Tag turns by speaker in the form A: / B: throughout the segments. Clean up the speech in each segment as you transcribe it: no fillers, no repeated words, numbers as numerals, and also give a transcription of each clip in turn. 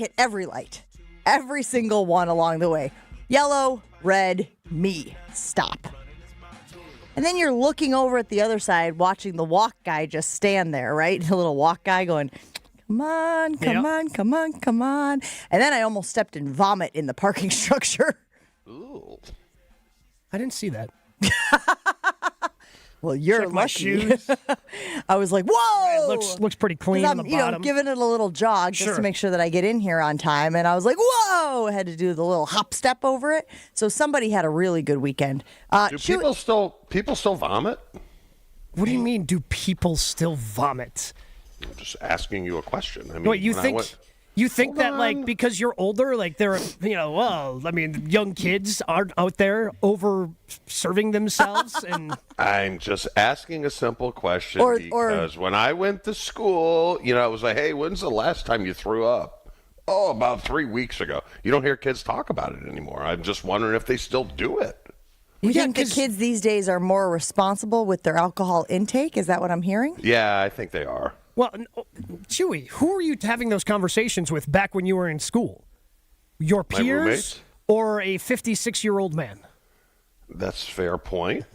A: hit every light, every single one along the way. Yellow, red, me, stop. And then you're looking over at the other side, watching the walk guy just stand there, right? The little walk guy going, come on, come on, come on, come on. And then I almost stepped in vomit in the parking structure.
B: Ooh.
C: I didn't see that.
A: Well, you're
C: Check my
A: lucky.
C: shoes.
A: I was like, whoa!
C: It looks pretty clean on the bottom.
A: Giving it a little jog just to make sure that I get in here on time. And I was like, whoa! I had to do the little hop step over it. So somebody had a really good weekend.
B: Do people still vomit?
C: What do you mean, do people still vomit?
B: I'm just asking you a question. I mean,
C: What, you think that, like, because you're older, like, they're, young kids aren't out there over-serving themselves? And
B: I'm just asking a simple question because when I went to school, it was like, hey, when's the last time you threw up? Oh, about 3 weeks ago. You don't hear kids talk about it anymore. I'm just wondering if they still do it.
A: You think the kids these days are more responsible with their alcohol intake? Is that what I'm hearing?
B: Yeah, I think they are.
C: Well, Chewy, who were you having those conversations with back when you were in school? Your peers or a 56-year-old man?
B: That's a fair point.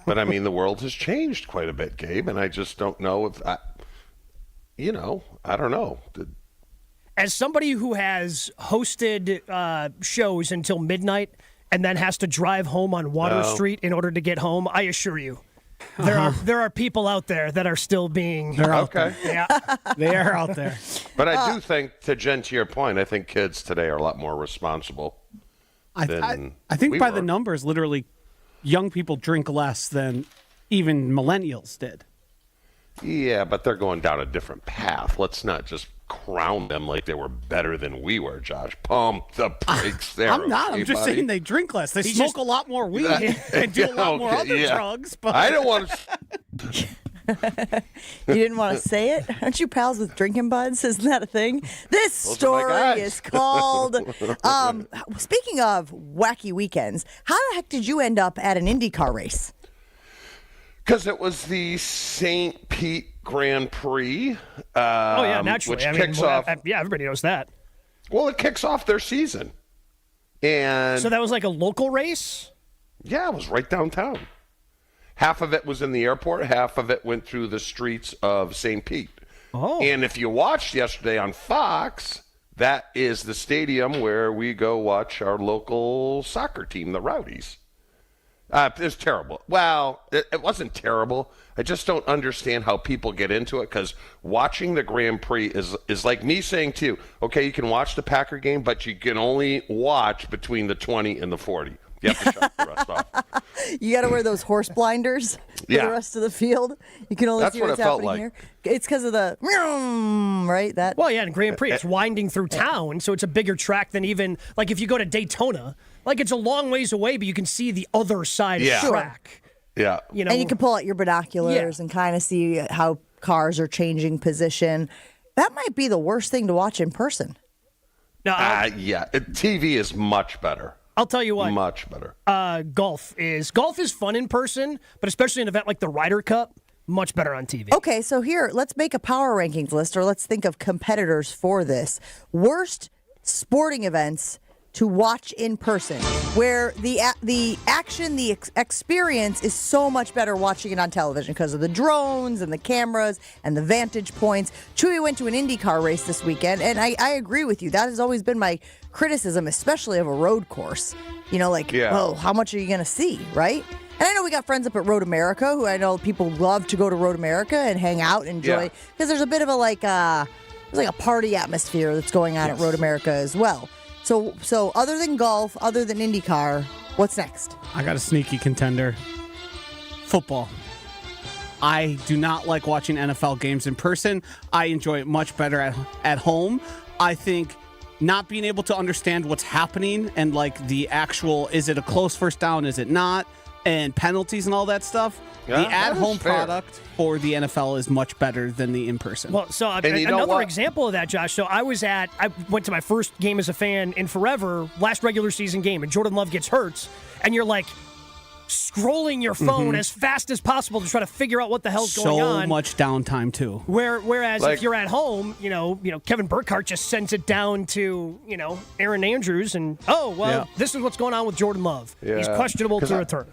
B: But, I mean, the world has changed quite a bit, Gabe, and I just don't know if I don't know.
C: As somebody who has hosted shows until midnight and then has to drive home on Water Street in order to get home, I assure you, there are people out there that are still being...
D: They're out
B: there.
C: Yeah.
D: They are out there.
B: But I do think, to your point, I think kids today are a lot more responsible than
D: I think
B: we
D: by
B: were.
D: the numbers, literally, young people drink less than even millennials did.
B: Yeah, but they're going down a different path. Let's not just crown them like they were better than we were, Josh. Pump the brakes there.
D: I'm not. I'm just
B: buddy.
D: saying they drink less. They smoke a lot more weed and do a lot more other drugs. But
B: I don't want to...
A: You didn't want to say it? Aren't you pals with drinking buds? Isn't that a thing? This story is called... speaking of wacky weekends, how the heck did you end up at an IndyCar race?
B: Because it was the St. Pete Grand Prix.
C: Naturally.
B: Which kicks off...
C: Yeah, everybody knows that.
B: Well, it kicks off their season. And
C: so that was like a local race?
B: Yeah, it was right downtown. Half of it was in the airport. Half of it went through the streets of St. Pete.
C: Oh.
B: And if you watched yesterday on Fox, that is the stadium where we go watch our local soccer team, the Rowdies. It was terrible. Well, it wasn't terrible. I just don't understand how people get into it, because watching the Grand Prix is like me saying to you, okay, you can watch the Packer game, but you can only watch between the 20 and the 40. You have to shut the rest off.
A: You got to wear those horse blinders for the rest of the field. You can only see what's happening here. It's because of the right.
C: Well, yeah, in Grand Prix, it's winding through town, so it's a bigger track than even like if you go to Daytona. Like it's a long ways away, but you can see the other side of the track.
B: Yeah,
A: and you can pull out your binoculars and kind of see how cars are changing position. That might be the worst thing to watch in person.
C: No,
B: TV is much better.
C: I'll tell you what.
B: Much better.
C: Golf is fun in person, but especially an event like the Ryder Cup, much better on TV.
A: Okay, so here, let's make a power rankings list, or let's think of competitors for this. Worst sporting events to watch in person, where the action, the experience is so much better watching it on television because of the drones and the cameras and the vantage points. Chewy went to an IndyCar race this weekend, and I agree with you. That has always been my criticism, especially of a road course. Well, how much are you going to see, right? And I know we got friends up at Road America, who I know people love to go to Road America and hang out and enjoy, because there's a bit of a there's a party atmosphere that's going on at Road America as well. So other than golf, other than IndyCar, what's next?
D: I got a sneaky contender. Football. I do not like watching NFL games in person. I enjoy it much better at home. I think not being able to understand what's happening and the actual, is it a close first down, is it not, and penalties and all that stuff.
B: Yeah,
D: the at-home product for the NFL is much better than the in-person.
C: Well, so another example of that, Josh. So I went to my first game as a fan in forever, last regular season game, and Jordan Love gets hurt, and you're like, scrolling your phone as fast as possible to try to figure out what the hell's going on.
D: So much downtime too.
C: Whereas if you're at home, Kevin Burkhardt just sends it down to Aaron Andrews, and this is what's going on with Jordan Love.
B: Yeah.
C: He's questionable to return.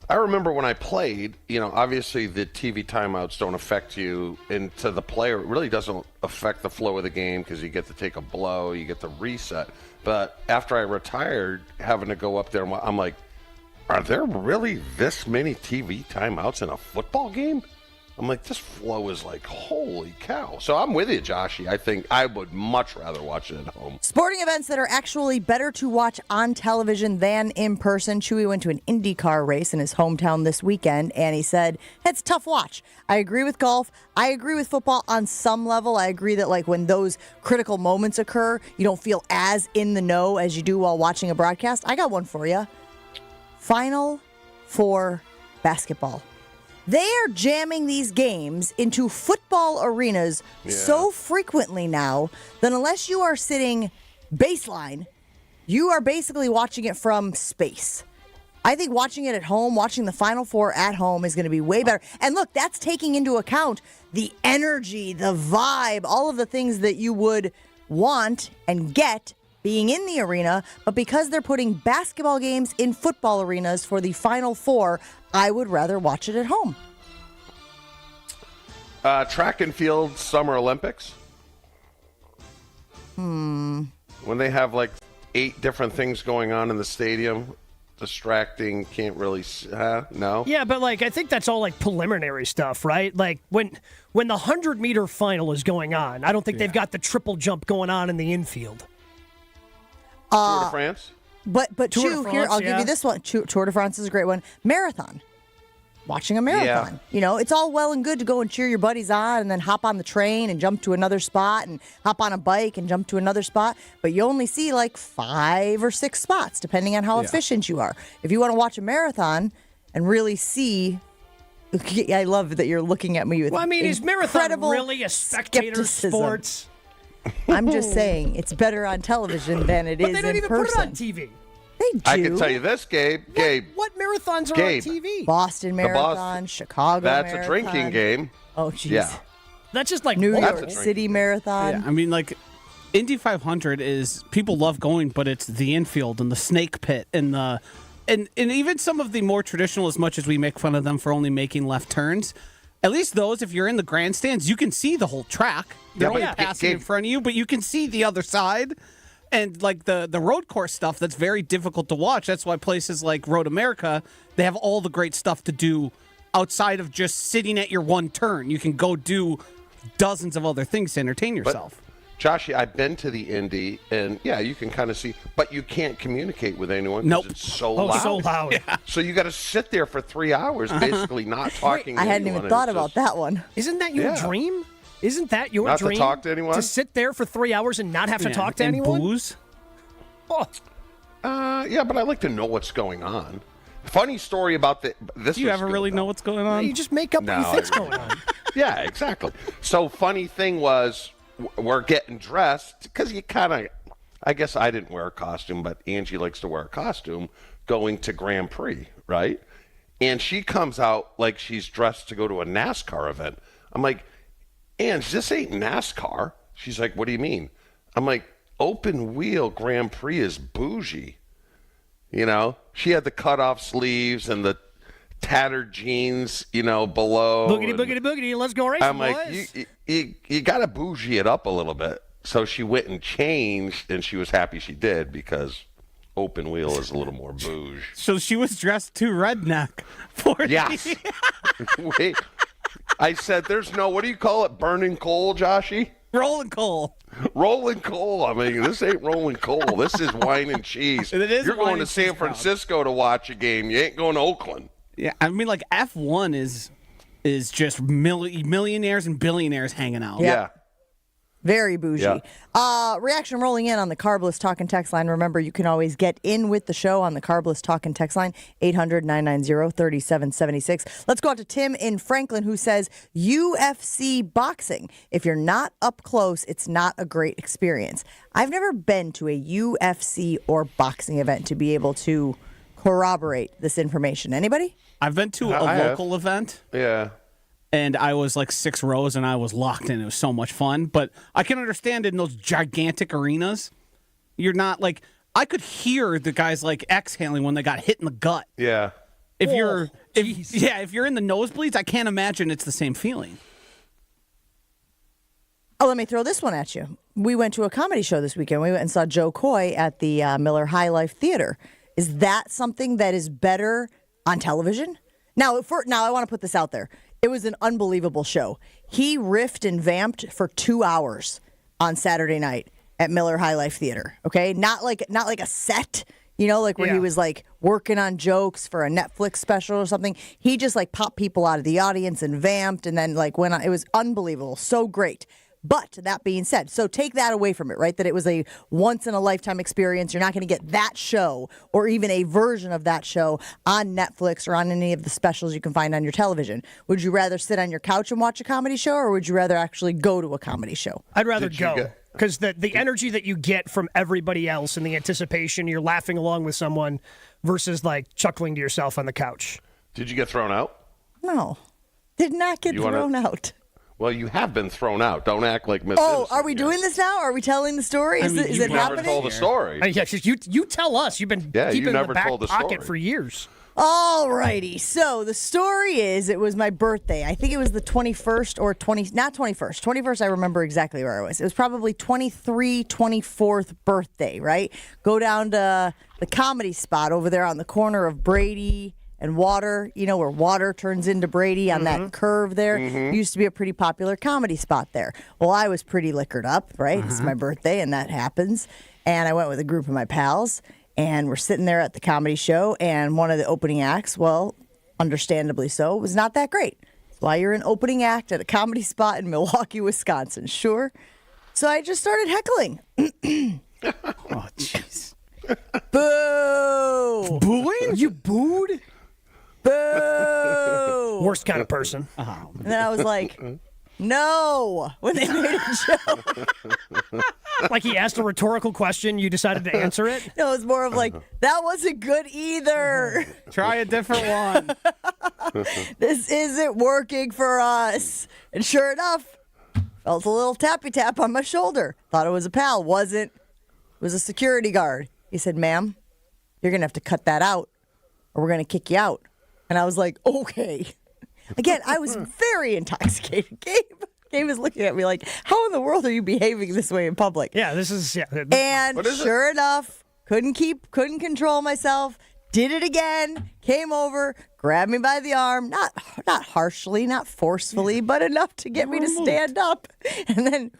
B: I remember when I played, obviously the TV timeouts don't affect you, and to the player, it really doesn't affect the flow of the game because you get to take a blow, you get to reset. But after I retired, having to go up there, I'm like, are there really this many TV timeouts in a football game? I'm like, this flow is like, holy cow. So I'm with you, Joshy. I think I would much rather watch it at home.
A: Sporting events that are actually better to watch on television than in person. Chewy went to an IndyCar race in his hometown this weekend, and he said, it's a tough watch. I agree with golf. I agree with football on some level. I agree that when those critical moments occur, you don't feel as in the know as you do while watching a broadcast. I got one for you. Final Four basketball. They are jamming these games into football arenas so frequently now that unless you are sitting baseline, you are basically watching it from space. I think watching it at home, watching the Final Four at home is going to be way better. And look, that's taking into account the energy, the vibe, all of the things that you would want and get being in the arena, but because they're putting basketball games in football arenas for the Final Four, I would rather watch it at home.
B: Track and field Summer Olympics. When they have 8 different things going on in the stadium, distracting, can't really, no?
C: Yeah, but I think that's all preliminary stuff, right? When the 100-meter final is going on, I don't think they've got the triple jump going on in the infield.
B: Tour de France?
A: But
C: Tour de
A: Chew,
C: France,
A: here, I'll give you this one. Tour de France is a great one. Marathon. Watching a marathon. It's all well and good to go and cheer your buddies on and then hop on the train and jump to another spot and hop on a bike and jump to another spot. But you only see 5 or 6 spots, depending on how efficient you are. If you want to watch a marathon and really see... I love that you're looking at me with
C: is marathon really a spectator sport?
A: I'm just saying it's better on television than it is in person.
C: But they don't even put it on TV.
A: They do.
B: I can tell you this, Gabe.
C: What marathons are
B: Gabe.
C: on TV?
A: Boston Marathon, Chicago
B: That's
A: Marathon.
B: a drinking game.
A: Oh, jeez.
B: Yeah.
C: That's just
A: New
B: That's
A: York
B: a
A: City Marathon.
D: Yeah, I mean, Indy 500 is people love going, but it's the infield and the snake pit and and even some of the more traditional, as much as we make fun of them for only making left turns. At least those, if you're in the grandstands, you can see the whole track. They're only passing in front of you, but you can see the other side. And the road course stuff, that's very difficult to watch. That's why places like Road America, they have all the great stuff to do outside of just sitting at your one turn. You can go do dozens of other things to entertain yourself.
B: Joshy, I've been to the Indy, and you can kind of see, but you can't communicate with anyone because it's so loud.
C: So loud. Yeah.
B: So you got to sit there for 3 hours, basically not talking.
A: I hadn't even thought about that one.
C: Isn't that your dream? Isn't that your
B: not
C: dream?
B: To talk to anyone?
C: To sit there for 3 hours and not have to talk to anyone?
D: Booze?
C: Oh.
B: Yeah, but I like to know what's going on. Funny story about this.
D: Do you ever really know what's going on?
C: You just make up what you think's going on.
B: Yeah, exactly. So funny thing was, we're getting dressed because you kind of, I guess I didn't wear a costume, but Angie likes to wear a costume going to Grand Prix, right? And she comes out like she's dressed to go to a NASCAR event. I'm like, Ange, this ain't NASCAR. She's like, what do you mean? I'm like, open wheel Grand Prix is bougie. She had the cut off sleeves and the tattered jeans, below.
C: Boogity, boogity, boogity, let's go racing,
B: I'm like, you got to bougie it up a little bit. So she went and changed, and she was happy she did because open wheel is a little more bouge.
D: So she was dressed too redneck for
B: Yes. Wait. I said, there's no, what do you call it, burning coal, Joshy?
D: Rolling coal.
B: Rolling coal. I mean, this ain't rolling coal. This is wine and cheese.
D: It is
B: You're
D: wine
B: going to
D: and
B: San
D: cheese
B: Francisco to watch a game. You ain't going to Oakland.
D: Yeah, I mean, F1 is just millionaires and billionaires hanging out.
B: Yeah.
A: Very bougie.
B: Yeah.
A: Reaction rolling in on the Carbless Talk and Text line. Remember, you can always get in with the show on the Carbless Talk and Text line, 800-990-3776. Let's go out to Tim in Franklin, who says, UFC boxing. If you're not up close, it's not a great experience. I've never been to a UFC or boxing event to be able to corroborate this information. Anybody?
D: I've been to a local event.
B: Yeah.
D: And I was like 6 rows, and I was locked in. It was so much fun. But I can understand in those gigantic arenas, you're not like I could hear the guys like exhaling when they got hit in the gut.
B: Yeah.
D: If you're in the nosebleeds, I can't imagine it's the same feeling.
A: Oh, let me throw this one at you. We went to a comedy show this weekend. We went and saw Joe Coy at the Miller High Life Theater. Is that something that is better on television? Now, I want to put this out there. It was an unbelievable show. He riffed and vamped for 2 hours on Saturday night at Miller High Life Theater. Okay, not like a set, where he was like working on jokes for a Netflix special or something. He just like popped people out of the audience and vamped, and then like went on. It was unbelievable, so great. But that being said, so take that away from it, right? That it was a once-in-a-lifetime experience. You're not going to get that show or even a version of that show on Netflix or on any of the specials you can find on your television. Would you rather sit on your couch and watch a comedy show, or would you rather actually go to a comedy show?
C: I'd rather go. Because the energy that you get from everybody else and the anticipation, you're laughing along with someone versus like chuckling to yourself on the couch.
B: Did you get thrown out?
A: No. Did not get thrown out.
B: Well, you have been thrown out. Don't act like Miss
A: Oh,
B: Innocent
A: are we
B: here.
A: doing this now? Are we telling the story? Is it
B: You never
A: happening?
B: told the story.
C: You tell us. You've been keeping it in the back pocket for years.
A: All righty. So the story is, it was my birthday. I think it was the 21st or 20, not 21st. 21st, I remember exactly where I was. It was probably 24th birthday, right? Go down to the comedy spot over there on the corner of Brady and Water, where Water turns into Brady on that curve there. Used to be a pretty popular comedy spot there. Well, I was pretty liquored up, right? It's my birthday, and that happens. And I went with a group of my pals, and we're sitting there at the comedy show, and one of the opening acts, well, understandably so, was not that great. That's why you're an opening act at a comedy spot in Milwaukee, Wisconsin, sure. So I just started heckling.
D: Oh, jeez.
A: Boo!
C: Booing? You booed?
A: Boo!
C: Worst kind of person.
A: And then I was like, no, when they made a joke.
C: Like he asked a rhetorical question, you decided to answer it?
A: No, it was more of like, that wasn't good either.
D: Try a different one.
A: This isn't working for us. And sure enough, felt a little tappy tap on my shoulder. Thought it was a pal. Wasn't. It was a security guard. He said, ma'am, you're going to have to cut that out or we're going to kick you out. And I was like, okay. Again, I was very intoxicated. Gabe is looking at me like, how in the world are you behaving this way in public?
C: Yeah, this is, yeah.
A: And sure enough, couldn't control myself, did it again, came over, grabbed me by the arm, not harshly, not forcefully, but enough to get me to stand up. And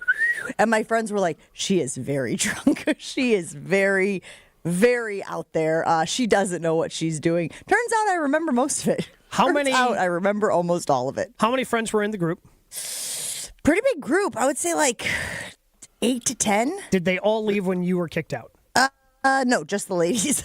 A: my friends were like, she is very drunk. She is very, very out there. She doesn't know what she's doing. Turns out I remember most of it. I remember almost all of it.
C: How many friends were in the group?
A: Pretty big group. I would say like 8 to 10.
C: Did they all leave when you were kicked out?
A: No, just the ladies.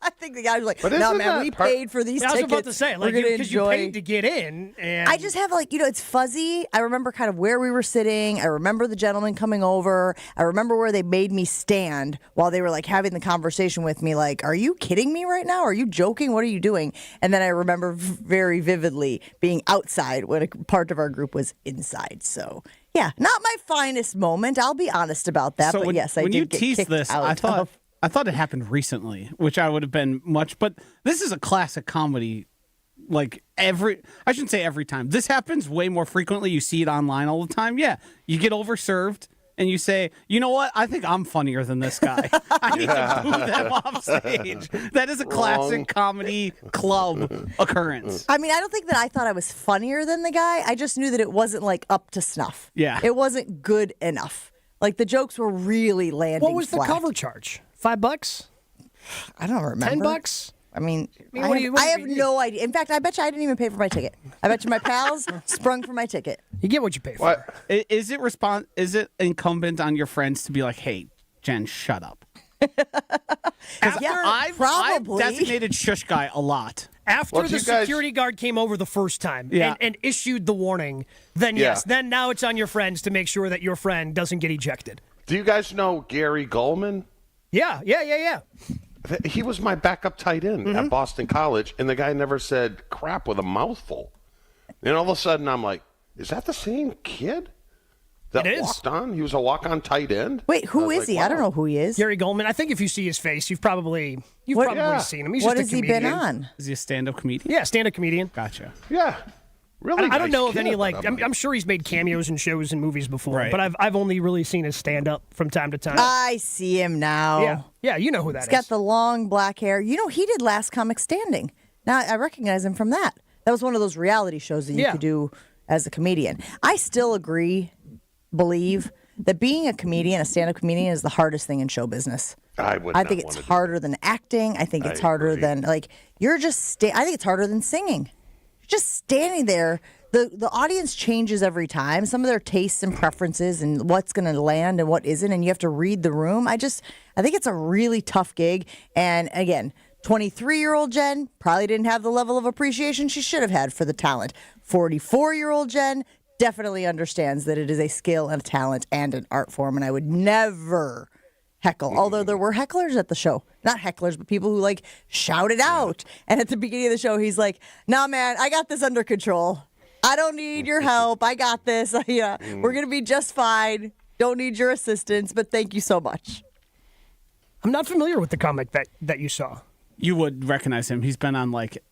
A: I think the guy was like, no, man, we paid for these tickets.
C: I was about to say, like, because you paid to get in. And
A: I just have, like, it's fuzzy. I remember kind of where we were sitting. I remember the gentleman coming over. I remember where they made me stand while they were, like, having the conversation with me. Like, are you kidding me right now? Are you joking? What are you doing? And then I remember very vividly being outside when a part of our group was inside. So, yeah, not my finest moment. I'll be honest about that.
D: So
A: but yes, I did get kicked
D: this,
A: out.
D: I thought it happened recently, which I would have been much, but this is a classic comedy. Like I shouldn't say every time. This happens way more frequently. You see it online all the time. Yeah. You get overserved and you say, you know what? I think I'm funnier than this guy. I need to boo them off stage. That is a classic comedy club occurrence.
A: I mean, I don't think that I thought I was funnier than the guy. I just knew that it wasn't like up to snuff.
D: Yeah.
A: It wasn't good enough. Like the jokes were really landing
C: What was
A: flat.
C: the cover charge? $5?
A: I don't remember.
C: $10?
A: I mean,
C: I
A: have no idea. In fact, I bet you I didn't even pay for my ticket. I bet you my pals sprung for my ticket.
C: You get what you pay for.
B: What?
D: Is it incumbent on your friends to be like, hey, Jen, shut up? I've designated shush guy a lot.
C: After the security guard came over the first time and issued the warning, then yes, then now it's on your friends to make sure that your friend doesn't get ejected.
B: Do you guys know Gary Goldman?
C: Yeah.
B: He was my backup tight end at Boston College, and the guy never said crap with a mouthful. And all of a sudden, I'm like, is that the same kid that
C: It is.
B: walked on? He was a walk-on tight end?
A: Wait, who is
B: like,
A: he?
B: wow.
A: I don't know who he is.
C: Gary Goldman. I think if you see his face, you've probably
B: Yeah.
C: seen him. He's
A: What
C: just
A: has
C: a
A: he been
C: comedian.
A: on?
D: Is he a stand-up comedian?
C: Yeah, stand-up comedian.
D: Gotcha.
B: Yeah. Really
C: I don't
B: nice
C: know of
B: kid,
C: any
B: but
C: I'm sure he's made cameos in shows and movies before,
D: Right.
C: but I've only really seen his stand-up from time to time.
A: I see him now.
C: Yeah, you know who that is.
A: He's got the long black hair. You know, he did Last Comic Standing. Now, I recognize him from that. That was one of those reality shows that you
C: Yeah.
A: could do as a comedian. I still believe that being a comedian, a stand-up comedian, is the hardest thing in show business.
B: I would
A: I
B: not
A: think
B: want
A: it's
B: to do
A: harder than acting. I think it's harder
B: agree.
A: than, like, you're just, I think it's harder than singing. You're just standing there. The audience changes every time. Some of their tastes and preferences and what's going to land and what isn't, and you have to read the room. I think it's a really tough gig. And again, 23-year-old Jen probably didn't have the level of appreciation she should have had for the talent. 44-year-old Jen definitely understands that it is a skill and a talent and an art form, and I would never heckle. Although there were hecklers at the show. Not hecklers, but people who, like, shouted out. And at the beginning of the show, he's like, "Nah, man, I got this under control. I don't need your help. I got this. Yeah, we're going to be just fine. Don't need your assistance, but thank you so much."
C: I'm not familiar with the comic that you saw.
D: You would recognize him. He's been on like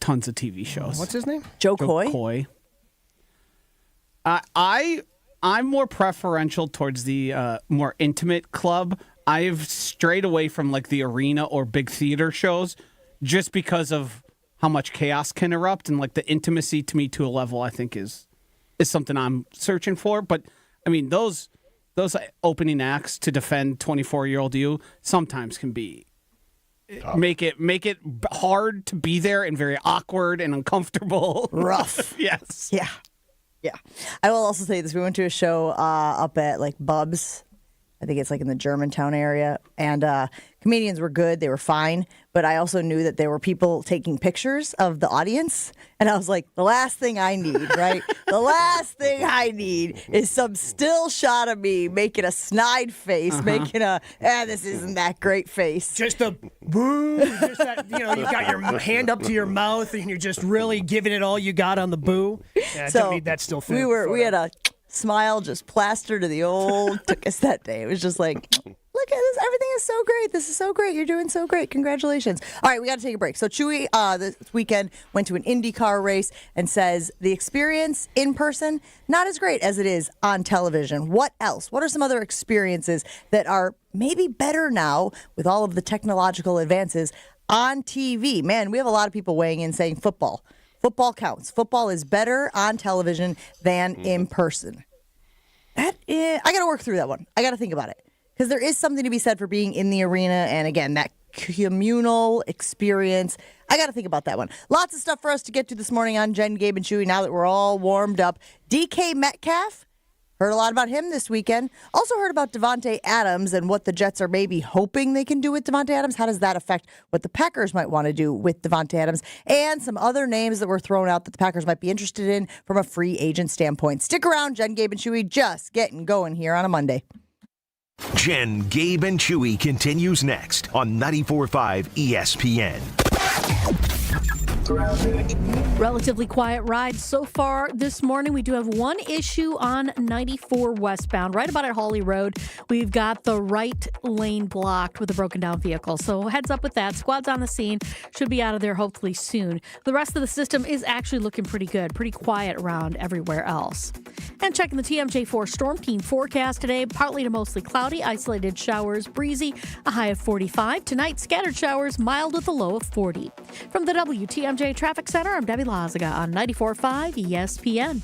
D: tons of TV shows.
C: What's his name?
A: Joe Coy?
D: Coy. I'm more preferential towards the more intimate club. I've strayed away from like the arena or big theater shows just because of how much chaos can erupt, and like the intimacy to me to a level I think is something I'm searching for. But I mean those opening acts to defend 24-year-old you sometimes can be make it hard to be there and very awkward and uncomfortable.
A: Rough.
D: Yes.
A: Yeah. Yeah. I will also say this. We went to a show up at like Bub's. I think it's like in the Germantown area. And comedians were good. They were fine. But I also knew that there were people taking pictures of the audience. And I was like, the last thing I need, right? The last thing I need is some still shot of me making a snide face, making a, this isn't that great face.
C: Just a boo. Just that, you've got your hand up to your mouth and you're just really giving it all you got on the boo. Yeah, I don't need that still fit.
A: We had a smile just plastered to the old took us that day. It was just like, look at this. Everything is so great. This is so great. You're doing so great. Congratulations. All right, we got to take a break. So Chewy this weekend went to an IndyCar race and says the experience in person, not as great as it is on television. What else? What are some other experiences that are maybe better now with all of the technological advances on TV? Man, we have a lot of people weighing in saying football. Football counts. Football is better on television than in person. I got to work through that one. I got to think about it. Because there is something to be said for being in the arena and, again, that communal experience. I got to think about that one. Lots of stuff for us to get to this morning on Jen, Gabe, and Chewy now that we're all warmed up. DK Metcalf. Heard a lot about him this weekend. Also heard about Devontae Adams and what the Jets are maybe hoping they can do with Devontae Adams. How does that affect what the Packers might want to do with Devontae Adams? And some other names that were thrown out that the Packers might be interested in from a free agent standpoint. Stick around, Jen, Gabe, and Chewy. Just getting going here on a Monday.
E: Jen, Gabe, and Chewy continues next on 94.5 ESPN.
F: Relatively quiet ride so far this morning. We do have one issue on 94 westbound, right about at Hawley Road. We've got the right lane blocked with a broken down vehicle. So heads up with that. Squad's on the scene. Should be out of there hopefully soon. The rest of the system is actually looking pretty good. Pretty quiet around everywhere else. And checking the TMJ4 Storm Team forecast today. Partly to mostly cloudy, isolated showers, breezy, a high of 45. Tonight, scattered showers, mild with a low of 40. From the WTMJ Traffic Center, I'm Debbie Lazaga on 94.5 ESPN.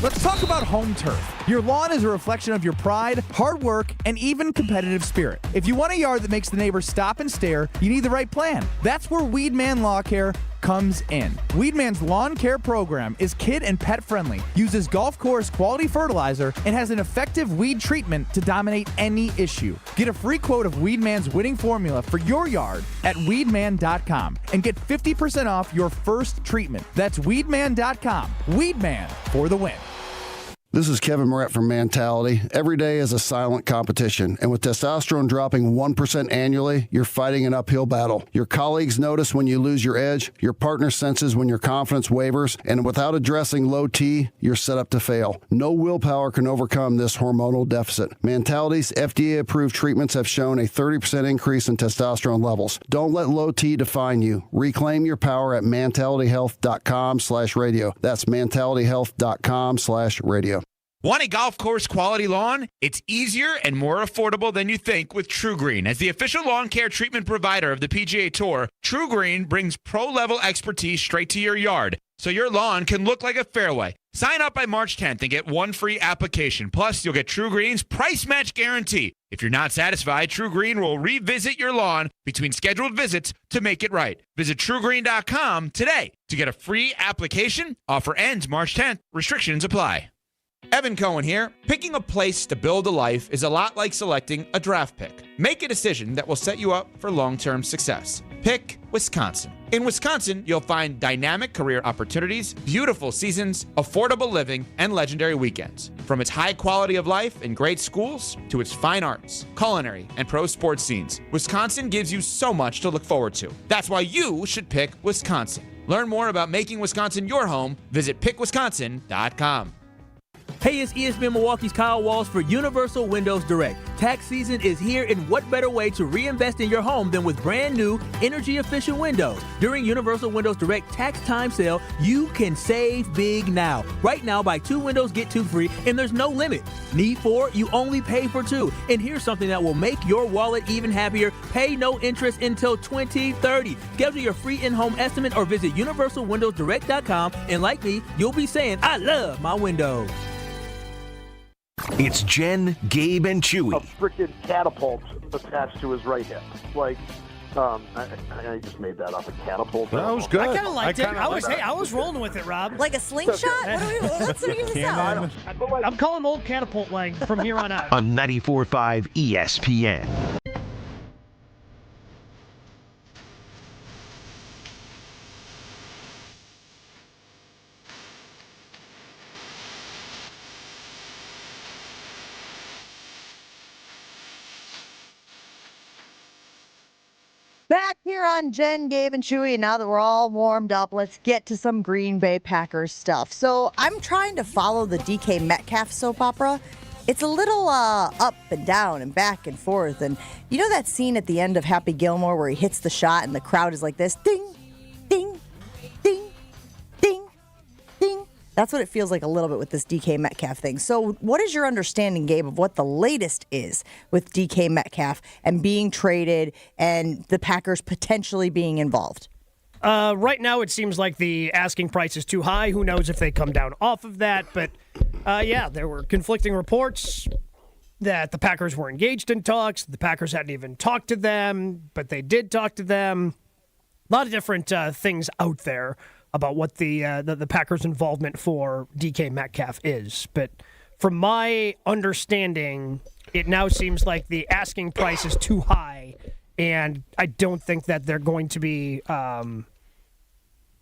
G: Let's talk about home turf. Your lawn is a reflection of your pride, hard work, and even competitive spirit. If you want a yard that makes the neighbors stop and stare, you need the right plan. That's where Weedman Lawn Care comes in. Weedman's lawn care program is kid and pet friendly, uses golf course quality fertilizer, and has an effective weed treatment to dominate any issue. Get a free quote of Weedman's winning formula for your yard at weedman.com and get 50% off your first treatment. That's weedman.com. Weedman for the win.
H: This is Kevin Moret from Mentality. Every day is a silent competition, and with testosterone dropping 1% annually, you're fighting an uphill battle. Your colleagues notice when you lose your edge, your partner senses when your confidence wavers, and without addressing low T, you're set up to fail. No willpower can overcome this hormonal deficit. Mentality's FDA-approved treatments have shown a 30% increase in testosterone levels. Don't let low T define you. Reclaim your power at mentalityhealth.com/radio. That's mentalityhealth.com/radio.
I: Want a golf course quality lawn? It's easier and more affordable than you think with True Green. As the official lawn care treatment provider of the PGA Tour, True Green brings pro-level expertise straight to your yard, so your lawn can look like a fairway. Sign up by March 10th and get one free application. Plus, you'll get True Green's price match guarantee. If you're not satisfied, True Green will revisit your lawn between scheduled visits to make it right. Visit TrueGreen.com today to get a free application. Offer ends March 10th. Restrictions apply. Evan Cohen here. Picking a place to build a life is a lot like selecting a draft pick. Make a decision that will set you up for long-term success. Pick Wisconsin. In Wisconsin, you'll find dynamic career opportunities, beautiful seasons, affordable living, and legendary weekends. From its high quality of life and great schools to its fine arts, culinary, and pro sports scenes, Wisconsin gives you so much to look forward to. That's why you should pick Wisconsin. Learn more about making Wisconsin your home. Visit pickwisconsin.com.
J: Hey, it's ESPN Milwaukee's Kyle Walls for Universal Windows Direct. Tax season is here, and what better way to reinvest in your home than with brand new energy-efficient windows? During Universal Windows Direct tax time sale, you can save big now. Right now, buy 2 windows, get 2 free, and there's no limit. Need 4? You only pay for 2. And here's something that will make your wallet even happier. Pay no interest until 2030. Schedule your free in-home estimate or visit universalwindowsdirect.com, and like me, you'll be saying, I love my windows.
E: It's Jen, Gabe, and Chewy.
K: A freaking catapult attached to his right hip. Like, I just made that up. A catapult.
B: That was good.
C: I kind of liked it. I was rolling with it, Rob.
A: Like a slingshot? Let's figure this out.
C: I'm calling old catapult leg from here on out.
E: On 94.5 ESPN.
A: Back here on Jen, Gabe, and Chewy, and now that we're all warmed up, let's get to some Green Bay Packers stuff. So I'm trying to follow the DK Metcalf soap opera. It's a little up and down and back and forth. And you know that scene at the end of Happy Gilmore where he hits the shot and the crowd is like this? Ding, ding, ding, ding, ding. That's what it feels like a little bit with this DK Metcalf thing. So what is your understanding, Gabe, of what the latest is with DK Metcalf and being traded and the Packers potentially being involved?
C: Right now, it seems like the asking price is too high. Who knows if they come down off of that? But, yeah, there were conflicting reports that the Packers were engaged in talks. The Packers hadn't even talked to them, but they did talk to them. A lot of different things out there about what the Packers' involvement for DK Metcalf is. But from my understanding, it now seems like the asking price is too high, and I don't think that they're going to be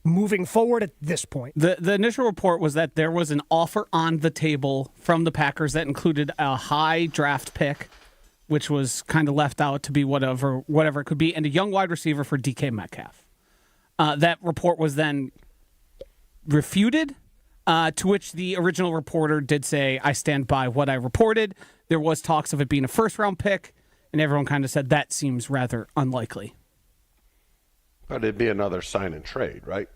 C: moving forward at this point.
D: The initial report was that there was an offer on the table from the Packers that included a high draft pick, which was kind of left out to be whatever it could be, and a young wide receiver for DK Metcalf. That report was then refuted, to which the original reporter did say, I stand by what I reported. There was talks of it being a first-round pick, and everyone kind of said that seems rather unlikely.
B: But it'd be another sign and trade, right?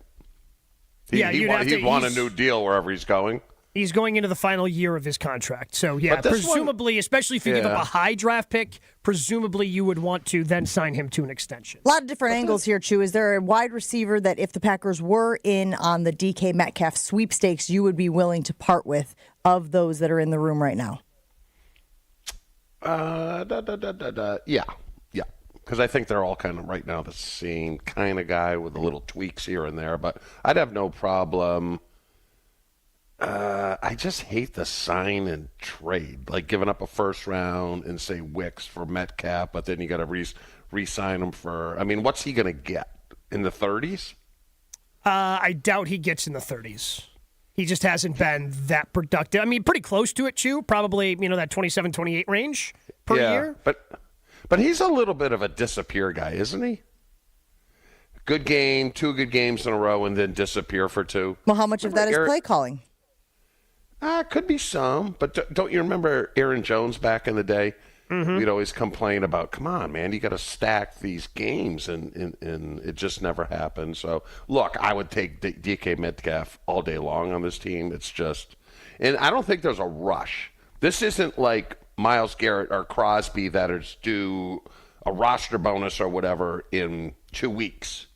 C: He'd
B: want a new deal wherever he's going.
C: He's going into the final year of his contract. So, yeah, presumably, especially if you give up a high draft pick, presumably you would want to then sign him to an extension.
A: A lot of different angles here, Chew. Is there a wide receiver that if the Packers were in on the DK Metcalf sweepstakes, you would be willing to part with of those that are in the room right now?
B: Yeah. Because I think they're all kind of right now the same kind of guy with the little tweaks here and there. But I'd have no problem. I just hate the sign and trade, like giving up a first round and say Wicks for Metcalf, but then you got to re-sign him for. I mean, what's he going to get in the 30s?
C: I doubt he gets in the 30s. He just hasn't been that productive. I mean, pretty close to it, Chew. Probably, that 27, 28 range per year.
B: But he's a little bit of a disappear guy, isn't he? Good game, 2 good games in a row, and then disappear for 2.
A: Well, how much of that is play calling?
B: Could be some, but don't you remember Aaron Jones back in the day? Mm-hmm. We'd always complain about, come on, man, you got to stack these games, and it just never happened. So, look, I would take DK Metcalf all day long on this team. It's just, and I don't think there's a rush. This isn't like Myles Garrett or Crosby that is due a roster bonus or whatever in 2 weeks.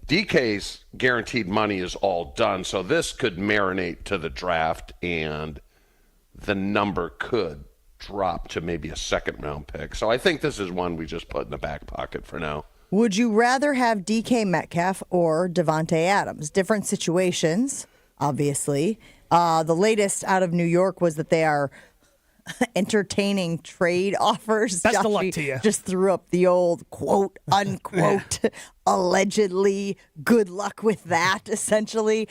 B: DK's guaranteed money is all done, so this could marinate to the draft, and the number could drop to maybe a second-round pick. So I think this is one we just put in the back pocket for now.
A: Would you rather have DK Metcalf or Devontae Adams? Different situations, obviously. The latest out of New York was that they are entertaining trade offers.
C: Best of luck to you.
A: Just threw up the old quote unquote allegedly good luck with that, essentially,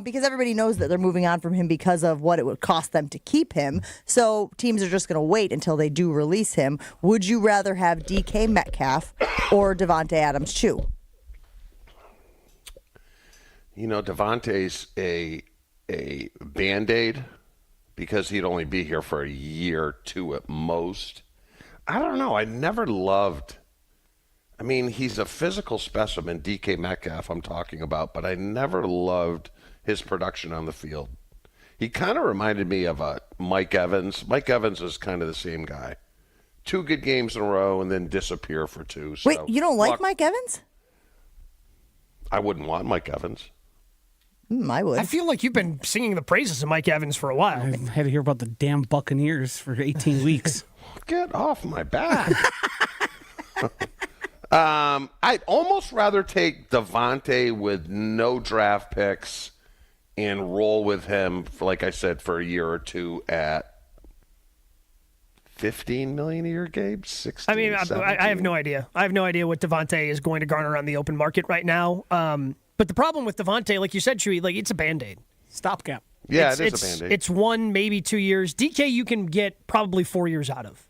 A: because everybody knows that they're moving on from him because of what it would cost them to keep him. So teams are just going to wait until they do release him. Would you rather have DK Metcalf or Devontae Adams? Chew.
B: Devontae's a Band-Aid because he'd only be here for a year or 2 at most. I don't know. I never loved. I mean, he's a physical specimen, DK Metcalf I'm talking about, but I never loved his production on the field. He kind of reminded me of Mike Evans. Mike Evans is kind of the same guy. 2 good games in a row and then disappear for 2. So,
A: wait, you don't like Mike Evans?
B: I wouldn't want Mike Evans.
A: I would.
C: I feel like you've been singing the praises of Mike Evans for a while.
D: I had to hear about the damn Buccaneers for 18 weeks.
B: Get off my back. I'd almost rather take Devontae with no draft picks and roll with him, like I said, for a year or 2 at $15 million a year, Gabe? 16,
C: I mean, I have no idea. I have no idea what Devontae is going to garner on the open market right now. But the problem with Devontae, like you said, Chewy, it's a Band-Aid.
D: Stopgap.
B: Yeah, it is a Band-Aid.
C: It's 1, maybe 2 years. DK you can get probably 4 years out of.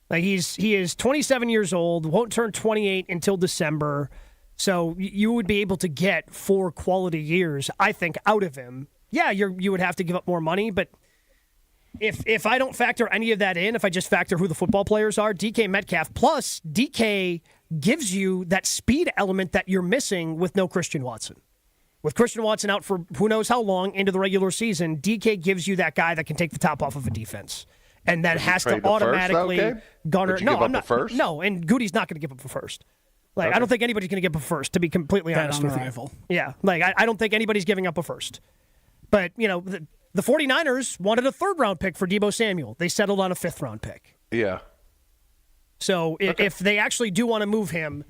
C: He is 27 years old, won't turn 28 until December. So you would be able to get 4 quality years, I think, out of him. Yeah, you would have to give up more money, but if I don't factor any of that in, if I just factor who the football players are, DK Metcalf, plus DK gives you that speed element that you're missing with no Christian Watson. With Christian Watson out for who knows how long into the regular season, DK gives you that guy that can take the top off of a defense. And that has to automatically garner.
B: No, I'm not. First?
C: No, and Goody's not going to give up the first. I don't think anybody's going to give up a first, to be completely honest with you. Yeah, I don't think anybody's giving up a first. But, the 49ers wanted a 3rd-round pick for Deebo Samuel. They settled on a 5th-round pick.
B: Yeah.
C: So if they actually do want to move him,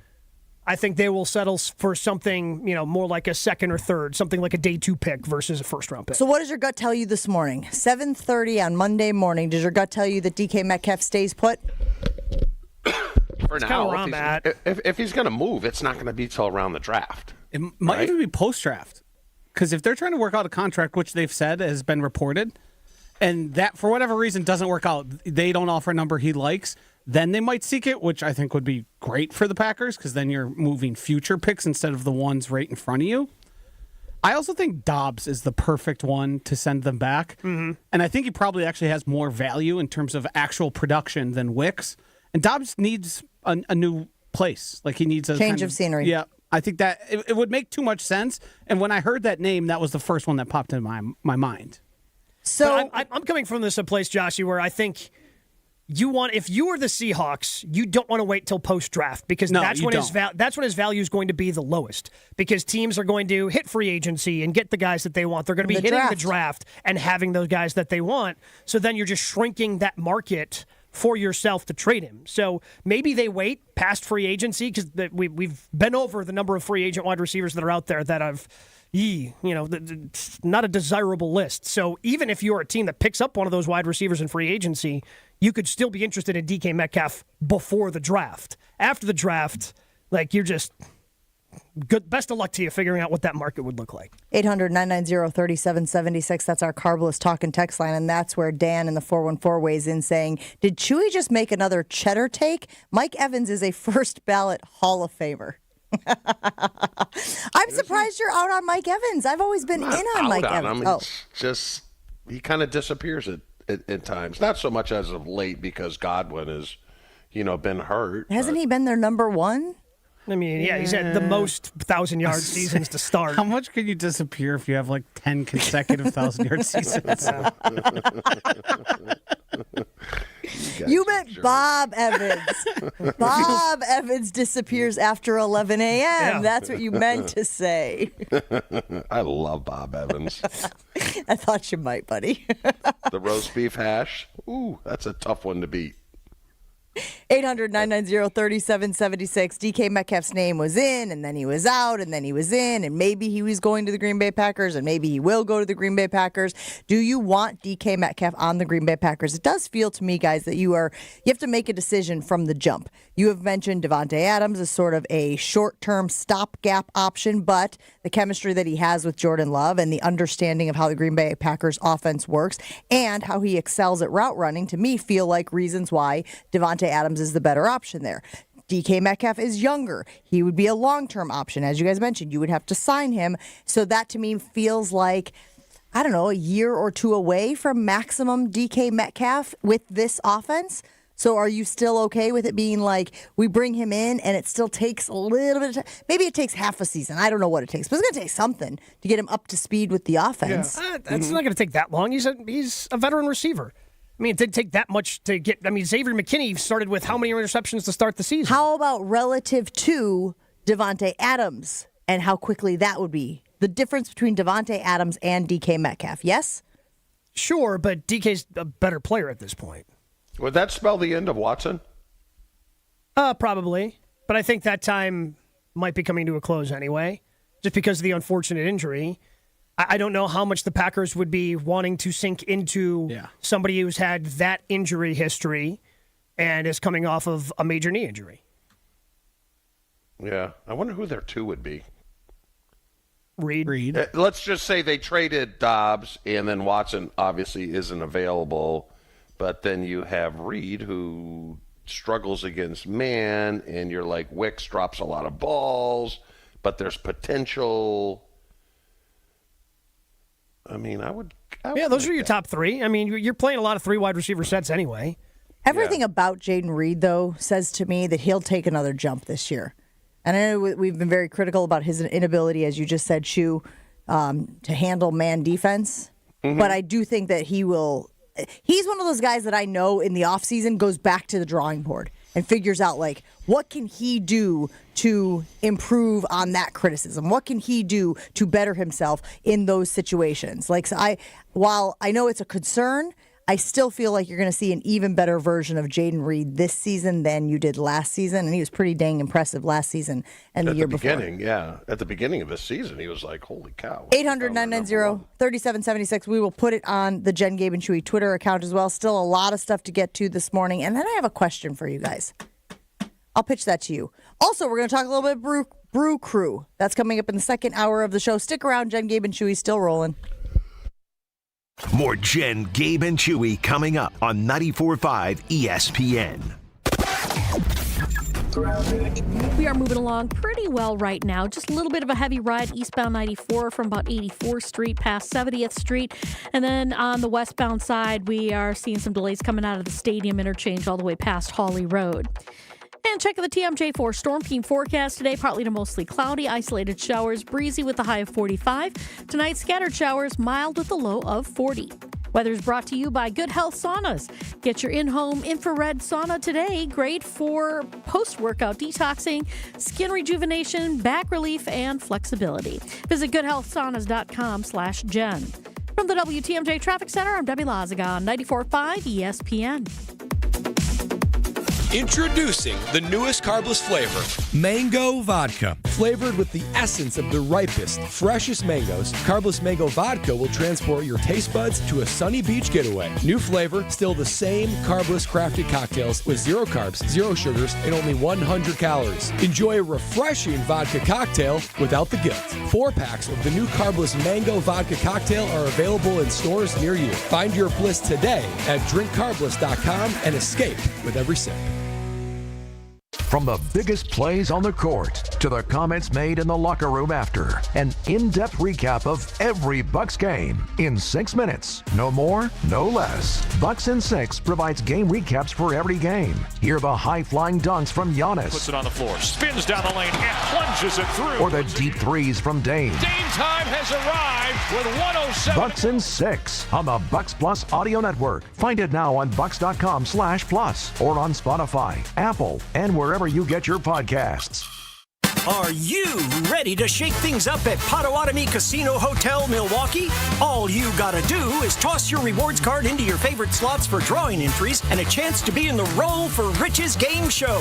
C: I think they will settle for something, more like a 2nd or 3rd, something like a day 2 pick versus a 1st-round pick.
A: So what does your gut tell you this morning? 7:30 on Monday morning. Does your gut tell you that DK Metcalf stays put?
B: For now, where I'm at. If he's going to move, it's not going to be till around the draft.
D: It might even be post-draft. Because if they're trying to work out a contract, which they've said has been reported, and that for whatever reason doesn't work out, they don't offer a number he likes, then they might seek it, which I think would be great for the Packers because then you're moving future picks instead of the ones right in front of you. I also think Dobbs is the perfect one to send them back. Mm-hmm. And I think he probably actually has more value in terms of actual production than Wicks. And Dobbs needs a new place. He needs a
A: change of scenery.
D: Yeah. I think that it would make too much sense. And when I heard that name, that was the first one that popped into my mind.
C: So I'm coming from this place, Joshy, where I think if you were the Seahawks, you don't want to wait till post-draft because that's when his value is going to be the lowest because teams are going to hit free agency and get the guys that they want. They're going to be hitting the draft and having those guys that they want. So then you're just shrinking that market for yourself to trade him. So maybe they wait past free agency because we've been over the number of free agent wide receivers that are out there that have not a desirable list. So even if you're a team that picks up one of those wide receivers in free agency, you could still be interested in DK Metcalf before the draft. After the draft, you're just best of luck to you figuring out what that market would look like.
A: 800-990-3776. That's our Carbless talk and text line, and that's where Dan in the 414 weighs in saying, did Chewy just make another cheddar take? Mike Evans is a first ballot Hall of Famer. I'm surprised you're out on Mike Evans. I've always been in on Mike Evans.
B: It's just he kind of disappears at times. Not so much as of late because Godwin has, been hurt.
A: Hasn't he been their number one?
C: I mean, yeah, he's had the most 1,000-yard seasons to start.
D: How much can you disappear if you have like 10 consecutive 1,000-yard seasons?
A: You meant Bob Evans. Bob Evans disappears after 11 a.m.
C: Yeah.
A: That's what you meant to say.
B: I love Bob Evans.
A: I thought you might, buddy.
B: The roast beef hash. Ooh, that's a tough one to beat.
A: 800-990-3776. DK Metcalf's name was in, and then he was out, and then he was in, and maybe he was going to the Green Bay Packers, and maybe he will go to the Green Bay Packers. Do you want DK Metcalf on the Green Bay Packers? It does feel to me, guys, that you have to make a decision from the jump. You have mentioned Davante Adams as sort of a short-term stopgap option, but the chemistry that he has with Jordan Love and the understanding of how the Green Bay Packers offense works and how he excels at route running, to me, feel like reasons why Davante Adams is the better option there. DK Metcalf is younger. He would be a long-term option. As you guys mentioned, you would have to sign him. So that to me feels like, I don't know, a year or two away from maximum DK Metcalf with this offense. So are you still okay with it being like we bring him in and it still takes a little bit of time? Maybe it takes half a season. I don't know what it takes, but it's going to take something to get him up to speed with the offense.
C: Yeah. That's not going to take that long. He's a veteran receiver. I mean, it didn't take that much to get. I mean, Xavier McKinney started with how many interceptions to start the season?
A: How about relative to Davante Adams and how quickly that would be? The difference between Davante Adams and DK Metcalf, yes?
C: Sure, but DK's a better player at this point.
B: Would that spell the end of Watson?
C: Probably. But I think that time might be coming to a close anyway, just because of the unfortunate injury. I don't know how much the Packers would be wanting to sink into somebody who's had that injury history and is coming off of a major knee injury.
B: Yeah. I wonder who their two would be.
C: Reed.
B: Let's just say they traded Dobbs, and then Watson obviously isn't available. But then you have Reed, who struggles against man, and you're like, Wicks drops a lot of balls, but there's potential. I mean, I would
C: those are your top three. I mean, you're playing a lot of three wide receiver sets anyway.
A: Everything about Jaden Reed, though, says to me that he'll take another jump this year. And I know we've been very critical about his inability, as you just said, Shu, to handle man defense. Mm-hmm. But I do think that he will. He's one of those guys that I know in the offseason goes back to the drawing board and figures out, like, what can he do to improve on that criticism? What can he do to better himself in those situations? Like, so while I know it's a concern, I still feel like you're going to see an even better version of Jaden Reed this season than you did last season, and he was pretty dang impressive last season and the year before.
B: At the beginning of the season, he was like, holy cow.
A: 800-990-3776. We will put it on the Jen, Gabe, and Chewy Twitter account as well. Still a lot of stuff to get to this morning. And then I have a question for you guys. I'll pitch that to you. Also, we're going to talk a little bit Brew Crew. That's coming up in the second hour of the show. Stick around. Jen, Gabe, and Chewy still rolling.
E: More Jen, Gabe, and Chewy coming up on 94.5 ESPN.
F: We are moving along pretty well right now. Just a little bit of a heavy ride eastbound 94 from about 84th Street past 70th Street. And then on the westbound side, we are seeing some delays coming out of the stadium interchange all the way past Hawley Road. And check the TMJ4 Storm Team forecast today. Partly to mostly cloudy, isolated showers, breezy with a high of 45. Tonight, scattered showers, mild with a low of 40. Weather is brought to you by Good Health Saunas. Get your in-home infrared sauna today. Great for post-workout detoxing, skin rejuvenation, back relief, and flexibility. Visit goodhealthsaunas.com/Jen. From the WTMJ Traffic Center, I'm Debbie Lazaga on 94.5 ESPN.
L: Introducing the newest carbless flavor, Mango Vodka. Flavored with the essence of the ripest, freshest mangoes, carbless Mango Vodka will transport your taste buds to a sunny beach getaway. New flavor, still the same carbless crafted cocktails with 0 carbs, 0 sugars, and only 100 calories. Enjoy a refreshing vodka cocktail without the guilt. 4 packs of the new carbless Mango Vodka cocktail are available in stores near you. Find your bliss today at drinkcarbless.com and escape with every sip.
M: From the biggest plays on the court to the comments made in the locker room after, an in-depth recap of every Bucks game in 6 minutes. No more, no less. Bucks in 6 provides game recaps for every game. Hear the high-flying dunks from Giannis.
N: Puts it on the floor, spins down the lane, and plunges it through.
M: Or the deep threes from Dame.
N: Dame time has arrived with 107.
M: Bucks in 6 on the Bucks Plus Audio Network. Find it now on bucks.com/plus or on Spotify, Apple, and wherever you get your podcasts.
O: Are you ready to shake things up at Potawatomi Casino Hotel, Milwaukee? All you gotta do is toss your rewards card into your favorite slots for drawing entries and a chance to be in the Roll for Riches game show.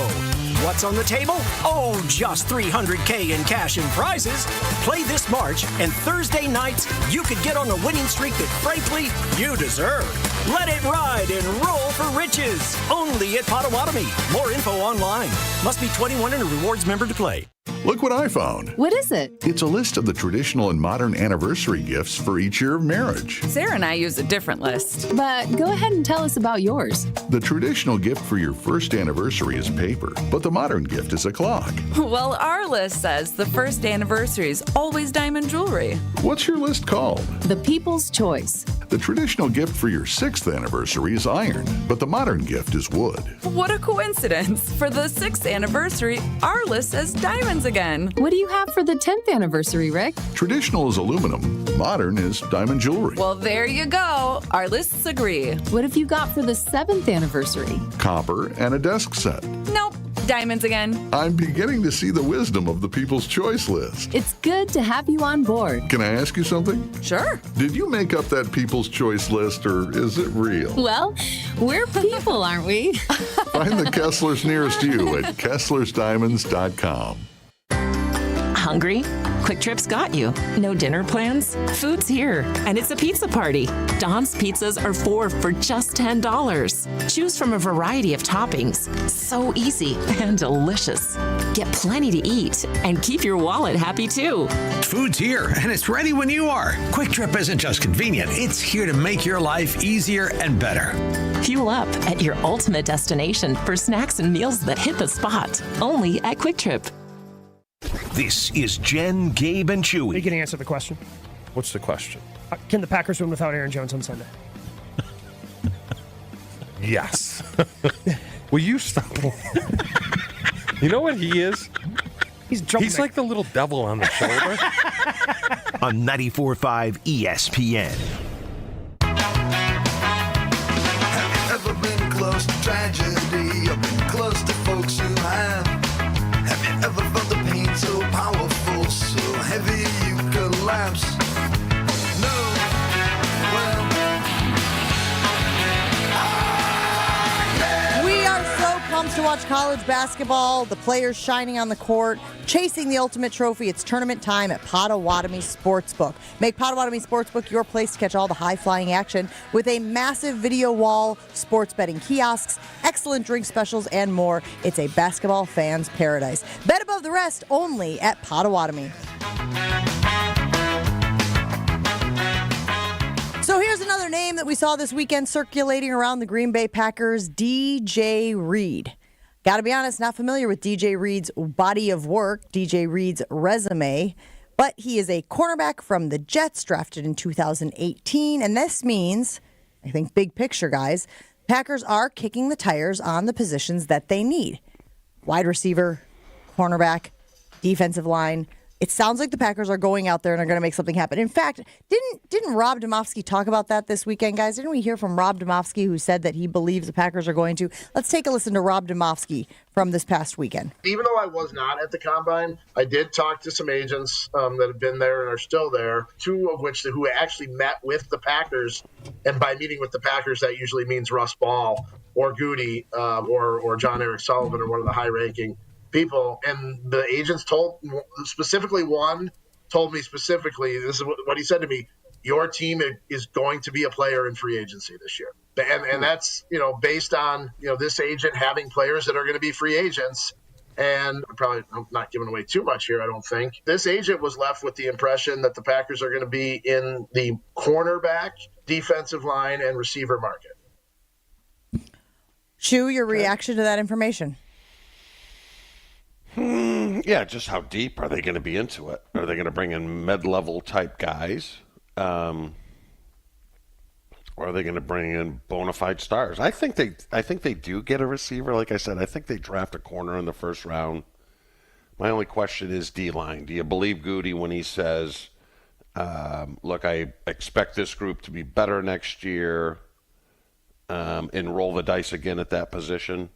O: What's on the table? Oh, just $300K in cash and prizes. Play this March, and Thursday nights, you could get on a winning streak that, frankly, you deserve. Let it ride and Roll for Riches. Only at Potawatomi. More info online. Must be 21 and a rewards member to play.
P: Look what I found.
Q: What is it?
P: It's a list of the traditional and modern anniversary gifts for each year of marriage.
Q: Sarah and I use a different list. But go ahead and tell us about yours.
P: The traditional gift for your first anniversary is paper, but the modern gift is a clock.
Q: Well, our list says the first anniversary is always diamond jewelry.
P: What's your list called?
Q: The People's Choice.
P: The traditional gift for your 6th anniversary is iron, but the modern gift is wood.
Q: What a coincidence. For the 6th anniversary, our list says diamonds again. What do you have for the 10th anniversary, Rick?
P: Traditional is aluminum, modern is diamond jewelry.
Q: Well, there you go. Our lists agree. What have you got for the 7th anniversary?
P: Copper and a desk set.
Q: Nope. Diamonds again.
P: I'm beginning to see the wisdom of the People's Choice list.
Q: It's good to have you on board.
P: Can I ask you something?
Q: Sure.
P: Did you make up that People's Choice list, or is it real?
Q: Well, we're people, aren't we?
P: Find the Kesslers nearest you at KesslersDiamonds.com.
R: Hungry? Quick Trip's got you. No dinner plans? Food's here, and it's a pizza party. Don's pizzas are 4 for just $10. Choose from a variety of toppings. So easy and delicious. Get plenty to eat and keep your wallet happy too.
S: Food's here, and it's ready when you are. Quick Trip isn't just convenient, it's here to make your life easier and better.
R: Fuel up at your ultimate destination for snacks and meals that hit the spot. Only at Quick Trip.
E: This is Jen, Gabe, and Chewy.
C: You can answer the question.
B: What's the question?
C: Can the Packers win without Aaron Jones on Sunday?
B: Yes. Will you stop? You know what he is? He's like the little devil on the shoulder.
E: On 94.5 ESPN.
T: Have you ever been close to tragedy? Or been close to folks who have? Have you ever felt the pain so powerful, so heavy you collapse? No. Well.
A: We are so pumped to watch college basketball, the players shining on the court, chasing the ultimate trophy. It's tournament time at Potawatomi Sportsbook. Make Potawatomi Sportsbook your place to catch all the high-flying action with a massive video wall, sports betting kiosks, excellent drink specials, and more. It's a basketball fan's paradise. Bet above the rest only at Potawatomi. So here's another name that we saw this weekend circulating around the Green Bay Packers, DJ Reed. Got to be honest, not familiar with DJ Reed's body of work, DJ Reed's resume, but he is a cornerback from the Jets, drafted in 2018, and this means, I think big picture, guys, Packers are kicking the tires on the positions that they need. Wide receiver, cornerback, defensive line. It sounds like the Packers are going out there and are going to make something happen. In fact, didn't Rob Domofsky talk about that this weekend, guys? Didn't we hear from Rob Domofsky, who said that he believes the Packers are going to? Let's take a listen to Rob Domofsky from this past weekend.
U: Even though I was not at the Combine, I did talk to some agents that have been there and are still there, two of which who actually met with the Packers. And by meeting with the Packers, that usually means Russ Ball or Goody or John Eric Sullivan or one of the high-ranking people. And the agents told me specifically, this is what he said to me: your team is going to be a player in free agency this year. And that's, based on, this agent having players that are going to be free agents. And I'm not giving away too much here, I don't think. This agent was left with the impression that the Packers are going to be in the cornerback, defensive line, and receiver market.
A: Chew, your reaction to that information?
B: Yeah, just how deep are they going to be into it? Are they going to bring in mid-level type guys? Or are they going to bring in bona fide stars? I think they do get a receiver. Like I said, I think they draft a corner in the first round. My only question is D-line. Do you believe Goody when he says, look, I expect this group to be better next year, and roll the dice again at that position?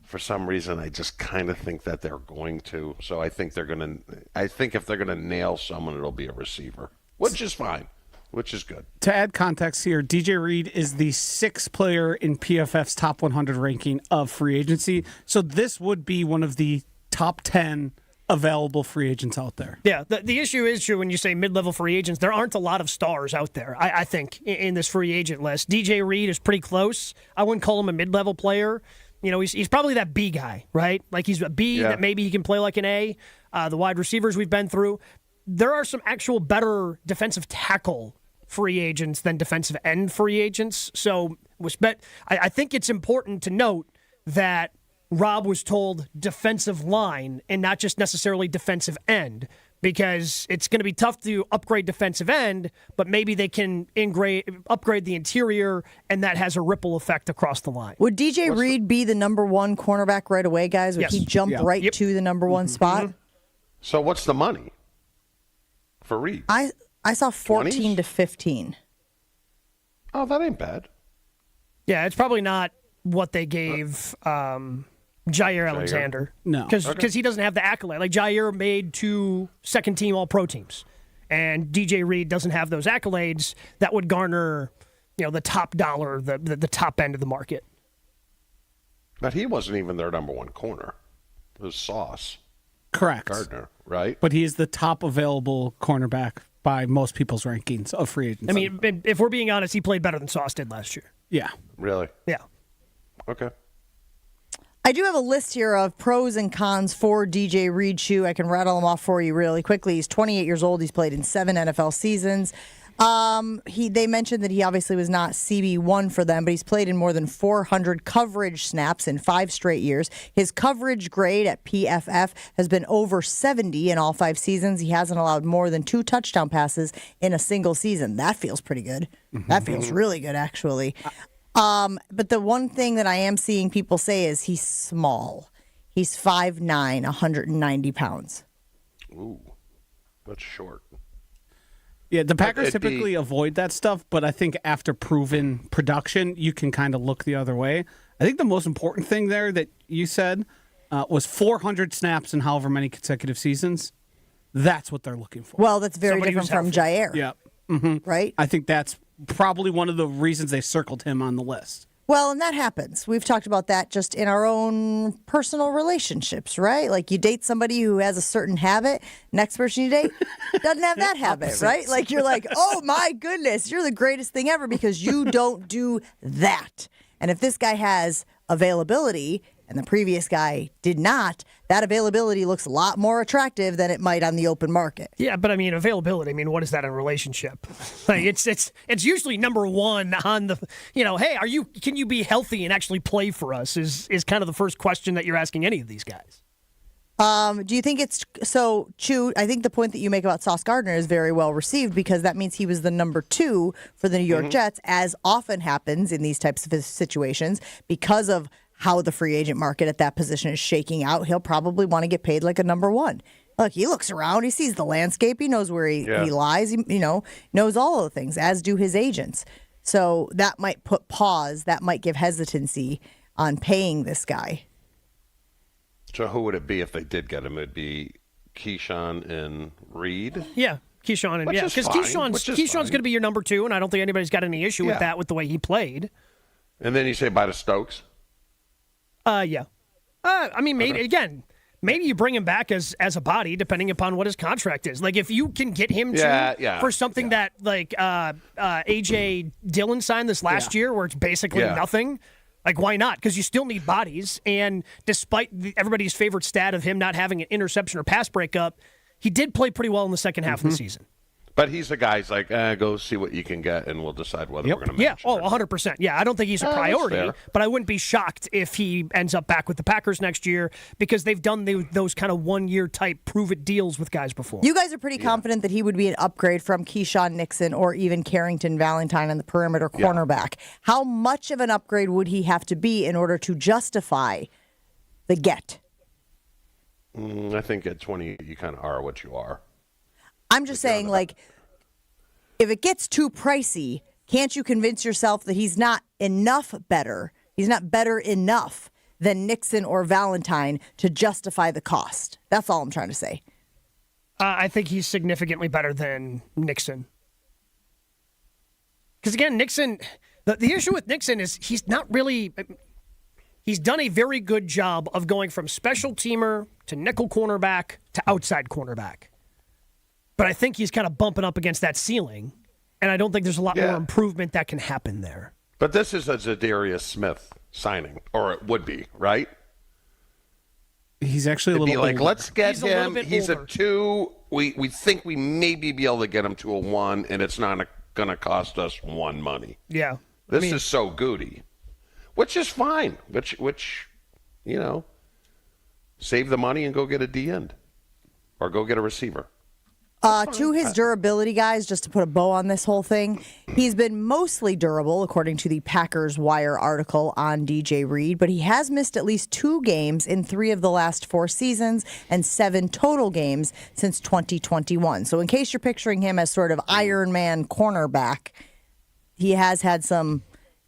B: For some reason, I just kind of think that they're going to. So I think if they're going to nail someone, it'll be a receiver, which is fine, which is good.
D: To add context here, DJ Reed is the 6th player in PFF's top 100 ranking of free agency. So this would be one of the top 10 available free agents out there.
C: Yeah, the issue is, true when you say mid-level free agents, there aren't a lot of stars out there, I think, in this free agent list. DJ Reed is pretty close. I wouldn't call him a mid-level player. He's probably that B guy, right? Like he's a B that maybe he can play like an A. The wide receivers we've been through. There are some actual better defensive tackle free agents than defensive end free agents. So I think it's important to note that Rob was told defensive line and not just necessarily defensive end, because it's going to be tough to upgrade defensive end, but maybe they can upgrade the interior, and that has a ripple effect across the line.
A: Would DJ Reed be the number one cornerback right away, guys? Would he jump right to the number one spot?
B: So what's the money for Reed?
A: I saw 14 to 15.
B: Oh, that ain't bad.
C: Yeah, it's probably not what they gave Jair Alexander.
D: No.
C: Because he doesn't have the accolade. Like, Jair made 2 second-team All-Pro teams, and DJ Reed doesn't have those accolades that would garner, the top dollar, the top end of the market.
B: But he wasn't even their number one corner. It was Sauce.
D: Correct.
B: Gardner, right?
D: But he is the top available cornerback by most people's rankings of free agents.
C: I mean, if we're being honest, he played better than Sauce did last year.
D: Yeah.
B: Really?
C: Yeah.
B: Okay.
A: I do have a list here of pros and cons for DJ Reed. Chew. I can rattle them off for you really quickly. He's 28 years old. He's played in 7 NFL seasons. They mentioned that he obviously was not CB1 for them, but he's played in more than 400 coverage snaps in 5 straight years. His coverage grade at PFF has been over 70 in all 5 seasons. He hasn't allowed more than 2 touchdown passes in a single season. That feels pretty good. That feels really good, actually. But the one thing that I am seeing people say is he's small. He's 5'9", 190 pounds.
B: Ooh, that's short.
D: Yeah, the Packers typically avoid that stuff, but I think after proven production, you can kind of look the other way. I think the most important thing there that you said was 400 snaps in however many consecutive seasons. That's what they're looking for.
A: Well, that's very different from Jair.
D: Yeah. Mm-hmm.
A: Right?
D: I think that's probably one of the reasons they circled him on the list.
A: Well, and that happens. We've talked about that just in our own personal relationships, right? Like you date somebody who has a certain habit, next person you date doesn't have that habit, right? Like you're like, oh my goodness, you're the greatest thing ever because you don't do that. And if this guy has availability and the previous guy did not, that availability looks a lot more attractive than it might on the open market.
C: Yeah, but I mean, availability, what is that in a relationship? Like it's usually number one on the, hey, can you be healthy and actually play for us is kind of the first question that you're asking any of these guys.
A: Do you think it's so, Chew? I think the point that you make about Sauce Gardner is very well received because that means he was the number 2 for the New York Jets, as often happens in these types of situations because of how the free agent market at that position is shaking out. He'll probably want to get paid like a number 1. Look, he looks around. He sees the landscape. He knows where he lies. He, knows all of the things, as do his agents. So that might put pause. That might give hesitancy on paying this guy.
B: So who would it be if they did get him? It'd be Keyshawn and Reed?
C: Yeah, Keyshawn. And, because Keyshawn's going to be your number 2, and I don't think anybody's got any issue with that with the way he played.
B: And then you say bye to Stokes?
C: Yeah. Maybe you bring him back as a body, depending upon what his contract is. Like, if you can get him for something that, like, A.J. Dillon signed this last year, where it's basically nothing, like, why not? Because you still need bodies. And despite everybody's favorite stat of him not having an interception or pass breakup, he did play pretty well in the second half of the season.
B: But he's the guy's like, go see what you can get, and we'll decide whether we're going to manage.
C: 100%. Yeah, I don't think he's a priority, but I wouldn't be shocked if he ends up back with the Packers next year, because they've done those kind of one-year type prove-it deals with guys before.
A: You guys are pretty confident that he would be an upgrade from Keyshawn Nixon or even Carrington Valentine on the perimeter cornerback. How much of an upgrade would he have to be in order to justify the get?
B: I think at 20, you kind of are what you are.
A: I'm just saying, like, if it gets too pricey, can't you convince yourself that he's not better enough than Nixon or Valentine to justify the cost? That's all I'm trying to say.
C: I think he's significantly better than Nixon. Because, again, Nixon, the issue with Nixon is he's done a very good job of going from special teamer to nickel cornerback to outside cornerback. But I think he's kind of bumping up against that ceiling, and I don't think there's a lot more improvement that can happen there.
B: But this is a Zadarius Smith signing, or it would be, right?
D: He's actually a little
B: older. Let's get him.
C: He's
B: a 2. We think we maybe be able to get him to a 1, and it's not going to cost us 1 money.
C: Yeah.
B: This is so goody, which is fine. Which save the money and go get a D end, or go get a receiver.
A: To his durability, guys, just to put a bow on this whole thing, he's been mostly durable, according to the Packers Wire article on DJ Reed, but he has missed at least 2 games in 3 of the last 4 seasons and 7 total games since 2021. So in case you're picturing him as sort of Iron Man cornerback, he has had some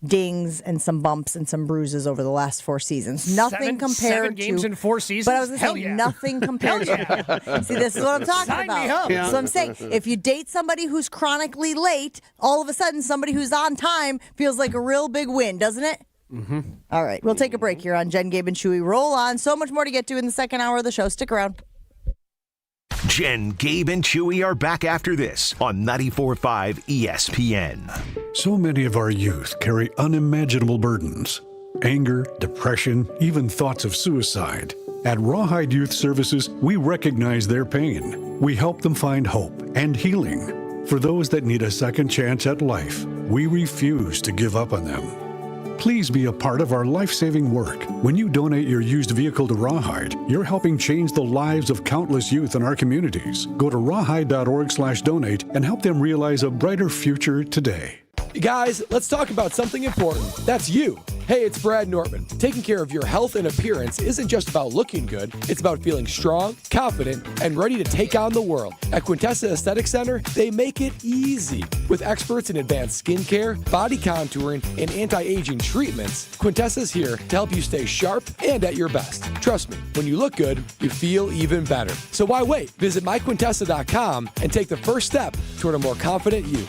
A: dings and some bumps and some bruises over the last 4 seasons. Nothing compared to
C: 7 games in 4 seasons.
A: But I was going to say nothing compared to. See, this is what I'm talking
C: Sign
A: about.
C: me up.
A: So I'm saying, if you date somebody who's chronically late, all of a sudden somebody who's on time feels like a real big win, doesn't it?
D: Mm-hmm.
A: All right, we'll take a break here on Jen, Gabe, and Chewy. Roll on. So much more to get to in the second hour of the show. Stick around.
E: Jen, Gabe, and Chewy are back after this on 94.5 ESPN.
G: So many of our youth carry unimaginable burdens. Anger, depression, even thoughts of suicide. At Rawhide Youth Services, we recognize their pain. We help them find hope and healing. For those that need a second chance at life, we refuse to give up on them. Please be a part of our life-saving work. When you donate your used vehicle to Rawhide, you're helping change the lives of countless youth in our communities. Go to rawhide.org/donate and help them realize a brighter future today.
L: Guys, let's talk about something important. That's you. Hey, it's Brad Nortman. Taking care of your health and appearance isn't just about looking good. It's about feeling strong, confident, and ready to take on the world. At Quintessa Aesthetic Center, they make it easy. With experts in advanced skincare, body contouring, and anti-aging treatments, Quintessa's here to help you stay sharp and at your best. Trust me, when you look good, you feel even better. So why wait? Visit myquintessa.com and take the first step toward a more confident you.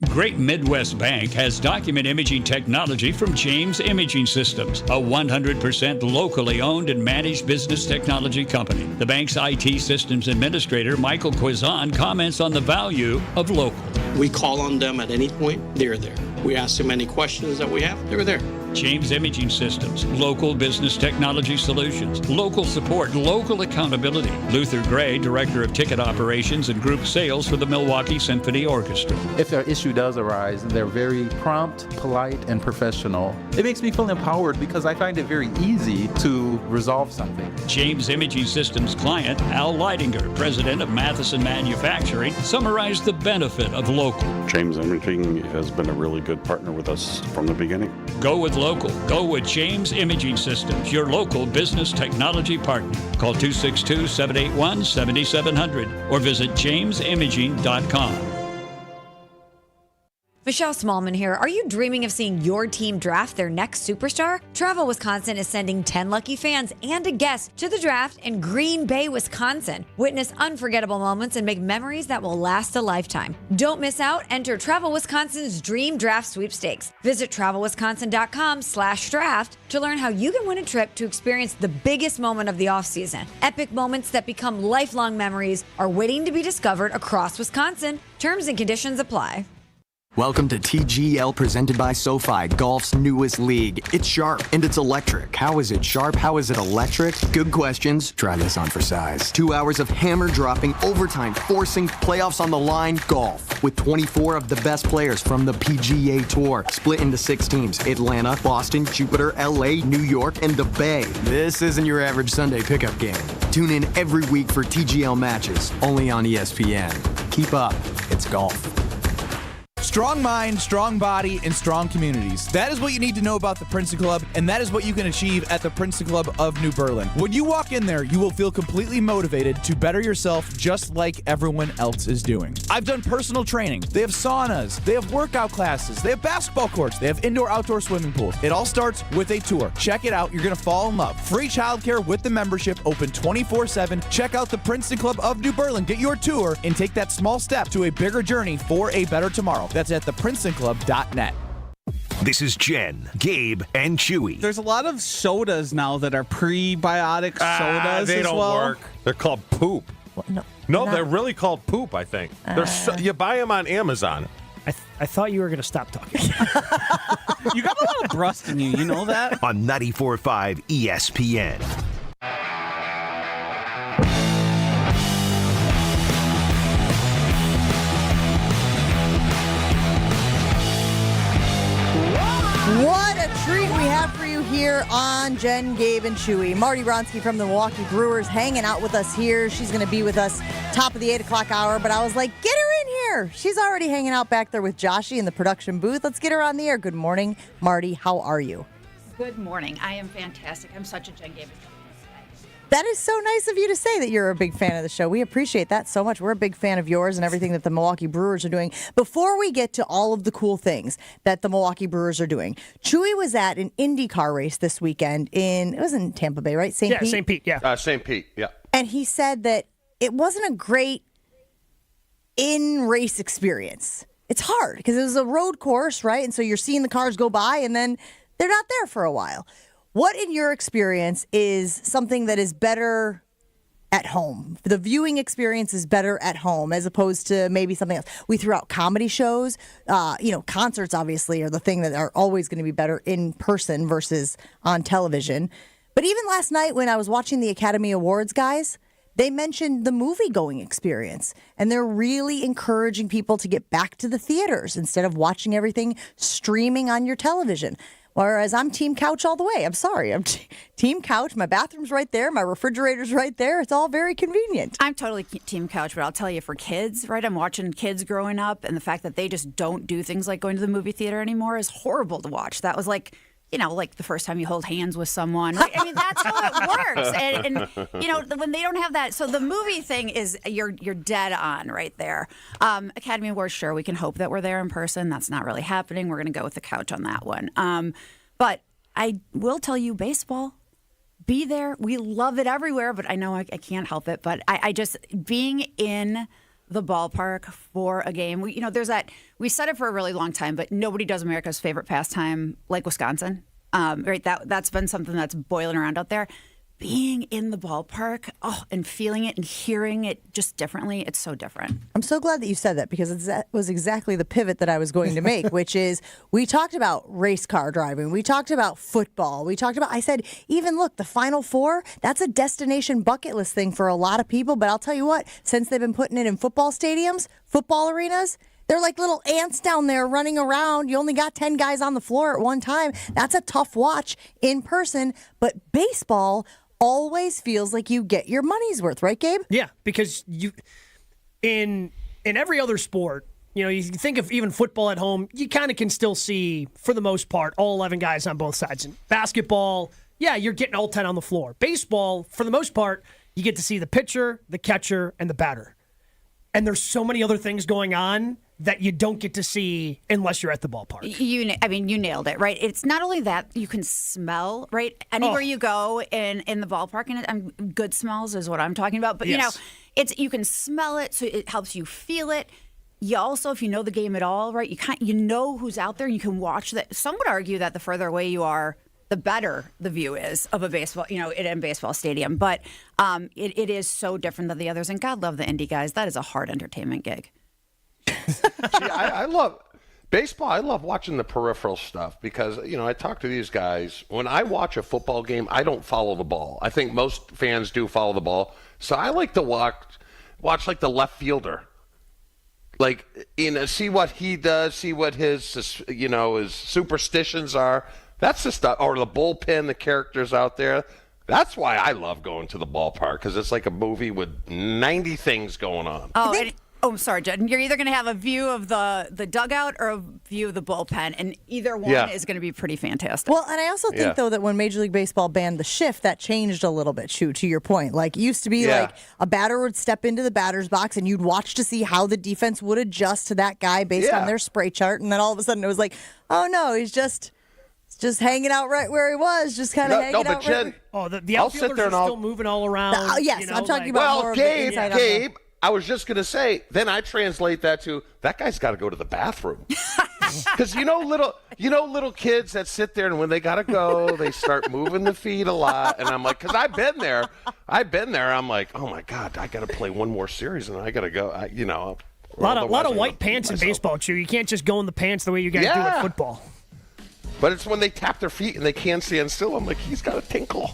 V: Great Midwest Bank has document imaging technology from James Imaging Systems, a 100% locally owned and managed business technology company. The bank's IT systems administrator, Michael Quizon, comments on the value of local.
W: We call on them at any point, they're there. We ask them any questions that we have, they're there.
V: James Imaging Systems, local business technology solutions, local support, local accountability. Luther Gray, Director of Ticket Operations and Group Sales for the Milwaukee Symphony Orchestra.
X: If an issue does arise, they're very prompt, polite, and professional. It makes me feel empowered because I find it very easy to resolve something.
V: James Imaging Systems client, Al Leidinger, President of Matheson Manufacturing, summarized the benefit of local.
Y: James Imaging has been a really good partner with us from the beginning.
V: Go with local. Go with James Imaging Systems, your local business technology partner. Call 262-781-7700 or visit jamesimaging.com.
H: Michelle Smallman here. Are you dreaming of seeing your team draft their next superstar? Travel Wisconsin is sending 10 lucky fans and a guest to the draft in Green Bay, Wisconsin. Witness unforgettable moments and make memories that will last a lifetime. Don't miss out. Enter Travel Wisconsin's Dream Draft Sweepstakes. Visit travelwisconsin.com/draft to learn how you can win a trip to experience the biggest moment of the offseason. Epic moments that become lifelong memories are waiting to be discovered across Wisconsin. Terms and conditions apply.
I: Welcome to TGL presented by SoFi, golf's newest league. It's sharp and it's electric. How is it sharp? How is it electric? Good questions. Try this on for size. 2 hours of hammer dropping, overtime, forcing, playoffs on the line, golf. With 24 of the best players from the PGA Tour, split into 6 teams. Atlanta, Boston, Jupiter, LA, New York, and the Bay. This isn't your average Sunday pickup game. Tune in every week for TGL matches, only on ESPN. Keep up. It's golf.
J: Strong mind, strong body, and strong communities. That is what you need to know about the Princeton Club, and that is what you can achieve at the Princeton Club of New Berlin. When you walk in there, you will feel completely motivated to better yourself just like everyone else is doing. I've done personal training. They have saunas. They have workout classes. They have basketball courts. They have indoor-outdoor swimming pools. It all starts with a tour. Check it out. You're going to fall in love. Free childcare with the membership, open 24/7. Check out the Princeton Club of New Berlin. Get your tour and take that small step to a bigger journey for a better tomorrow. That's at theprincetonclub.net.
E: This is Jen, Gabe, and Chewy.
D: There's a lot of sodas now that are prebiotic sodas
B: They
D: as
B: don't
D: well.
B: work. They're called poop. No, they're really called poop, I think. You buy them on Amazon.
C: I thought you were going to stop talking.
D: You got a lot of brust in you. You know that?
E: On 94.5 ESPN.
A: What a treat we have for you here on Jen, Gabe, and Chewy. Marty Ronsky from the Milwaukee Brewers hanging out with us here. She's going to be with us top of the 8 o'clock hour, but I was like, get her in here. She's already hanging out back there with Joshy in the production booth. Let's get her on the air. Good morning, Marty. How are you?
K: Good morning. I am fantastic. I'm such a Jen, Gabe.
A: That is so nice of you to say that you're a big fan of the show. We appreciate that so much. We're a big fan of yours and everything that the Milwaukee Brewers are doing. Before we get to all of the cool things that the Milwaukee Brewers are doing, Chewy was at an IndyCar race this weekend it was in Tampa Bay, right? St. Pete?
C: St. Pete, yeah.
B: St. Pete, yeah.
A: And he said that it wasn't a great in-race experience. It's hard because it was a road course, right? And so you're seeing the cars go by and then they're not there for a while. What, in your experience, is something that is better at home? The viewing experience is better at home as opposed to maybe something else. We threw out comedy shows. Concerts, obviously, are the thing that are always going to be better in person versus on television. But even last night when I was watching the Academy Awards, guys, they mentioned the movie-going experience. And they're really encouraging people to get back to the theaters instead of watching everything streaming on your television. Whereas I'm team couch all the way. I'm sorry. I'm team couch. My bathroom's right there. My refrigerator's right there. It's all very convenient.
K: I'm totally team couch, but I'll tell you, for kids, right? I'm watching kids growing up, and the fact that they just don't do things like going to the movie theater anymore is horrible to watch. That was like the first time you hold hands with someone. Right? I mean, that's how it works. And when they don't have that, so the movie thing is you're dead on right there. Academy Awards, sure, we can hope that we're there in person. That's not really happening. We're going to go with the couch on that one. But I will tell you, baseball, be there. We love it everywhere, but I know I can't help it. But I just, being in the ballpark for a game. We said it for a really long time, but nobody does America's favorite pastime like Wisconsin. Right? That's been something that's boiling around out there. Being in the ballpark, and feeling it and hearing it just differently, it's so different.
A: I'm so glad that you said that because that was exactly the pivot that I was going to make, which is we talked about race car driving. We talked about football. I said, even look, the Final Four, that's a destination bucket list thing for a lot of people. But I'll tell you what, since they've been putting it in football stadiums, football arenas, they're like little ants down there running around. You only got 10 guys on the floor at one time. That's a tough watch in person. But baseball always feels like you get your money's worth, right, Gabe?
C: Yeah, because in every other sport, You know, you think of even football at home, you kind of can still see, for the most part, all 11 guys on both sides. And basketball, yeah, you're getting all 10 on the floor. Baseball, for the most part, you get to see the pitcher, the catcher, and the batter. And there's so many other things going on that you don't get to see unless you're at the ballpark.
K: You nailed it, right? It's not only that you can smell, right? Anywhere you go in the ballpark, and good smells is what I'm talking about. But
C: Yes.
K: you can smell it, so it helps you feel it. You also, if you know the game at all, right? You know who's out there. You can watch that. Some would argue that the further away you are, the better the view is of a baseball, in a baseball stadium. But it is so different than the others. And God love the indie guys. That is a hard entertainment gig.
B: See, I love baseball. I love watching the peripheral stuff because, I talk to these guys. When I watch a football game, I don't follow the ball. I think most fans do follow the ball. So I like to watch like the left fielder. Like, see what he does, see what his superstitions are. That's the stuff. Or the bullpen, the characters out there. That's why I love going to the ballpark, because it's like a movie with 90 things going on.
K: I'm sorry, Jen. You're either going to have a view of the dugout or a view of the bullpen, and either one is going to be pretty fantastic.
A: Well, and I also think, though, that when Major League Baseball banned the shift, that changed a little bit, to your point. Like, it used to be like a batter would step into the batter's box, and you'd watch to see how the defense would adjust to that guy based on their spray chart, and then all of a sudden it was like, oh, no, he's just hanging out right where he was, just kind of hanging out.
B: Jen,
C: the outfielders are still moving all around.
A: Yes, I'm talking about more
B: Gabe,
A: of the
B: Gabe, I was just going to say, then I translate that to, that guy's got to go to the bathroom. Because little kids that sit there, and when they got to go, they start moving the feet a lot. And I'm like, because I've been there. I'm like, oh, my God, I got to play one more series, and I got to go,
C: A lot of white pants in baseball, Chew. You can't just go in the pants the way you guys do in football.
B: But it's when they tap their feet and they can't stand still. I'm like, he's got a tinkle.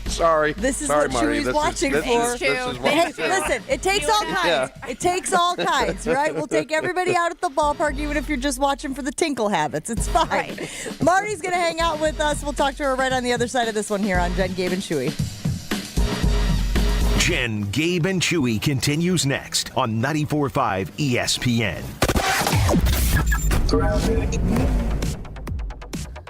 B: Sorry.
A: This is
B: Sorry,
A: what
B: Marty.
A: Chewy's watching for. Listen, it takes all kinds.
B: Yeah.
A: It takes all kinds, right? We'll take everybody out at the ballpark, even if you're just watching for the tinkle habits. It's fine. Right. Marty's going to hang out with us. We'll talk to her right on the other side of this one here on Jen, Gabe, and Chewy.
E: Jen, Gabe, and Chewy continues next on 94.5 ESPN.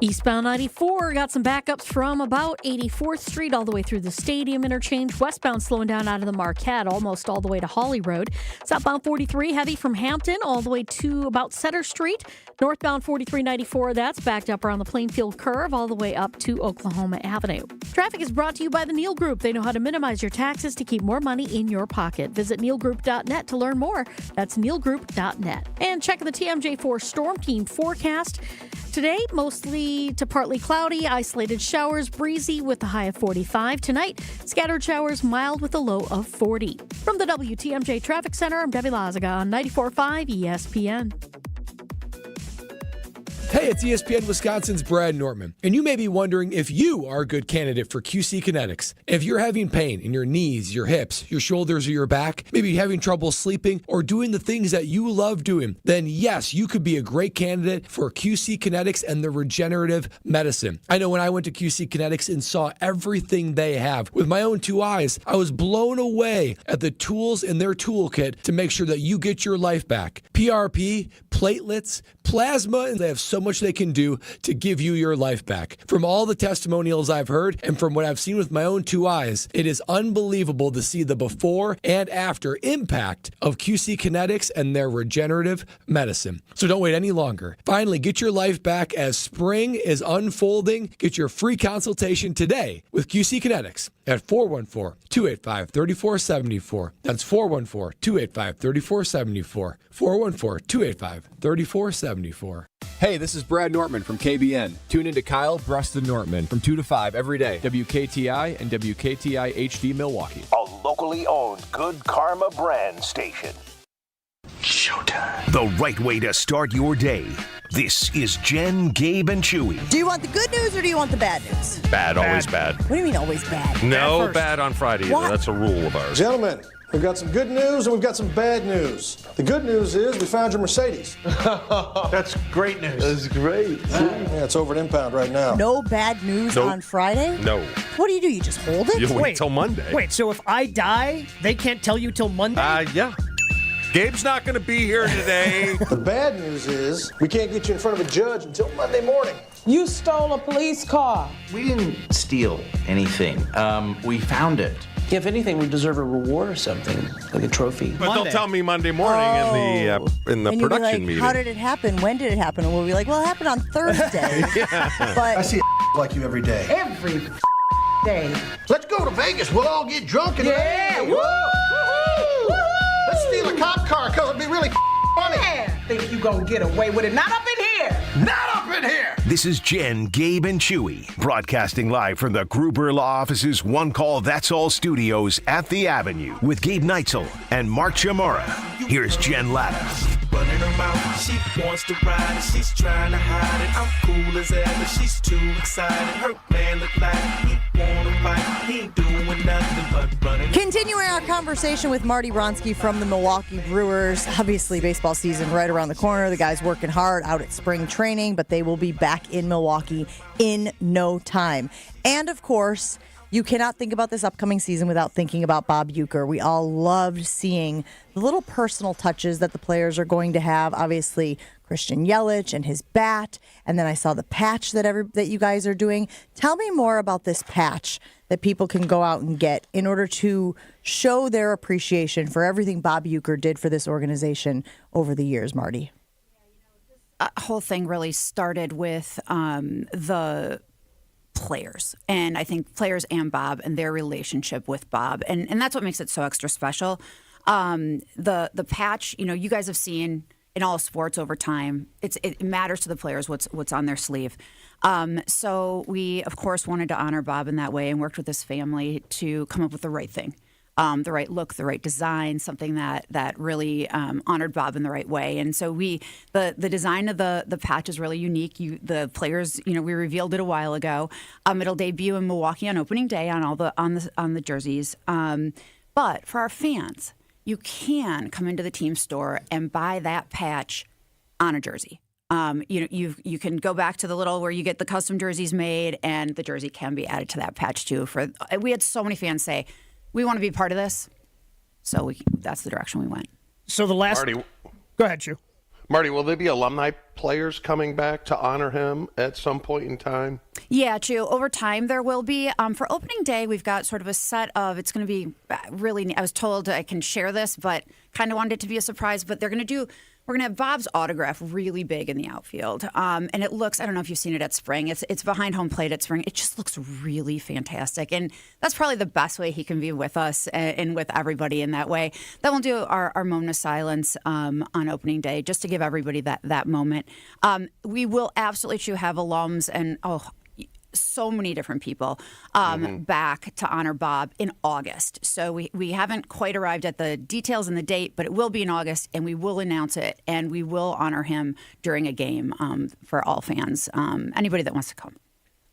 F: Eastbound 94 got some backups from about 84th Street all the way through the Stadium interchange. Westbound slowing down out of the Marquette almost all the way to Holly Road. Southbound 43 heavy from Hampton all the way to about Center Street. Northbound 4394, that's backed up around the Plainfield Curve all the way up to Oklahoma Avenue. Traffic is brought to you by the Neal Group. They know how to minimize your taxes to keep more money in your pocket. Visit nealgroup.net to learn more. That's nealgroup.net. And check the TMJ4 Storm Team forecast. Today, mostly to partly cloudy, isolated showers, breezy with a high of 45. Tonight, scattered showers, mild with a low of 40. From the WTMJ Traffic Center, I'm Debbie Lazaga on 94.5 ESPN.
L: Hey, it's ESPN Wisconsin's Brad Nortman, and you may be wondering if you are a good candidate for QC Kinetics. If you're having pain in your knees, your hips, your shoulders, or your back, maybe having trouble sleeping or doing the things that you love doing, then yes, you could be a great candidate for QC Kinetics and the regenerative medicine. I know when I went to QC Kinetics and saw everything they have with my own two eyes, I was blown away at the tools in their toolkit to make sure that you get your life back. PRP, platelets, plasma, and they have so much they can do to give you your life back. From all the testimonials I've heard and from what I've seen with my own two eyes, it is unbelievable to see the before and after impact of QC Kinetics and their regenerative medicine. So don't wait any longer. Finally, get your life back as spring is unfolding. Get your free consultation today with QC Kinetics at 414-285-3474. That's 414-285-3474. 414-285-3474.
M: Hey, this is Brad Nortman from KBN. Tune in to Kyle Preston Nortman from 2 to 5 every day. WKTI and WKTI HD Milwaukee.
E: A locally owned Good Karma brand station. Showtime. The right way to start your day. This is Jen, Gabe, and Chewy.
A: Do you want the good news or do you want the bad news?
B: Bad, always bad.
A: What do you mean always bad?
B: No bad on Friday either. That's a rule of ours.
N: Gentlemen, we've got some good news and we've got some bad news. The good news is we found your Mercedes.
O: That's great news.
N: That's great. Yeah, it's over at Impound right now.
A: No bad news
B: Nope.
A: on Friday?
B: No.
A: What do? You just hold it?
B: You wait till Monday.
C: Wait, so if I die, they can't tell you till Monday?
B: Yeah. Gabe's not going to be here today.
N: The bad news is we can't get you in front of a judge until Monday morning.
P: You stole a police car.
Q: We didn't steal anything. We found it.
R: If anything, we deserve a reward or something, like a trophy.
B: But they'll tell me Monday morning in the
A: and you'll be
B: production
A: like,
B: meeting.
A: How did it happen? When did it happen? And we'll be like, well, it happened on Thursday. But
N: I see a like you every day.
P: Every day.
O: Let's go to Vegas. We'll all get drunk and
P: Yeah,
O: Woo! Let's steal a cop car because it'd be really funny.
P: Yeah. Think you gonna get away with it? Not up in here.
O: Not up in here.
E: This is Jen, Gabe, and Chewy, broadcasting live from the Gruber Law Office's One Call That's All studios at the Avenue with Gabe Neitzel and Mark Chamorro. Here's Jen Lattis.
S: Running her mouth, she wants to ride it, she's trying to hide it. I'm cool as ever, she's too excited. Her man look like he wanna fight, he ain't doing nothing but running.
A: Continuing our conversation with Marty Ronsky from the Milwaukee Brewers. Obviously, baseball season right around the corner. The guys working hard out at spring training, but they will be back in Milwaukee in no time. And of course, you cannot think about this upcoming season without thinking about Bob Uecker. We all loved seeing the little personal touches that the players are going to have. Obviously, Christian Yelich and his bat, and then I saw the patch that you guys are doing. Tell me more about this patch that people can go out and get in order to show their appreciation for everything Bob Uecker did for this organization over the years, Marty.
K: Whole thing really started with the players, and I think players and Bob and their relationship with Bob, and that's what makes it so extra special. The patch, you guys have seen in all sports over time, it matters to the players what's on their sleeve. So we of course wanted to honor Bob in that way and worked with his family to come up with the right thing. The right look, the right design, something that really honored Bob in the right way. And so the design of the patch is really unique. The players, we revealed it a while ago. It'll debut in Milwaukee on opening day on the jerseys. But for our fans, you can come into the team store and buy that patch on a jersey. You can go back to the little where you get the custom jerseys made, and the jersey can be added to that patch too. We had so many fans say, we want to be part of this, so that's the direction we went.
C: So the last...
B: Marty,
C: go ahead, Chew.
B: Marty, will there be alumni players coming back to honor him at some point in time?
K: Yeah, Chew. Over time, there will be. For opening day, we've got sort of a set of, it's going to be really, I was told I can share this, but kind of wanted it to be a surprise, but we're going to have Bob's autograph really big in the outfield. And it looks, I don't know if you've seen it at Spring. It's behind home plate at Spring. It just looks really fantastic. And that's probably the best way he can be with us and with everybody in that way. Then we'll do our moment of silence on opening day just to give everybody that moment. We will absolutely have alums and, so many different people back to honor Bob in August. So we haven't quite arrived at the details and the date, but it will be in August, and we will announce it, and we will honor him during a game for all fans, anybody that wants to come.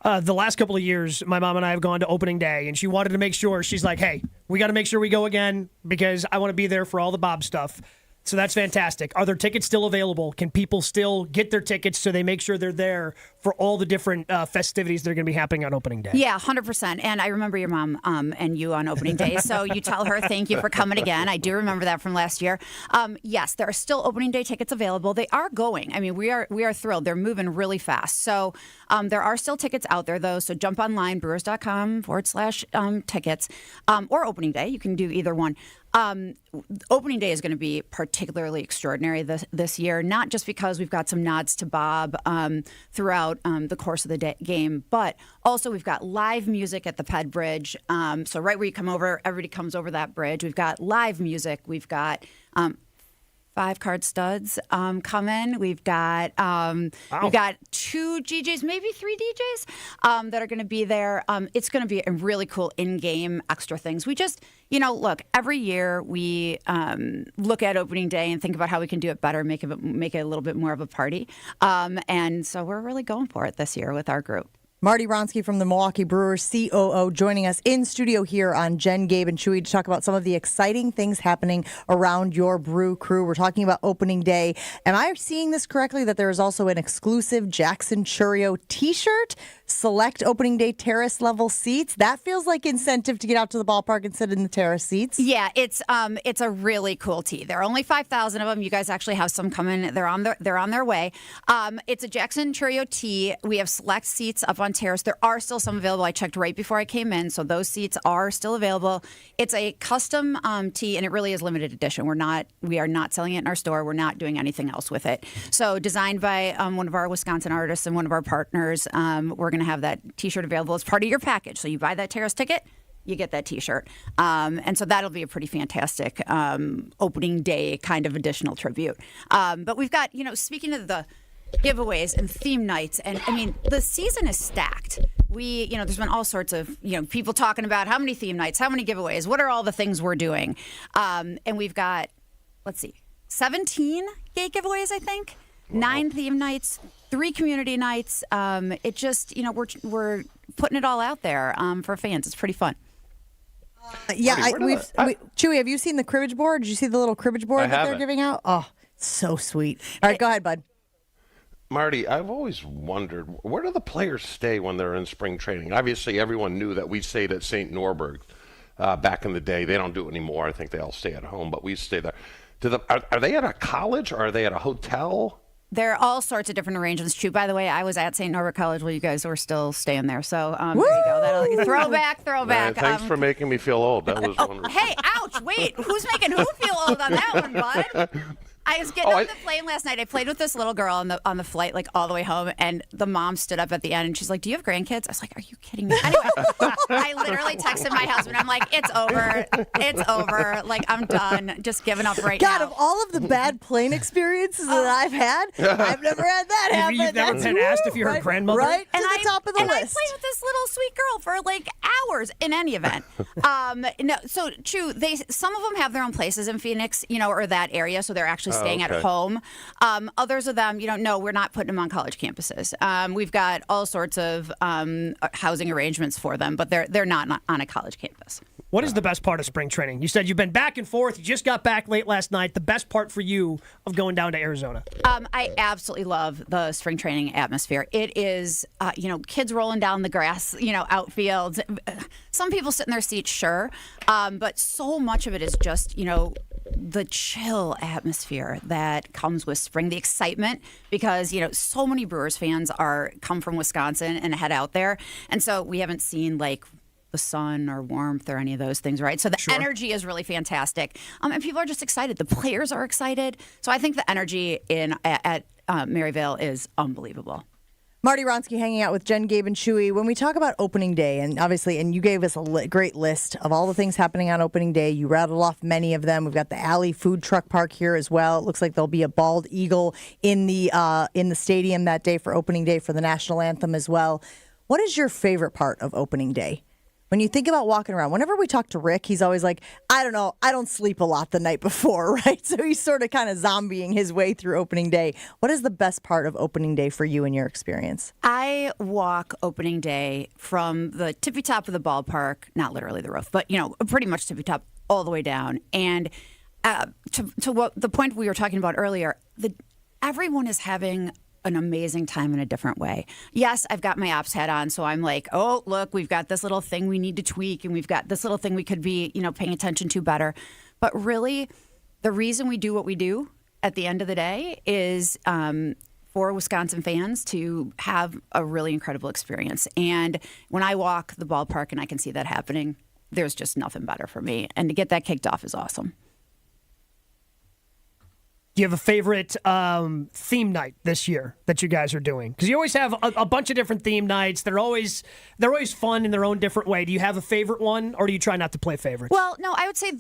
C: The last couple of years, my mom and I have gone to opening day, and she wanted to make sure, she's like, hey, we got to make sure we go again because I want to be there for all the Bob stuff. So that's fantastic. Are there tickets still available? Can people still get their tickets so they make sure they're there for all the different festivities that are going to be happening on opening day?
K: Yeah, 100%. And I remember your mom and you on opening day. So you tell her thank you for coming again. I do remember that from last year. Yes, there are still opening day tickets available. They are going. I mean, we are thrilled. They're moving really fast. So there are still tickets out there, though. So jump online, brewers.com/tickets, or opening day. You can do either one. Opening day is going to be particularly extraordinary this year, not just because we've got some nods to Bob throughout the course of the game, but also we've got live music at the Ped Bridge. So right where you come over, everybody comes over that bridge. We've got live music. We've got 5-card studs come in. We've got
C: wow.
K: We've got 2 DJs, maybe 3 DJs that are going to be there. It's going to be a really cool in-game extra things. We just, look, every year we look at opening day and think about how we can do it better, make it a little bit more of a party. And so we're really going for it this year with our group.
A: Marty Ronsky from the Milwaukee Brewers, COO, joining us in studio here on Jen, Gabe, and Chewy to talk about some of the exciting things happening around your brew crew. We're talking about opening day. Am I seeing this correctly, that there is also an exclusive Jackson Churio t-shirt? select opening day terrace level seats. That feels like incentive to get out to the ballpark and sit in the terrace seats.
K: Yeah, it's a really cool tee. There are only 5,000 of them. You guys actually have some coming. They're on their way. It's a Jackson Trio tee. We have select seats up on terrace. There are still some available. I checked right before I came in, so those seats are still available. It's a custom tee, and it really is limited edition. We are not selling it in our store. We're not doing anything else with it. So designed by one of our Wisconsin artists and one of our partners. We're going to have that T-shirt available as part of your package. So you buy that terrace ticket, you get that T-shirt. And so that'll be a pretty fantastic opening day kind of additional tribute. But we've got, speaking of the giveaways and theme nights, and I mean, the season is stacked. There's been all sorts of, people talking about how many theme nights, how many giveaways, what are all the things we're doing. And we've got, 17 gate giveaways, I think. 9 theme nights, 3 community nights. It just, we're putting it all out there for fans. It's pretty fun.
A: Chewy, have you seen the cribbage board? Did you see the little cribbage board that they're giving out? Oh, so sweet. All right, go ahead, bud.
B: Marty, I've always wondered, where do the players stay when they're in spring training? Obviously, everyone knew that we stayed at St. Norberg back in the day. They don't do it anymore. I think they all stay at home, but we stay there. Are they at a college or are they at a hotel?
K: There are all sorts of different arrangements. True. By the way, I was at St. Norbert College while you guys were still staying there. So there you go. Throwback.
B: Man, thanks for making me feel old. That was wonderful.
K: Hey, ouch! Wait, who's making who feel old on that one, bud? I was getting on the plane last night. I played with this little girl on the flight, like all the way home, and the mom stood up at the end and she's like, "Do you have grandkids?" I was like, "Are you kidding me?" Anyway, I literally texted my husband. I'm like, "It's over. Like, I'm done. Just giving up right now."
A: God, of all of the bad plane experiences that I've had, I've never had that happen.
C: You've never been asked if you're a grandmother,
A: right? To the top of the list.
K: I played with this little sweet girl for like hours. In any event, no. So true. Some of them have their own places in Phoenix, or that area, so they're actually staying at home. Others of them, no, we're not putting them on college campuses. We've got all sorts of housing arrangements for them, but they're not on a college campus.
C: What is the best part of spring training? You said you've been back and forth. You just got back late last night. The best part for you of going down to Arizona?
K: I absolutely love the spring training atmosphere. It is, kids rolling down the grass, outfields. Some people sit in their seats, sure, but so much of it is just, the chill atmosphere that comes with spring, the excitement, because, so many Brewers fans come from Wisconsin and head out there. And so we haven't seen like the sun or warmth or any of those things, right? So the energy is really fantastic. And people are just excited. The players are excited. So I think the energy at Maryvale is unbelievable.
A: Marty Ronsky hanging out with Jen, Gabe, and Chewy. When we talk about opening day, and obviously, and you gave us a great list of all the things happening on opening day. You rattled off many of them. We've got the Alley Food Truck Park here as well. It looks like there'll be a bald eagle in the stadium that day for opening day for the national anthem as well. What is your favorite part of opening day? When you think about walking around, whenever we talk to Rick, he's always like, I don't know, I don't sleep a lot the night before, right? So he's sort of kind of zombieing his way through opening day. What is the best part of opening day for you in your experience?
K: I walk opening day from the tippy top of the ballpark, not literally the roof, but, pretty much tippy top all the way down. And to what the point we were talking about earlier, everyone is having an amazing time in a different way. Yes, I've got my ops hat on, so I'm like, oh, look, we've got this little thing we need to tweak, and we've got this little thing we could be, paying attention to better. But really, the reason we do what we do at the end of the day is for Wisconsin fans to have a really incredible experience. And when I walk the ballpark and I can see that happening, there's just nothing better for me. And to get that kicked off is awesome.
C: Do you have a favorite theme night this year that you guys are doing? Because you always have a bunch of different theme nights. They're always fun in their own different way. Do you have a favorite one, or do you try not to play favorites?
K: Well, no, I would say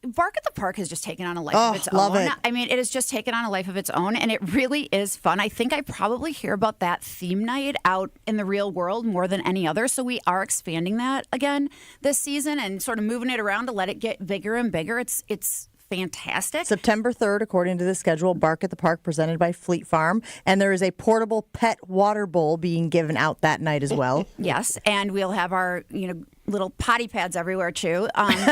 K: Bark at the Park has just taken on a life of its
A: love
K: own.
A: It.
K: I mean, it has just taken on a life of its own, and it really is fun. I think I probably hear about that theme night out in the real world more than any other. So we are expanding that again this season and sort of moving it around to let it get bigger and bigger. It's fantastic.
A: September 3rd, according to the schedule, Bark at the Park presented by Fleet Farm. And there is a portable pet water bowl being given out that night as well.
K: Yes, and we'll have our, little potty pads everywhere too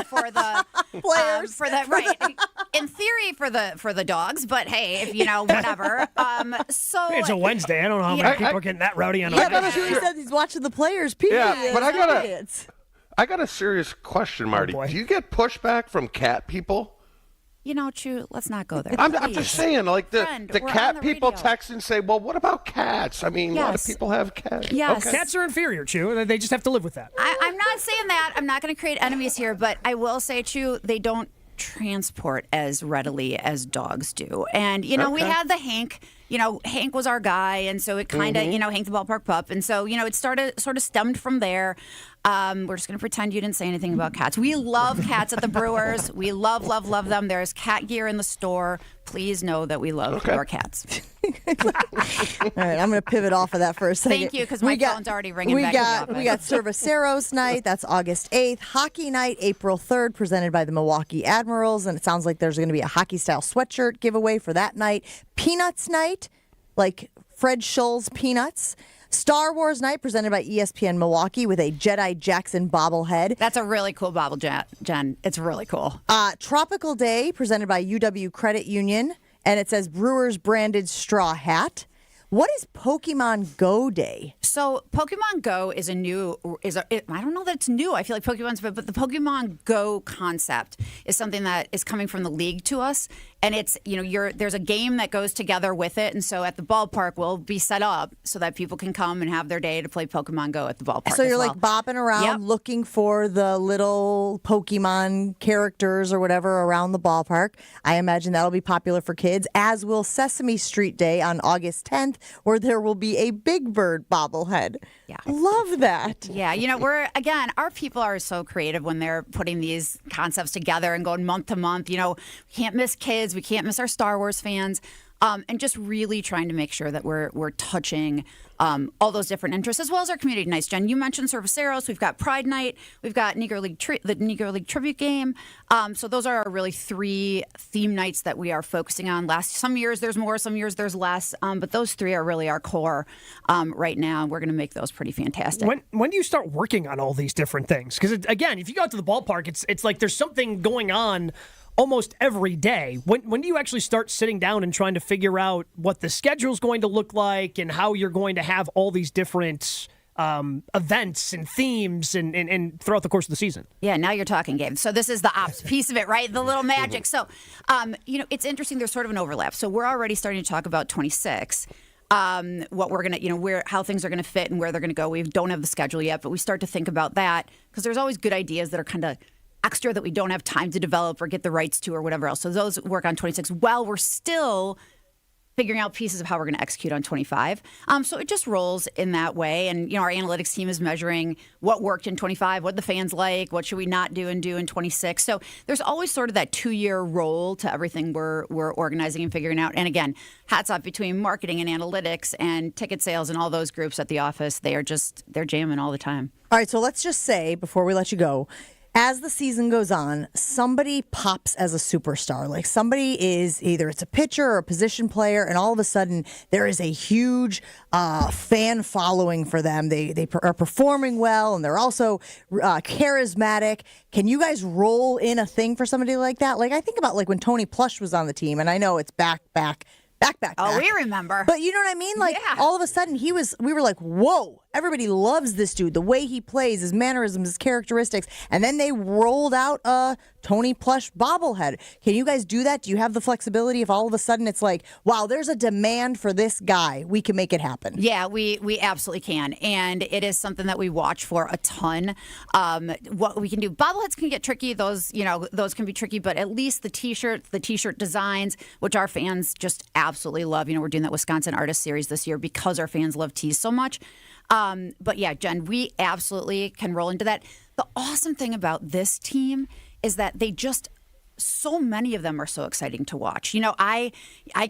K: for the
A: players.
K: For that, right. in theory for the dogs, but hey, if whatever. So
C: it's a Wednesday. I don't know how many people are getting that rowdy on a
A: Yeah,
C: Wednesday.
A: but Chewy said he's watching the players. People,
B: Yeah, but
A: idiots.
B: I got a serious question, Marty. Do you get pushback from cat people?
K: Chew, let's not go there.
B: I'm just saying, like the
K: we're
B: cat
K: on the
B: people
K: radio.
B: text and say, well, what about cats? I mean, a lot of people have cats.
K: Yes.
B: Okay.
C: Cats are inferior, Chew. They just have to live with that.
K: I'm not saying that. I'm not going to create enemies here, but I will say, Chew, they don't transport as readily as dogs do. And, we had the Hank. Hank was our guy, and so it kind of, Hank the ballpark pup. And so, it sort of stemmed from there. We're just going to pretend you didn't say anything about cats. We love cats at the Brewers. We love them. There's cat gear in the store. Please know that we love our cats.
A: All right, I'm going to pivot off of that for a second.
K: Thank you, because my phone's already ringing back in the office.
A: We got Cerveceros night. That's August 8th. Hockey night, April 3rd, presented by the Milwaukee Admirals. And it sounds like there's going to be a hockey-style sweatshirt giveaway for that night. Peanuts night, like Fred Schull's Peanuts. Star Wars night, presented by ESPN Milwaukee with a Jedi Jackson bobblehead.
K: That's a really cool bobble, Jen. It's really cool.
A: Tropical Day, presented by UW Credit Union. And it says Brewers branded straw hat. What is Pokemon Go Day?
K: So Pokemon Go is I don't know that it's new. I feel like Pokemon's, but the Pokemon Go concept is something that is coming from the league to us. And it's, there's a game that goes together with it. And so at the ballpark, we'll be set up so that people can come and have their day to play Pokemon Go at the ballpark.
A: So you're like bopping around looking for the little Pokemon characters or whatever around the ballpark. I imagine that'll be popular for kids, as will Sesame Street Day on August 10th, where there will be a Big Bird bobblehead.
K: Yeah.
A: Love that.
K: Yeah. Our people are so creative when they're putting these concepts together and going month to month. We can't miss kids. We can't miss our Star Wars fans. And just really trying to make sure that we're touching all those different interests, as well as our community nights. Jen, you mentioned Cerveceros. We've got Pride Night. We've got Negro League the Negro League Tribute Game. So those are our really 3 theme nights that we are focusing on. Some years there's more, some years there's less. But those 3 are really our core right now. We're going to make those pretty fantastic.
C: When do you start working on all these different things? Because, again, if you go out to the ballpark, it's like there's something going on almost every day. When do you actually start sitting down and trying to figure out what the schedule is going to look like and how you're going to have all these different events and themes and throughout the course of the season?
K: Yeah, now you're talking, Gabe. So this is the ops piece of it, right? The little magic. So, it's interesting. There's sort of an overlap. So we're already starting to talk about 26. What we're gonna, how things are gonna fit and where they're gonna go. We don't have the schedule yet, but we start to think about that because there's always good ideas that are kind of extra that we don't have time to develop or get the rights to or whatever else. So those work on 26 while we're still figuring out pieces of how we're going to execute on 25. So it just rolls in that way. And, our analytics team is measuring what worked in 25, what the fans like, what should we not do in 26. So there's always sort of that 2-year roll to everything we're organizing and figuring out. And again, hats off between marketing and analytics and ticket sales and all those groups at the office. They're jamming all the time.
A: All right, so let's just say, before we let you go, as the season goes on, somebody pops as a superstar. Like somebody is either it's a pitcher or a position player, and all of a sudden there is a huge fan following for them. They are performing well, and they're also charismatic. Can you guys roll in a thing for somebody like that? Like I think about like when Tony Plush was on the team, and I know it's back.
K: Oh, we remember.
A: But you know what I mean? Like all of a sudden we were like, whoa, everybody loves this dude, the way he plays, his mannerisms, his characteristics. And then they rolled out a Tony Plush bobblehead. Can you guys do that? Do you have the flexibility if all of a sudden it's like, wow, there's a demand for this guy, we can make it happen?
K: Yeah, we absolutely can. And it is something that we watch for a ton. What we can do, bobbleheads can get tricky. Those can be tricky, but at least the t-shirt designs, which our fans just absolutely love. We're doing that Wisconsin Artist Series this year because our fans love tees so much. But yeah, Jen, we absolutely can roll into that. The awesome thing about this team is that so many of them are so exciting to watch. I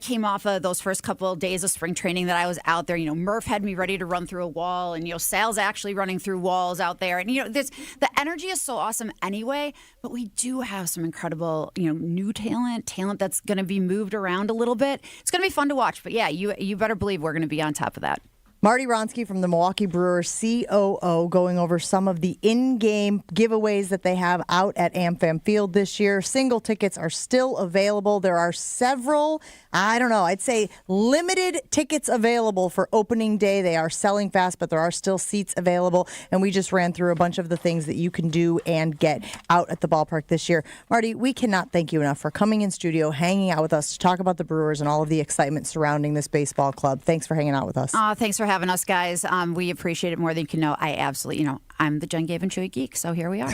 K: came off of those first couple of days of spring training that I was out there. Murph had me ready to run through a wall, and Sal's actually running through walls out there. And the energy is so awesome anyway. But we do have some incredible new talent that's going to be moved around a little bit. It's going to be fun to watch. But yeah, you better believe we're going to be on top of that.
A: Marty Ronsky from the Milwaukee Brewers COO going over some of the in-game giveaways that they have out at AmFam Field this year. Single tickets are still available. There are several, I'd say limited tickets available for opening day. They are selling fast, but there are still seats available. And we just ran through a bunch of the things that you can do and get out at the ballpark this year. Marty, we cannot thank you enough for coming in studio, hanging out with us to talk about the Brewers and all of the excitement surrounding this baseball club. Thanks for hanging out with us.
K: Thanks for having us, guys. We appreciate it more than you can know. I absolutely, I'm the Jen, Gabe, and Chewy geek, so here we are.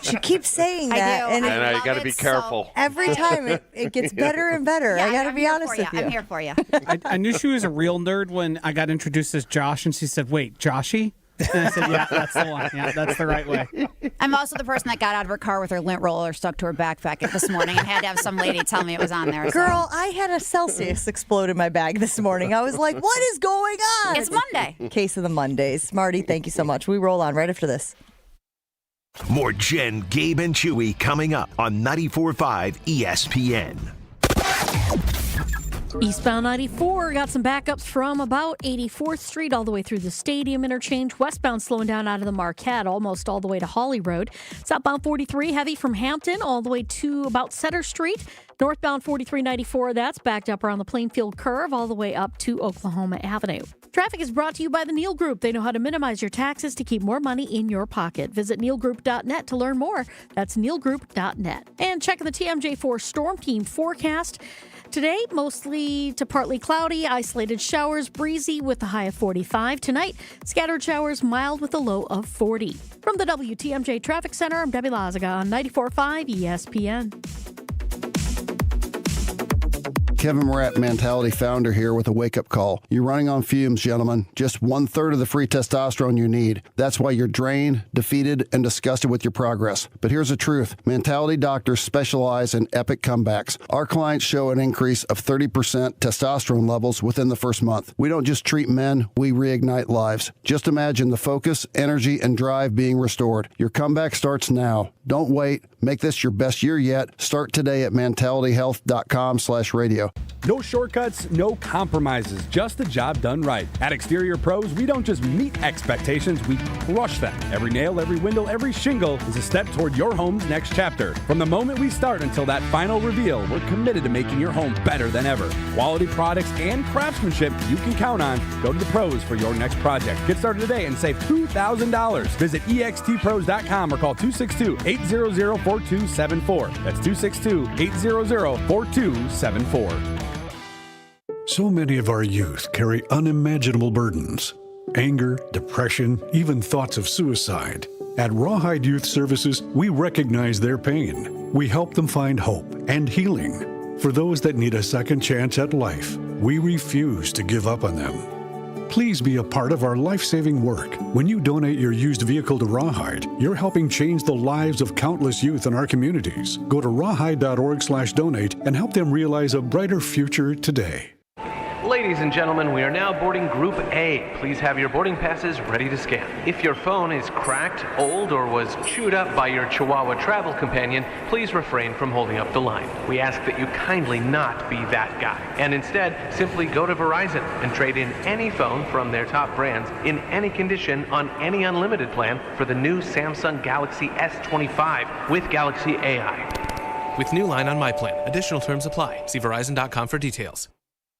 A: She keeps saying that.
K: I do.
B: And you got to be careful.
A: Every time it gets better and better.
K: Yeah,
A: I got to be honest with you.
K: I'm here for you.
D: I knew she was a real nerd when I got introduced as Josh, and she said, "Wait, Joshy?" And I said, "Yeah, that's the one. Yeah, that's the right way."
K: I'm also the person that got out of her car with her lint roller stuck to her backpack this morning and had to have some lady tell me it was on there.
A: Girl, I had a Celsius explode in my bag this morning. I was like, what is going on?
K: It's Monday.
A: Case of the Mondays. Marty, thank you so much. We roll on right after this.
E: More Jen, Gabe, and Chewy coming up on 94.5 ESPN.
F: Eastbound 94 got some backups from about 84th Street all the way through the Stadium interchange. Westbound slowing down out of the Marquette almost all the way to Holly Road. Southbound 43 heavy from Hampton all the way to about Center Street. Northbound 4394, that's backed up around the Plainfield Curve all the way up to Oklahoma Avenue. Traffic is brought to you by the Neal Group. They know how to minimize your taxes to keep more money in your pocket. Visit nealgroup.net to learn more. That's nealgroup.net. And checking the TMJ4 Storm Team forecast. Today, mostly to partly cloudy, isolated showers, breezy with a high of 45. Tonight, scattered showers, mild with a low of 40. From the WTMJ Traffic Center, I'm Debbie Lazaga on 94.5 ESPN.
G: Kevin Morat, Mentality founder here with a wake-up call. You're running on fumes, gentlemen. Just 1/3 of the free testosterone you need. That's why you're drained, defeated, and disgusted with your progress. But here's the truth. Mentality doctors specialize in epic comebacks. Our clients show an increase of 30% testosterone levels within the first month. We don't just treat men, we reignite lives. Just imagine the focus, energy, and drive being restored. Your comeback starts now. Don't wait. Make this your best year yet. Start today at mentalityhealth.com/radio.
L: No shortcuts, no compromises, just the job done right. At Exterior Pros, we don't just meet expectations, we crush them. Every nail, every window, every shingle is a step toward your home's next chapter. From the moment we start until that final reveal, we're committed to making your home better than ever. Quality products and craftsmanship you can count on. Go to the pros for your next project. Get started today and save $2,000. Visit extpros.com or call 262-800-4274. That's 262-800-4274.
T: So many of our youth carry unimaginable burdens. Anger, depression, even thoughts of suicide. At Rawhide Youth Services, we recognize their pain. We help them find hope and healing. For those that need a second chance at life, we refuse to give up on them. Please be a part of our life-saving work. When you donate your used vehicle to Rawhide, you're helping change the lives of countless youth in our communities. Go to rawhide.org/donate and help them realize a brighter future today.
U: Ladies and gentlemen, we are now boarding Group A. Please have your boarding passes ready to scan. If your phone is cracked, old, or was chewed up by your Chihuahua travel companion, please refrain from holding up the line. We ask that you kindly not be that guy, and instead simply go to Verizon and trade in any phone from their top brands in any condition on any unlimited plan for the new Samsung Galaxy S25 with Galaxy AI.
W: With new line on my plan. Additional terms apply. See Verizon.com for details.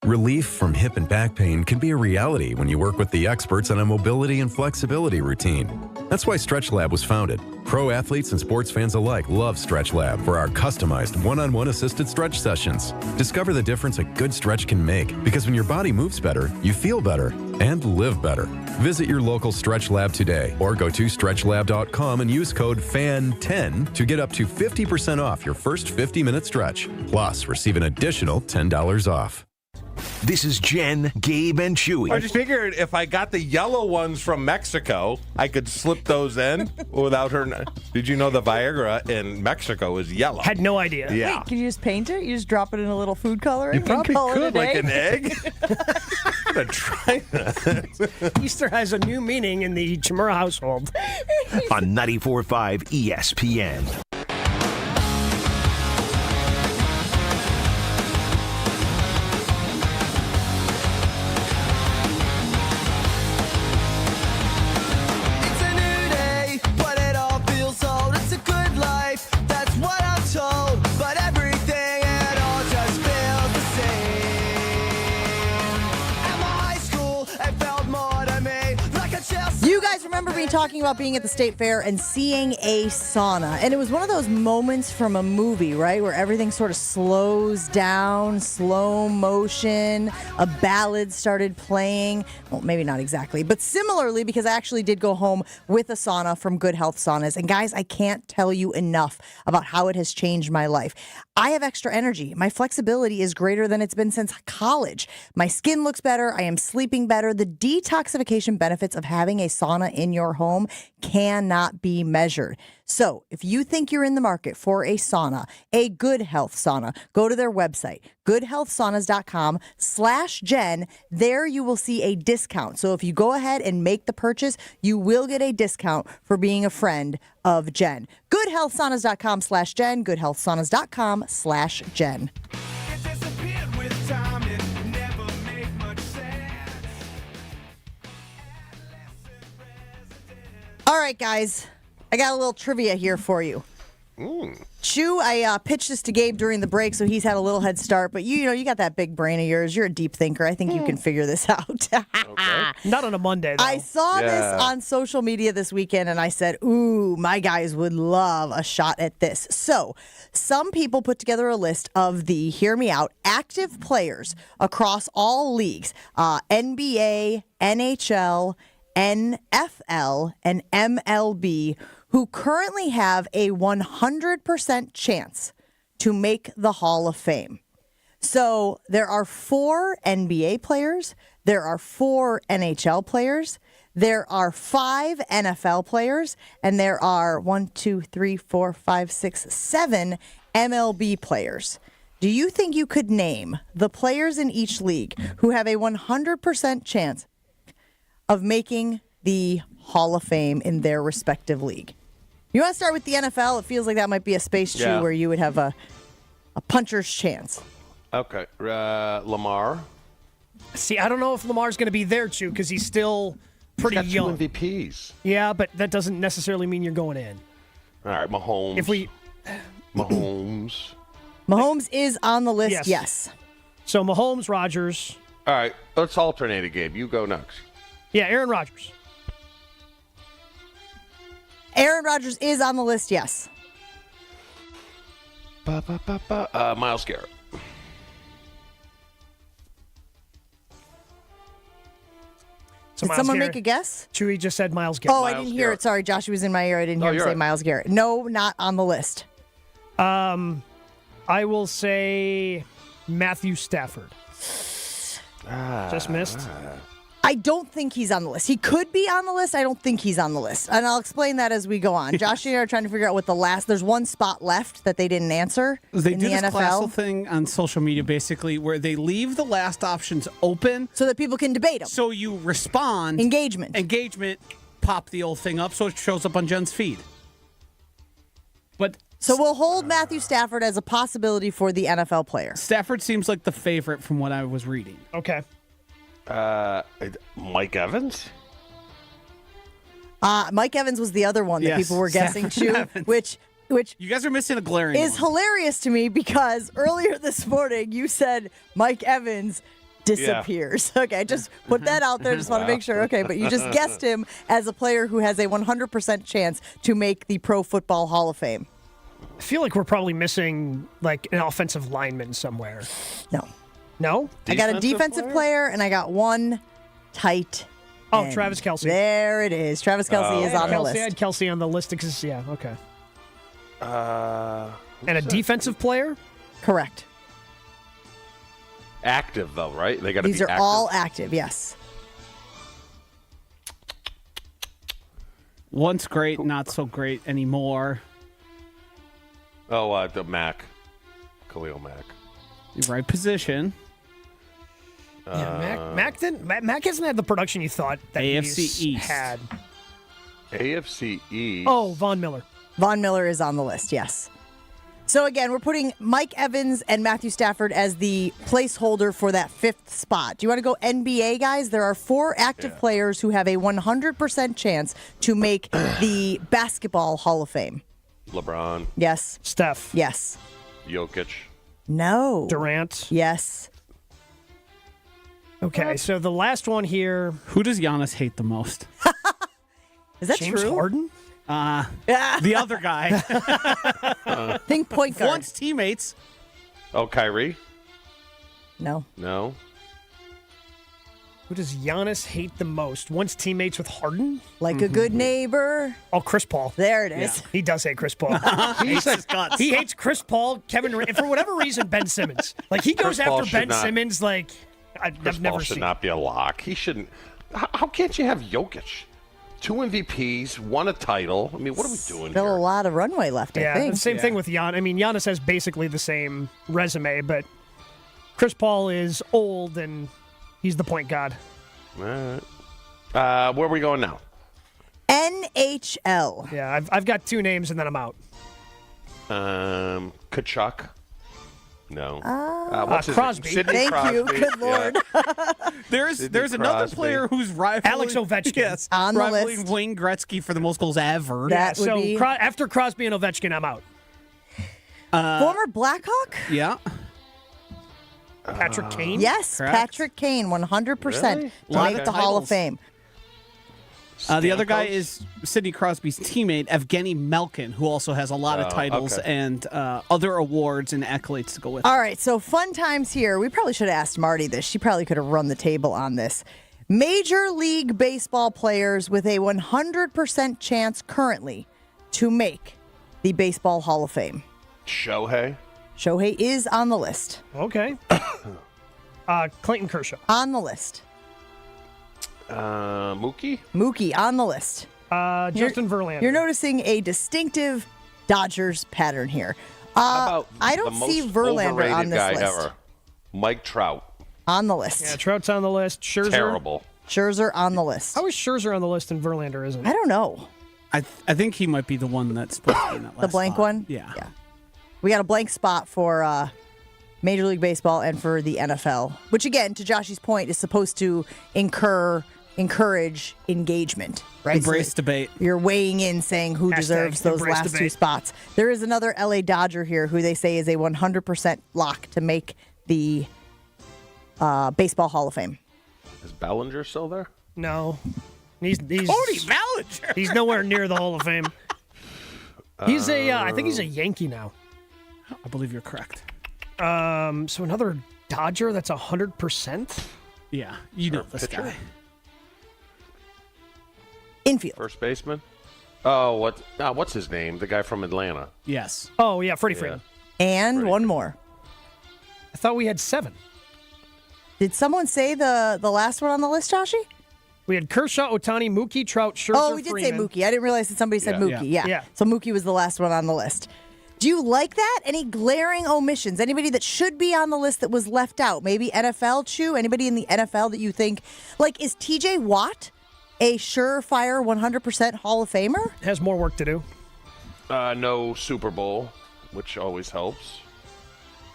Y: Relief from hip and back pain can be a reality when you work with the experts on a mobility and flexibility routine. That's why StretchLab was founded. Pro athletes and sports fans alike love StretchLab for our customized one-on-one assisted stretch sessions. Discover the difference a good stretch can make, because when your body moves better, you feel better and live better. Visit your local StretchLab today or go to stretchlab.com and use code FAN10 to get up to 50% off your first 50-minute stretch. Plus, receive an additional $10 off.
E: This is Jen, Gabe, and Chewy.
B: I just figured if I got the yellow ones from Mexico, I could slip those in without her. Did you know the Viagra in Mexico is yellow?
C: Had no idea.
B: Yeah.
A: Wait, can you just paint it? You just drop it in a little food coloring?
B: You probably
A: call
B: could,
A: it
B: like
A: an
B: an egg. I'm going to try that.
C: Easter has a new meaning in the Chimura household.
E: On 94.5 ESPN.
A: talking about being at the State Fair and seeing a sauna. And it was one of those moments from a movie, right, where everything sort of slows down, slow motion. A ballad started playing. Well, maybe not exactly, but similarly, because I actually did go home with a sauna from Good Health Saunas. And guys, I can't tell you enough about how it has changed my life. I have extra energy. My flexibility is greater than it's been since college. My skin looks better. I am sleeping better. The detoxification benefits of having a sauna in your home cannot be measured. So if you think you're in the market for a sauna, a Good Health sauna, go to their website, goodhealthsaunas.com/Jen. There you will see a discount. So if you go ahead and make the purchase, you will get a discount for being a friend of Jen. Goodhealthsaunas.com/Jen, goodhealthsaunas.com/Jen. All right, guys. I got a little trivia here for you. Chew, I pitched this to Gabe during the break, so he's had a little head start. But you got that big brain of yours. You're a deep thinker. I think you can figure this out.
C: Not on a Monday, though.
A: I saw this on social media this weekend, and I said, ooh, my guys would love a shot at this. So some people put together a list of the, hear me out, active players across all leagues, NBA, NHL, NFL, and MLB, who currently have a 100% chance to make the Hall of Fame. So there are 4 NBA players, there are 4 NHL players, there are 5 NFL players, and there are 7 MLB players. Do you think you could name the players in each league who have a 100% chance of making the Hall of Fame in their respective league? You want to start with the NFL? It feels like that might be a space, Chew, where you would have a puncher's chance.
B: Okay. Lamar.
C: See, I don't know if Lamar's going to be there, Chew, because he's still pretty young.
B: 2 MVPs.
C: Yeah, but that doesn't necessarily mean you're going in.
B: All right, Mahomes.
A: Mahomes is on the list, yes.
C: So Mahomes, Rodgers.
B: All right, let's alternate it, Gabe. You go next.
C: Yeah, Aaron Rodgers.
A: Aaron Rodgers is on the list, yes.
B: Myles Garrett.
A: Did someone make a guess?
C: Chewy just said Myles Garrett.
A: Oh, I didn't hear it. Sorry, Josh was in my ear. I didn't hear him say Myles Garrett. No, not on the list.
C: I will say Matthew Stafford. Just missed.
A: I don't think he's on the list. He could be on the list. I don't think he's on the list. And I'll explain that as we go on. Josh and I are trying to figure out what there's one spot left that they didn't answer
D: They
A: in
D: do
A: the
D: this
A: NFL.
D: classical thing on social media, basically, where they leave the last options open.
A: So that people can debate them.
D: So you respond.
A: Engagement,
D: pop the old thing up so it shows up on Jen's feed.
A: So we'll hold Matthew Stafford as a possibility for the NFL player.
D: Stafford seems like the favorite from what I was reading.
C: Okay.
B: Mike Evans?
A: Mike Evans was the other one that people were guessing too, which
D: you guys are missing a glaring
A: is hilarious to me because earlier this morning you said Mike Evans disappears. Yeah. Okay, just put that out there. Just want to make sure. Okay, but you just guessed him as a player who has a 100% chance to make the Pro Football Hall of Fame.
C: I feel like we're probably missing like an offensive lineman somewhere.
A: No.
C: No?
A: I got a defensive player and I got one tight end.
C: Travis Kelce.
A: There it is. Travis Kelce is on the list.
C: I had Kelce on the list because, okay. And a defensive player?
A: Correct.
B: Active, though, right? They got to be active.
A: These are all active, yes.
D: Once great, not so great anymore.
B: Oh, the Mac. Khalil Mack.
D: The right position.
C: Yeah, Mac hasn't had the production you thought that
D: AFC
C: he's
D: East
C: had.
B: AFC East.
C: Oh, Von Miller.
A: Von Miller is on the list, yes. So again, we're putting Mike Evans and Matthew Stafford as the placeholder for that 5th spot. Do you want to go NBA, guys? There are 4 active players who have a 100% chance to make the Basketball Hall of Fame.
B: LeBron.
A: Yes.
C: Steph.
A: Yes.
B: Jokic.
A: No.
C: Durant.
A: Yes.
C: Okay, so the last one here.
D: Who does Giannis hate the most?
A: Is that
C: James
A: true?
C: Harden?
D: The other guy.
A: Think point guard.
D: Once teammates.
B: Oh, Kyrie?
A: No.
B: No.
C: Who does Giannis hate the most? Once teammates with Harden?
A: Like a good neighbor.
C: Oh, Chris Paul.
A: There it is.
C: He does hate Chris Paul. He hates Chris Paul, Kevin Durant, and for whatever reason, Ben Simmons. Like, he goes
B: Chris Paul
C: after
B: should
C: Ben
B: not-
C: Simmons like
B: Chris
C: I've never
B: Paul should
C: seen.
B: not be a lock. He shouldn't. How can't you have Jokic? 2 MVPs, won a title. I mean, what are we doing
A: Still
B: here?
A: a lot of runway left, I
C: Yeah,
A: think.
C: the same thing with Giannis. I mean, Giannis has basically the same resume, but Chris Paul is old and he's the point guard.
B: All right. Where are we going now?
A: NHL.
C: Yeah, I've got 2 names and then I'm out.
B: Kachuk. No. What's his
C: Crosby.
B: name? Sidney
A: Thank
B: Crosby.
A: you. Good Lord.
D: There's another
B: Crosby.
D: player who's rivaling
C: Alex Ovechkin.
D: Yes,
A: On the
D: rivaling
A: list.
D: Wayne Gretzky for the most goals ever.
A: That would
C: So
A: be
C: after Crosby and Ovechkin, I'm out.
A: former Blackhawk?
D: Yeah.
C: Patrick Kane?
A: Yes,
D: Correct.
A: Patrick Kane, 100%
B: Really?
A: to
D: Lot
A: make
D: of
A: the Hall of
D: titles.
A: Fame.
D: The other guy
B: Stamkos?
D: is Sidney Crosby's teammate, Evgeny Malkin, who also has a lot of titles
B: okay.
D: and other awards and accolades to go with.
A: All right, so fun times here. We probably should have asked Marty this. She probably could have run the table on this. Major League Baseball players with a 100% chance currently to make the Baseball Hall of Fame.
B: Shohei.
A: Shohei is on the list.
C: Okay. Clayton Kershaw.
A: On the list.
B: Mookie.
A: Mookie on the list.
C: Justin Verlander.
A: You're noticing a distinctive Dodgers pattern here.
B: How about
A: I
B: the
A: don't
B: most
A: see Verlander
B: overrated
A: on this
B: guy
A: list.
B: ever? Mike Trout.
A: On the list.
C: Yeah, Trout's on the list. Scherzer.
B: Terrible.
A: Scherzer on the list.
C: How is Scherzer on the list and Verlander isn't?
A: I don't know.
D: I think he might be the one that's supposed to be in that last
A: The blank
D: spot.
A: one?
D: Yeah.
A: We got a blank spot for Major League Baseball and for the NFL, which again, to Josh's point, is supposed to encourage engagement, right?
D: Embrace
A: So
D: debate.
A: You're weighing in, saying who deserves those
C: embrace
A: last 2
C: debate.
A: spots. There is another LA Dodger here who they say is a 100% lock to make the Baseball Hall of Fame.
B: Is Bellinger still there?
C: No. He's
D: Cody Bellinger.
C: He's nowhere near the Hall of Fame. He's I think he's a Yankee now.
D: I believe you're correct.
C: So another Dodger that's 100%?
D: Yeah, you know this
B: pitcher?
D: guy.
A: Infield.
B: First baseman. Oh, what's his name? The guy from Atlanta.
D: Yes.
C: Oh, yeah, Freddie Freeman.
A: And one more.
C: I thought we had 7.
A: Did someone say the last one on the list, Joshy?
C: We had Kershaw, Ohtani, Mookie, Trout, Scherzer,
A: Oh, we did
C: Freeman.
A: say Mookie. I didn't realize that somebody said
B: Yeah.
A: Mookie. Yeah.
C: Yeah.
A: So Mookie was the last one on the list. Do you like that? Any glaring omissions? Anybody that should be on the list that was left out? Maybe NFL, Chew? Anybody in the NFL that you think, like, is TJ Watt a surefire 100% Hall of Famer?
C: Has more work to do.
B: No Super Bowl, which always helps.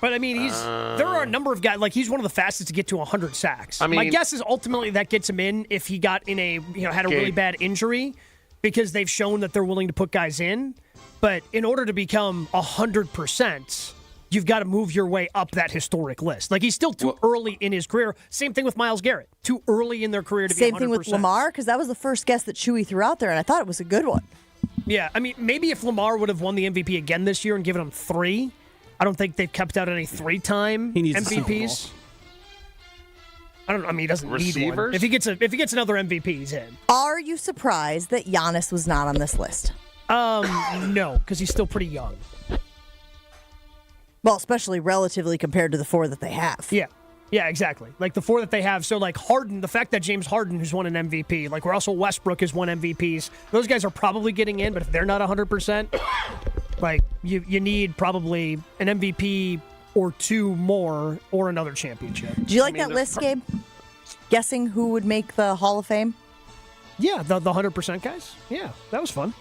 C: But, I mean, there are a number of guys, like, he's one of the fastest to get to 100 sacks.
B: I mean-
C: my guess is ultimately that gets him in if he got in had a really
B: Gabe.
C: bad injury, because they've shown that they're willing to put guys in. But in order to become 100%, you've got to move your way up that historic list. Like, he's still too early in his career. Same thing with Myles Garrett. Too early in their career to be 100%.
A: Same thing with Lamar, because that was the first guess that Chewy threw out there, and I thought it was a good one.
C: Yeah, I mean, maybe if Lamar would have won the MVP again this year and given him 3, I don't think they've kept out any 3-time
D: He needs a Super
C: MVPs. I don't. I mean, he doesn't need one.
B: Receivers?
C: If he gets another MVP, he's in.
A: Are you surprised that Giannis was not on this list?
C: No, because he's still pretty young.
A: Well, especially relatively compared to the 4 that they have.
C: Yeah, exactly. Like the 4 that they have. So, like Harden, the fact that James Harden, who's won an MVP, like Russell Westbrook has won MVPs, those guys are probably getting in, but if they're not 100%, like you need probably an MVP or 2 more or another championship.
A: Do you like that list, Gabe? Guessing who would make the Hall of Fame?
C: Yeah, the 100% guys. Yeah, that was fun.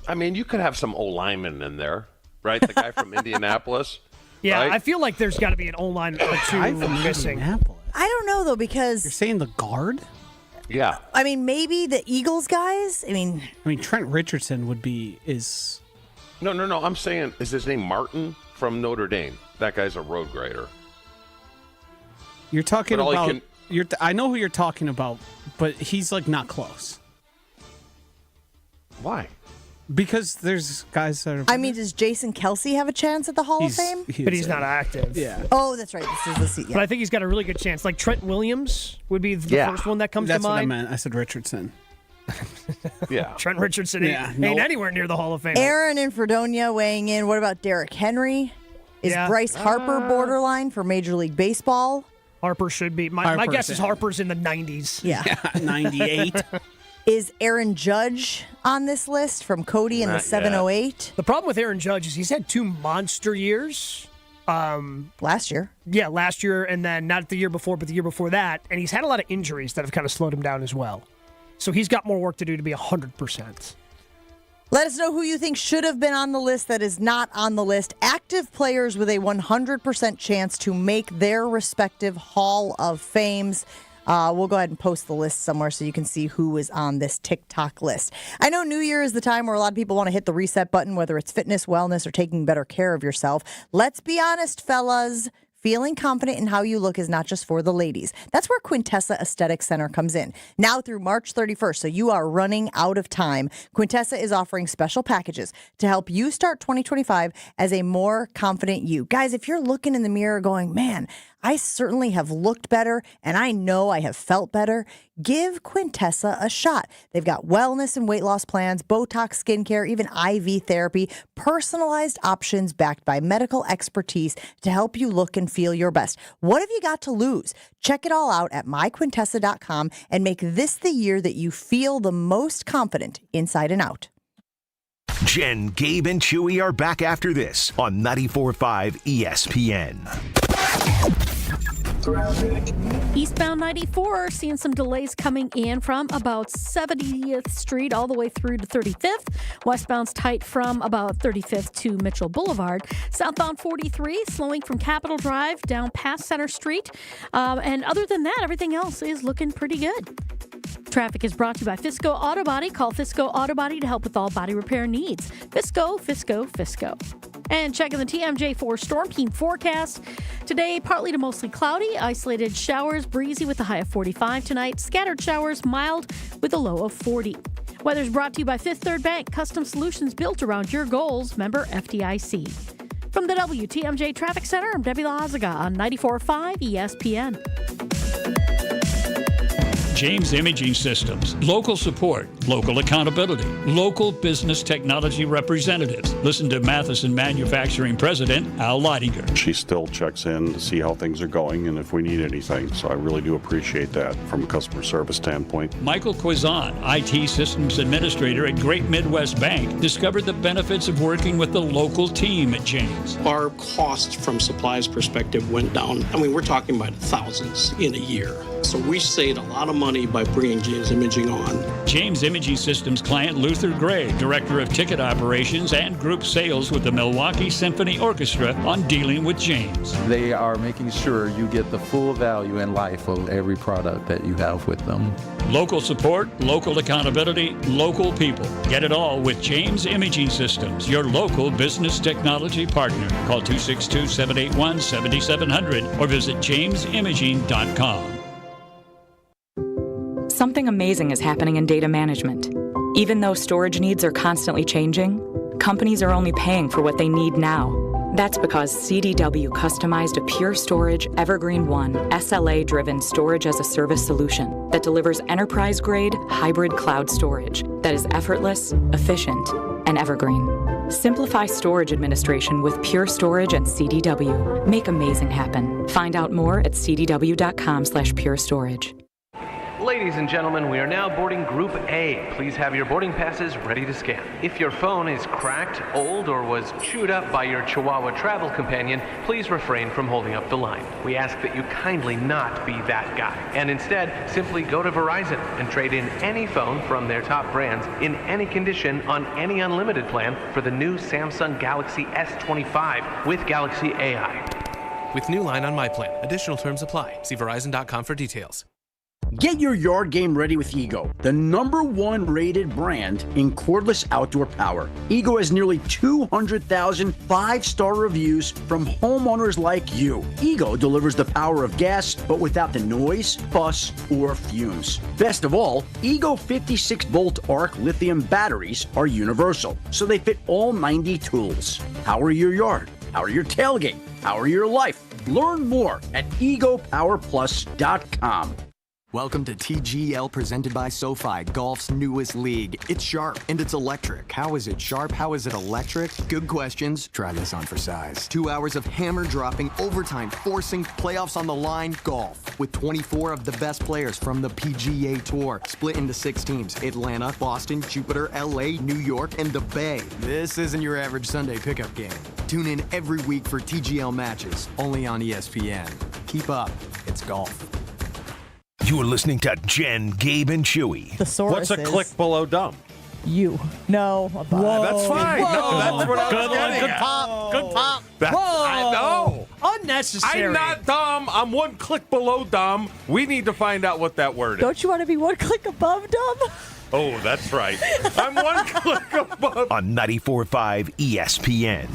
B: I mean, you could have some O-linemen in there, right? The guy from Indianapolis.
C: Yeah,
B: right?
C: I feel like there's got to be an O-line or 2 missing.
A: I don't know, though, because...
D: You're saying the guard?
B: Yeah.
A: I mean, maybe the Eagles guys? I mean,
D: Trent Richardson would be
B: No. I'm saying, is his name Martin from Notre Dame? That guy's a road grader.
D: You're talking
B: But all he
D: about.
B: can-
D: I know who you're talking about, but he's like not close.
B: Why?
D: Because there's guys that are...
A: I mean, does Jason Kelsey have a chance at the Hall of Fame?
C: But he's not active.
D: Yeah.
A: Oh, that's right. This is the seat. Yeah.
C: But I think he's got a really good chance. Like Trent Williams would be the first one that comes
D: That's
C: to mind.
D: what I meant. I said Richardson.
B: Yeah.
C: Trent Richardson ain't anywhere near the Hall of Fame.
A: Aaron in Fredonia weighing in. What about Derrick Henry? Is Bryce Harper borderline for Major League Baseball?
C: Harper should be. My guess is Harper's in the 90s.
A: Yeah.
D: 98.
A: Is Aaron Judge on this list from Cody in the 708?
C: The problem with Aaron Judge is he's had 2 monster years.
A: Last year.
C: Yeah, last year, and then not the year before, but the year before that. And he's had a lot of injuries that have kind of slowed him down as well. So he's got more work to do to be 100%.
A: Let us know who you think should have been on the list that is not on the list. Active players with a 100% chance to make their respective Hall of Fames. We'll go ahead and post the list somewhere so you can see who is on this TikTok list. I know New Year is the time where a lot of people want to hit the reset button, whether it's fitness, wellness, or taking better care of yourself. Let's be honest, fellas. Feeling confident in how you look is not just for the ladies. That's where Quintessa Aesthetic Center comes in. Now through March 31st, so you are running out of time, Quintessa is offering special packages to help you start 2025 as a more confident you. Guys, if you're looking in the mirror going, man, I certainly have looked better and I know I have felt better, give Quintessa a shot. They've got wellness and weight loss plans, Botox skincare, even IV therapy, personalized options backed by medical expertise to help you look and feel your best. What have you got to lose? Check it all out at myquintessa.com and make this the year that you feel the most confident inside and out.
E: Jen, Gabe, and Chewy are back after this on 94.5 ESPN.
F: Eastbound 94, seeing some delays coming in from about 70th Street all the way through to 35th. Westbound's tight from about 35th to Mitchell Boulevard. Southbound 43, slowing from Capitol Drive down past Center Street. And other than that, everything else is looking pretty good. Traffic is brought to you by Fisco Auto Body. Call Fisco Auto Body to help with all body repair needs. Fisco, Fisco, Fisco. And checking the TMJ4 Storm Team forecast. Today, partly to mostly cloudy, isolated showers, breezy with a high of 45 tonight. Scattered showers, mild with a low of 40. Weather's brought to you by Fifth Third Bank, custom solutions built around your goals. Member FDIC. From the WTMJ Traffic Center, I'm Debbie Lazaga on 94.5 ESPN.
H: James Imaging Systems. Local support, local accountability, local business technology representatives. Listen to Matheson Manufacturing President Al Leidinger.
I: She still checks in to see how things are going and if we need anything. So I really do appreciate that from a customer service standpoint.
H: Michael Quizon, IT Systems Administrator at Great Midwest Bank, discovered the benefits of working with the local team at James.
J: Our cost from supplies perspective went down. I mean, we're talking about thousands in a year. So we saved a lot of money by bringing James Imaging on.
H: James Imaging Systems client Luther Gray, Director of Ticket Operations and Group Sales with the Milwaukee Symphony Orchestra on dealing with James.
V: They are making sure you get the full value and life of every product that you have with them.
H: Local support, local accountability, local people. Get it all with James Imaging Systems, your local business technology partner. Call 262-781-7700 or visit jamesimaging.com.
X: Something amazing is happening in data management. Even though storage needs are constantly changing, companies are only paying for what they need now. That's because CDW customized a Pure Storage Evergreen One SLA-driven storage as a service solution that delivers enterprise-grade hybrid cloud storage that is effortless, efficient, and evergreen. Simplify storage administration with Pure Storage and CDW. Make amazing happen. Find out more at cdw.com/purestorage.
U: Ladies and gentlemen, we are now boarding Group A. Please have your boarding passes ready to scan. If your phone is cracked, old, or was chewed up by your Chihuahua travel companion, please refrain from holding up the line. We ask that you kindly not be that guy, and instead simply go to Verizon and trade in any phone from their top brands in any condition on any unlimited plan for the new Samsung Galaxy S25 with Galaxy AI.
W: With new line on My Plan. Additional terms apply. See Verizon.com for details.
M: Get your yard game ready with Ego, the #1 rated brand in cordless outdoor power. Ego has nearly 200,000 5-star reviews from homeowners like you. Ego delivers the power of gas, but without the noise, fuss, or fumes. Best of all, Ego 56-volt arc lithium batteries are universal, so they fit all 90 tools. Power your yard, power your tailgate, power your life. Learn more at egopowerplus.com.
N: Welcome to TGL presented by SoFi, golf's newest league. It's sharp and it's electric. How is it sharp? How is it electric? Good questions. Try this on for size. 2 hours of hammer dropping, overtime, forcing, playoffs on the line, golf. With 24 of the best players from the PGA Tour. Split into 6 teams. Atlanta, Boston, Jupiter, LA, New York, and the Bay. This isn't your average Sunday pickup game. Tune in every week for TGL matches, only on ESPN. Keep up. It's golf.
E: You're listening to Jen, Gabe, and Chewy.
A: Thesaurus
B: What's a click below dumb?
A: You. No.
B: Whoa. That's fine.
A: Whoa.
B: No, that's what I was getting
C: Good
B: at.
C: pop. Good pop.
B: Whoa. I know.
C: Unnecessary.
B: I'm not dumb. I'm one click below dumb. We need to find out what that word is.
A: Don't you want to be one click above dumb?
B: Oh, that's right. I'm one click above.
E: On 94.5 ESPN.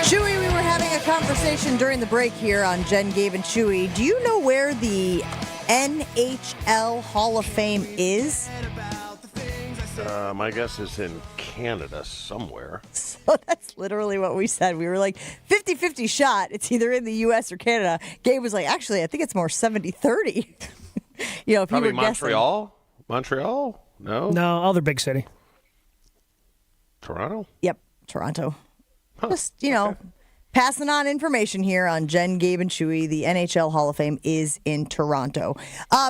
A: Chewy, we were having a conversation during the break here on Jen, Gabe, and Chewy. Do you know where the NHL Hall of Fame is?
B: My guess is in Canada somewhere.
A: So that's literally what we said. We were like 50-50 shot. It's either in the U.S. or Canada. Gabe was like, actually, I think it's more 70-30. You know, if
B: Probably
A: you were
B: Montreal.
A: guessing.
B: Montreal? No.
C: No, other big city.
B: Toronto?
A: Yep, Toronto. Just, passing on information here on Jen, Gabe, and Chewy. The NHL Hall of Fame is in Toronto.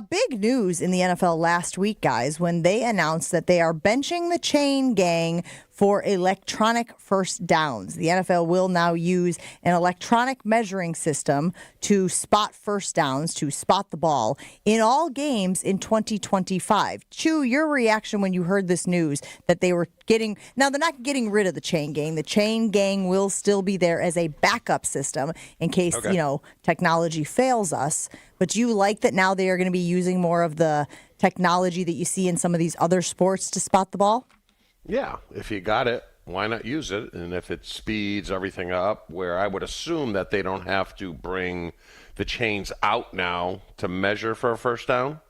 A: Big news in the NFL last week, guys, when they announced that they are benching the chain gang for electronic first downs. The NFL will now use an electronic measuring system to spot first downs, to spot the ball in all games in 2025. Chew, your reaction when you heard this news that they were getting, now they're not getting rid of the chain gang. The chain gang will still be there as a backup system in case, technology fails us. But you like that now they are going to be using more of the technology that you see in some of these other sports to spot the ball?
B: Yeah, if you got it, why not use it? And if it speeds everything up, where I would assume that they don't have to bring the chains out now to measure for a first down.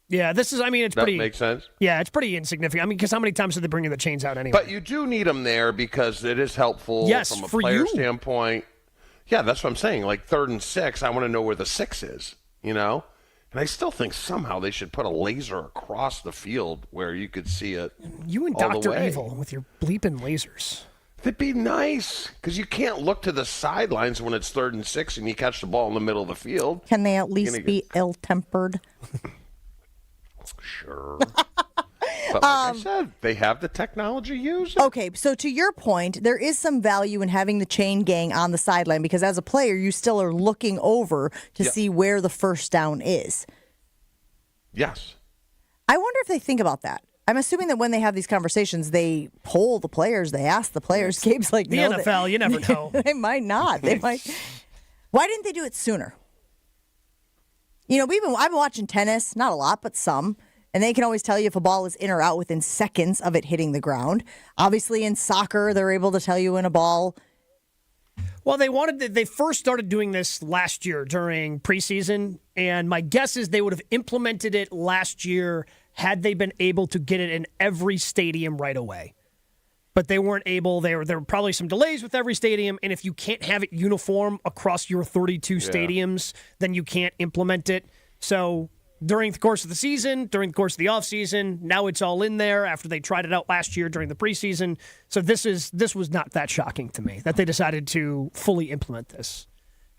C: Yeah, it's pretty...
B: That makes sense?
C: Yeah, it's pretty insignificant. Because how many times are they bringing the chains out anyway?
B: But you do need them there because it is helpful from a player standpoint. Yeah, that's what I'm saying. Like 3rd and 6, I want to know where the 6 is, And I still think somehow they should put a laser across the field where you could see it.
C: You and
B: all
C: Dr.
B: the way.
C: Evil with your bleeping lasers.
B: That'd be nice because you can't look to the sidelines when it's 3rd and 6 and you catch the ball in the middle of the field.
A: Can they at least be ill-tempered?
B: Sure. But like I said, they have the technology used.
A: Okay, so to your point, there is some value in having the chain gang on the sideline because as a player, you still are looking over to see where the first down is.
B: Yes.
A: I wonder if they think about that. I'm assuming that when they have these conversations, they poll the players, they ask the players. Gabe's like,
C: the
A: no,
C: NFL, you never know.
A: They might not. They might. Why didn't they do it sooner? I've been watching tennis, not a lot, but some. And they can always tell you if a ball is in or out within seconds of it hitting the ground. Obviously, in soccer, they're able to tell you when a ball.
C: Well, they first started doing this last year during preseason, and my guess is they would have implemented it last year had they been able to get it in every stadium right away. But they weren't able. There were probably some delays with every stadium, and if you can't have it uniform across your 32 stadiums, then you can't implement it. So during the course of the season, during the course of the offseason, now it's all in there after they tried it out last year during the preseason. So this was not that shocking to me that they decided to fully implement this.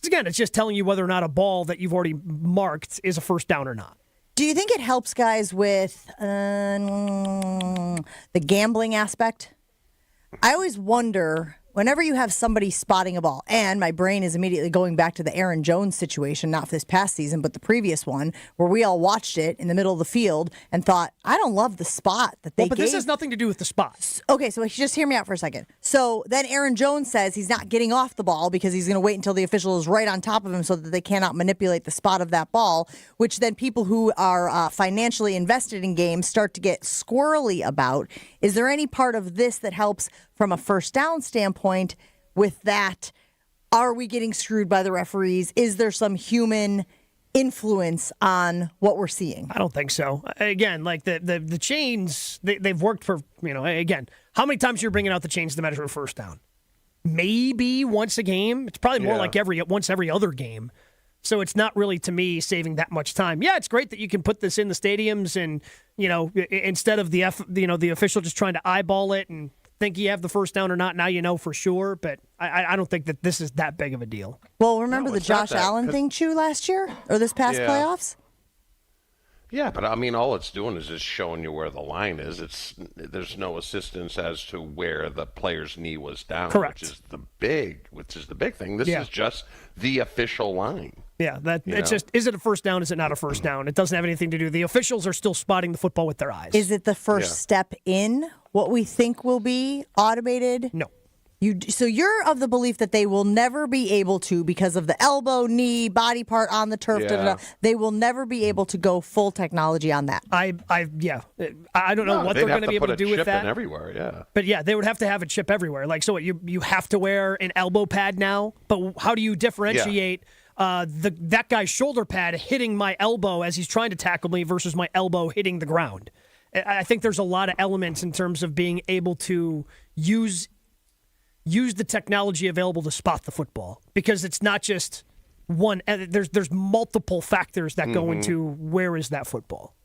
C: Again, it's just telling you whether or not a ball that you've already marked is a first down or not.
A: Do you think it helps guys with the gambling aspect? I always wonder whenever you have somebody spotting a ball, and my brain is immediately going back to the Aaron Jones situation, not for this past season, but the previous one, where we all watched it in the middle of the field and thought, I don't love the spot that they
C: but
A: gave.
C: this has nothing to do with the spots.
A: Okay, so just hear me out for a second. So then Aaron Jones says he's not getting off the ball because he's going to wait until the official is right on top of him so that they cannot manipulate the spot of that ball, which then people who are financially invested in games start to get squirrely about. Is there any part of this that helps from a first down standpoint with that? Are we getting screwed by the referees? Is there some human influence on what we're seeing?
C: I don't think so. Again, like the chains, they've worked for, again, how many times you're bringing out the chains to measure a first down? Maybe once a game. It's probably more like once every other game. So it's not really, to me, saving that much time. Yeah, it's great that you can put this in the stadiums and, instead of the official just trying to eyeball it and think you have the first down or not, now you know for sure. But I don't think that this is that big of a deal.
A: Well, remember the Josh Allen thing, Chew, last year or this past playoffs?
B: Yeah, but I mean, all it's doing is just showing you where the line is. There's no assistance as to where the player's knee was down.
C: Correct.
B: Which is the big thing. This is just the official line.
C: Yeah, it's just, is it a first down? Is it not a first down? It doesn't have anything to do. The officials are still spotting the football with their eyes.
A: Is it the first step in what we think will be automated?
C: No.
A: So you're of the belief that they will never be able to, because of the elbow, knee, body part on the turf, they will never be able to go full technology on that.
C: I don't know what they're going to be able to do with that.
B: Everywhere, yeah.
C: But yeah, they would have to have a chip everywhere. Like, so you have to wear an elbow pad now, but how do you differentiate that guy's shoulder pad hitting my elbow as he's trying to tackle me versus my elbow hitting the ground? I think there's a lot of elements in terms of being able to use the technology available to spot the football, because it's not just one. There's multiple factors that go into where is that football.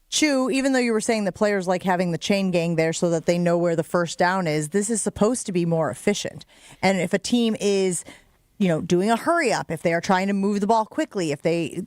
A: Chew, even though you were saying that players like having the chain gang there so that they know where the first down is, this is supposed to be more efficient. And if a team is, doing a hurry up, if they are trying to move the ball quickly,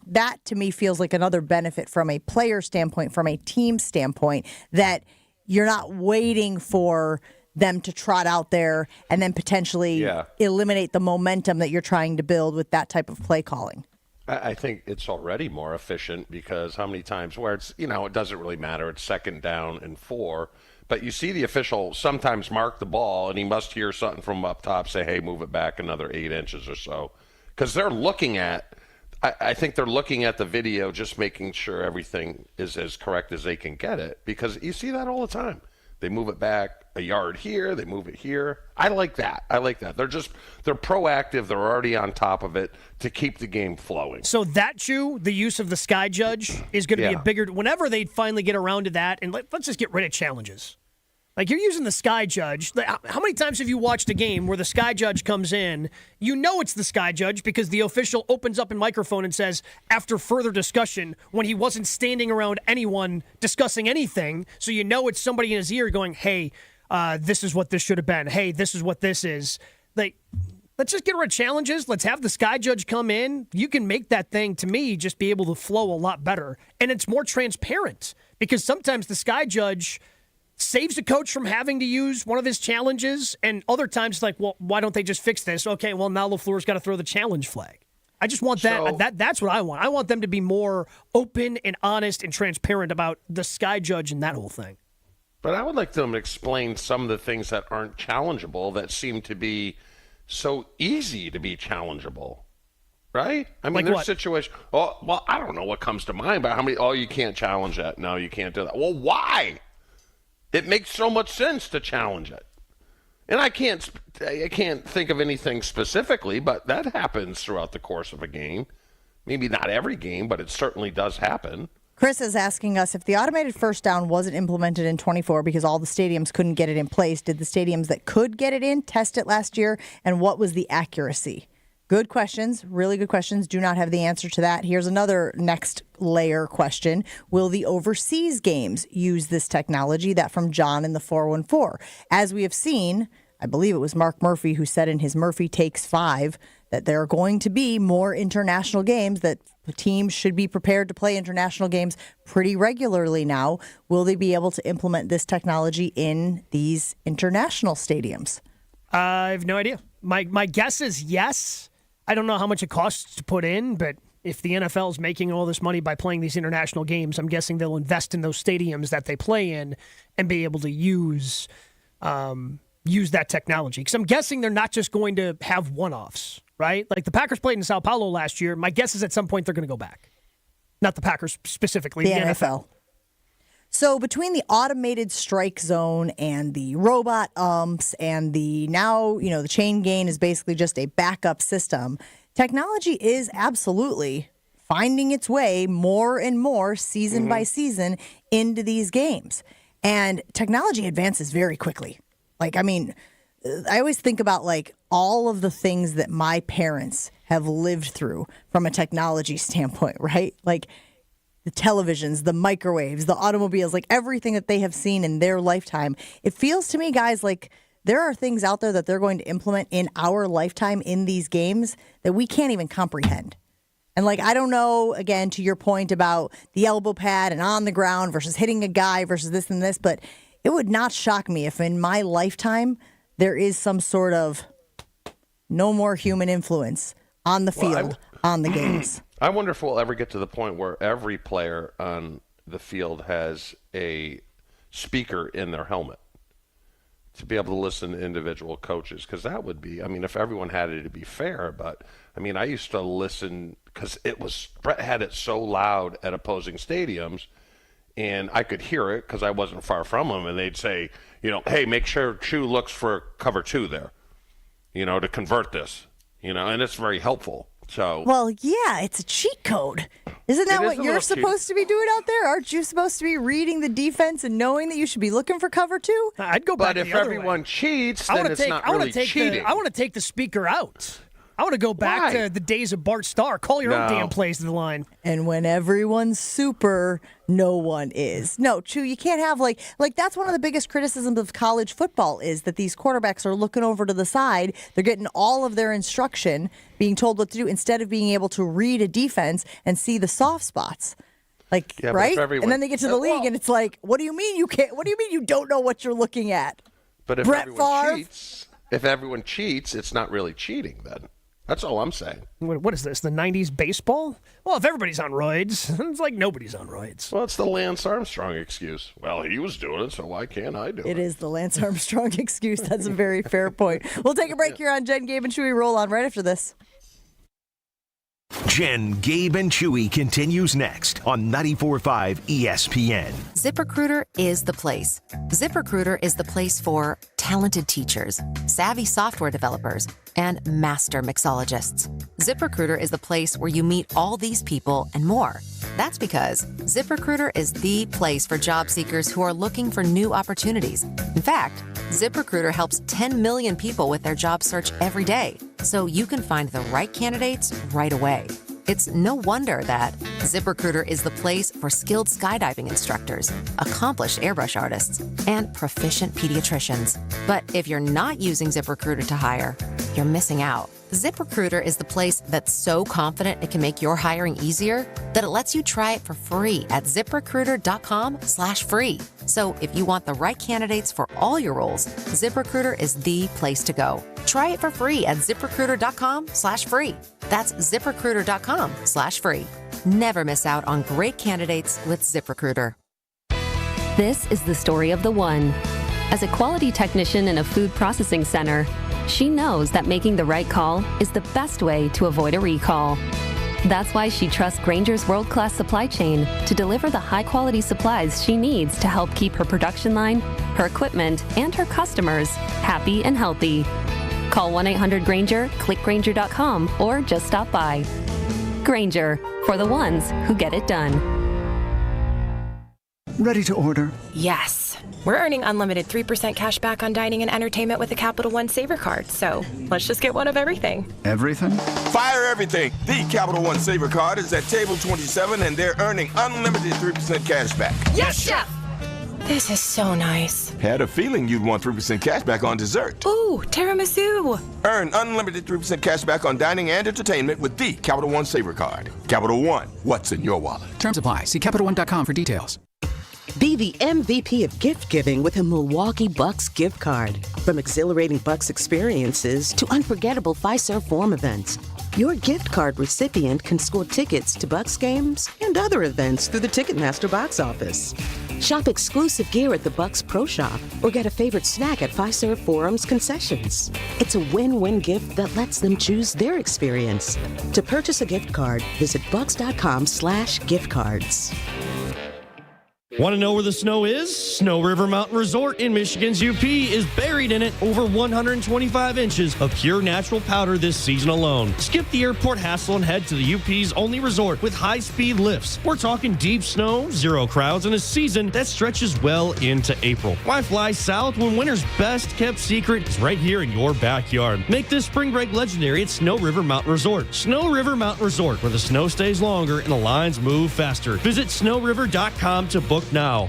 A: that to me feels like another benefit from a player standpoint, from a team standpoint, that you're not waiting for them to trot out there and then potentially eliminate the momentum that you're trying to build with that type of play calling.
B: I think it's already more efficient, because how many times where it's, it doesn't really matter. It's second down and 4, but you see the official sometimes mark the ball and he must hear something from up top, say, hey, move it back another 8 inches or so. Because they're looking at, I think they're looking at the video, just making sure everything is as correct as they can get it, because you see that all the time. They move it back a yard here. They move it here. I like that. They're proactive. They're already on top of it to keep the game flowing.
C: So that, Chew, the use of the sky judge is going to be a bigger, whenever they finally get around to that, and let's just get rid of challenges. Like, you're using the sky judge. How many times have you watched a game where the sky judge comes in? You know it's the sky judge because the official opens up a microphone and says, after further discussion, when he wasn't standing around anyone discussing anything, so you know it's somebody in his ear going, hey, this is what this should have been. Hey, this is what this is. Like, let's just get rid of challenges. Let's have the sky judge come in. You can make that thing, to me, just be able to flow a lot better. And it's more transparent, because sometimes the sky judge saves a coach from having to use one of his challenges, and other times it's like, well, why don't they just fix this? Okay, well, now LaFleur's got to throw the challenge flag. I just want that's what I want. I want them to be more open and honest and transparent about the sky judge and that whole thing.
B: But I would like them to explain some of the things that aren't challengeable that seem to be so easy to be challengeable. Right? I mean,
C: like
B: there's
C: what?
B: situations. Oh, well, I don't know what comes to mind, but how many, you can't challenge that. No, you can't do that. Well, why? It makes so much sense to challenge it. And I can't think of anything specifically, but that happens throughout the course of a game. Maybe not every game, but it certainly does happen.
A: Chris is asking us, if the automated first down wasn't implemented in 24 because all the stadiums couldn't get it in place, did the stadiums that could get it in test it last year, and what was the accuracy? Good questions, really good questions. Do not have the answer to that. Here's another next layer question. Will the overseas games use this technology? That from John in the 414. As we have seen, I believe it was Mark Murphy who said in his Murphy Takes 5 that there are going to be more international games, that teams should be prepared to play international games pretty regularly now. Will they be able to implement this technology in these international stadiums?
C: I have no idea. My guess is yes. I don't know how much it costs to put in, but if the NFL is making all this money by playing these international games, I'm guessing they'll invest in those stadiums that they play in and be able to use that technology. Because I'm guessing they're not just going to have one-offs, right? Like the Packers played in Sao Paulo last year. My guess is at some point they're going to go back. Not the Packers specifically,
A: the NFL. So between the automated strike zone and the robot umps and the chain gain is basically just a backup system, technology is absolutely finding its way more and more season by season into these games. And technology advances very quickly. Like, I mean, I always think about like all of the things that my parents have lived through from a technology standpoint, right? Like the televisions, the microwaves, the automobiles, like everything that they have seen in their lifetime. It feels to me, guys, like there are things out there that they're going to implement in our lifetime in these games that we can't even comprehend. And like, I don't know, again, to your point about the elbow pad and on the ground versus hitting a guy versus this and this, but it would not shock me if in my lifetime there is some sort of no more human influence on the field, on the games.
B: I wonder if we'll ever get to the point where every player on the field has a speaker in their helmet to be able to listen to individual coaches, because that would be, I mean, if everyone had it, it'd be fair. But I mean, I used to listen because Brett had it so loud at opposing stadiums, and I could hear it because I wasn't far from him, and they'd say, hey, make sure Chew looks for cover 2 there, to convert this, and it's very helpful. So,
A: well, yeah, it's a cheat code. Isn't that what you're supposed to be doing out there? Aren't you supposed to be reading the defense and knowing that you should be looking for cover 2?
C: I'd go back.
B: But if everyone cheats, then it's not really cheating.
C: I want to take the speaker out. I want to go back to the days of Bart Starr. Call your own damn plays to the line.
A: And when everyone's super, no one is. No, Chew, you can't have like that's one of the biggest criticisms of college football is that these quarterbacks are looking over to the side. They're getting all of their instruction, being told what to do instead of being able to read a defense and see the soft spots. Like, right? And then they get to the league and it's like, what do you mean you can't? What do you mean you don't know what you're looking at?
B: But if everyone cheats, it's not really cheating then. That's all I'm saying.
C: What is this, the 90s baseball? Well, if everybody's on roids, it's like nobody's on roids.
B: Well, it's the Lance Armstrong excuse. Well, he was doing it, so why can't I do it?
A: It is the Lance Armstrong excuse. That's a very fair point. We'll take a break here on Jen, Gabe, and Chewy. Roll on right after this.
E: Jen, Gabe, and Chewy continues next on 94.5 ESPN.
O: ZipRecruiter is the place. ZipRecruiter is the place for talented teachers, savvy software developers, and master mixologists. ZipRecruiter is the place where you meet all these people and more. That's because ZipRecruiter is the place for job seekers who are looking for new opportunities. In fact, ZipRecruiter helps 10 million people with their job search every day, so you can find the right candidates right away. It's no wonder that ZipRecruiter is the place for skilled skydiving instructors, accomplished airbrush artists, and proficient pediatricians. But if you're not using ZipRecruiter to hire, you're missing out. ZipRecruiter is the place that's so confident it can make your hiring easier that it lets you try it for free at ZipRecruiter.com/free. So if you want the right candidates for all your roles, ZipRecruiter is the place to go. Try it for free at ZipRecruiter.com/free. That's ZipRecruiter.com/free. Never miss out on great candidates with ZipRecruiter.
P: This is the story of the one. As a quality technician in a food processing center, she knows that making the right call is the best way to avoid a recall. That's why she trusts Grainger's world-class supply chain to deliver the high-quality supplies she needs to help keep her production line, her equipment, and her customers happy and healthy. Call 1-800-GRAINGER, click Grainger.com, or just stop by. Grainger, for the ones who get it done.
Q: Ready to order?
R: Yes. We're earning unlimited 3% cash back on dining and entertainment with the Capital One Saver Card, so let's just get one of everything.
Q: Everything?
S: Fire everything! The Capital One Saver Card is at table 27 and they're earning unlimited 3% cash back.
R: Yes, Chef! This is so nice.
S: Had a feeling you'd want 3% cash back on dessert.
R: Ooh, tiramisu!
S: Earn unlimited 3% cash back on dining and entertainment with the Capital One Saver Card. Capital One, what's in your wallet?
Z: Terms apply. See CapitalOne.com for details.
G: Be the MVP of gift giving with a Milwaukee Bucks gift card. From exhilarating Bucks experiences to unforgettable Fiserv Forum events, your gift card recipient can score tickets to Bucks games and other events through the Ticketmaster box office. Shop exclusive gear at the Bucks Pro Shop or get a favorite snack at Fiserv Forum's concessions. It's a win-win gift that lets them choose their experience. To purchase a gift card, visit bucks.com/gift cards.
K: Want to know where the snow is? Snow River Mountain Resort in Michigan's UP is buried in it. Over 125 inches of pure natural powder this season alone. Skip the airport hassle and head to the UP's only resort with high-speed lifts. We're talking deep snow, zero crowds, and a season that stretches well into April. Why fly south when winter's best-kept secret is right here in your backyard? Make this spring break legendary at Snow River Mountain Resort. Snow River Mountain Resort, where the snow stays longer and the lines move faster. Visit snowriver.com to book now.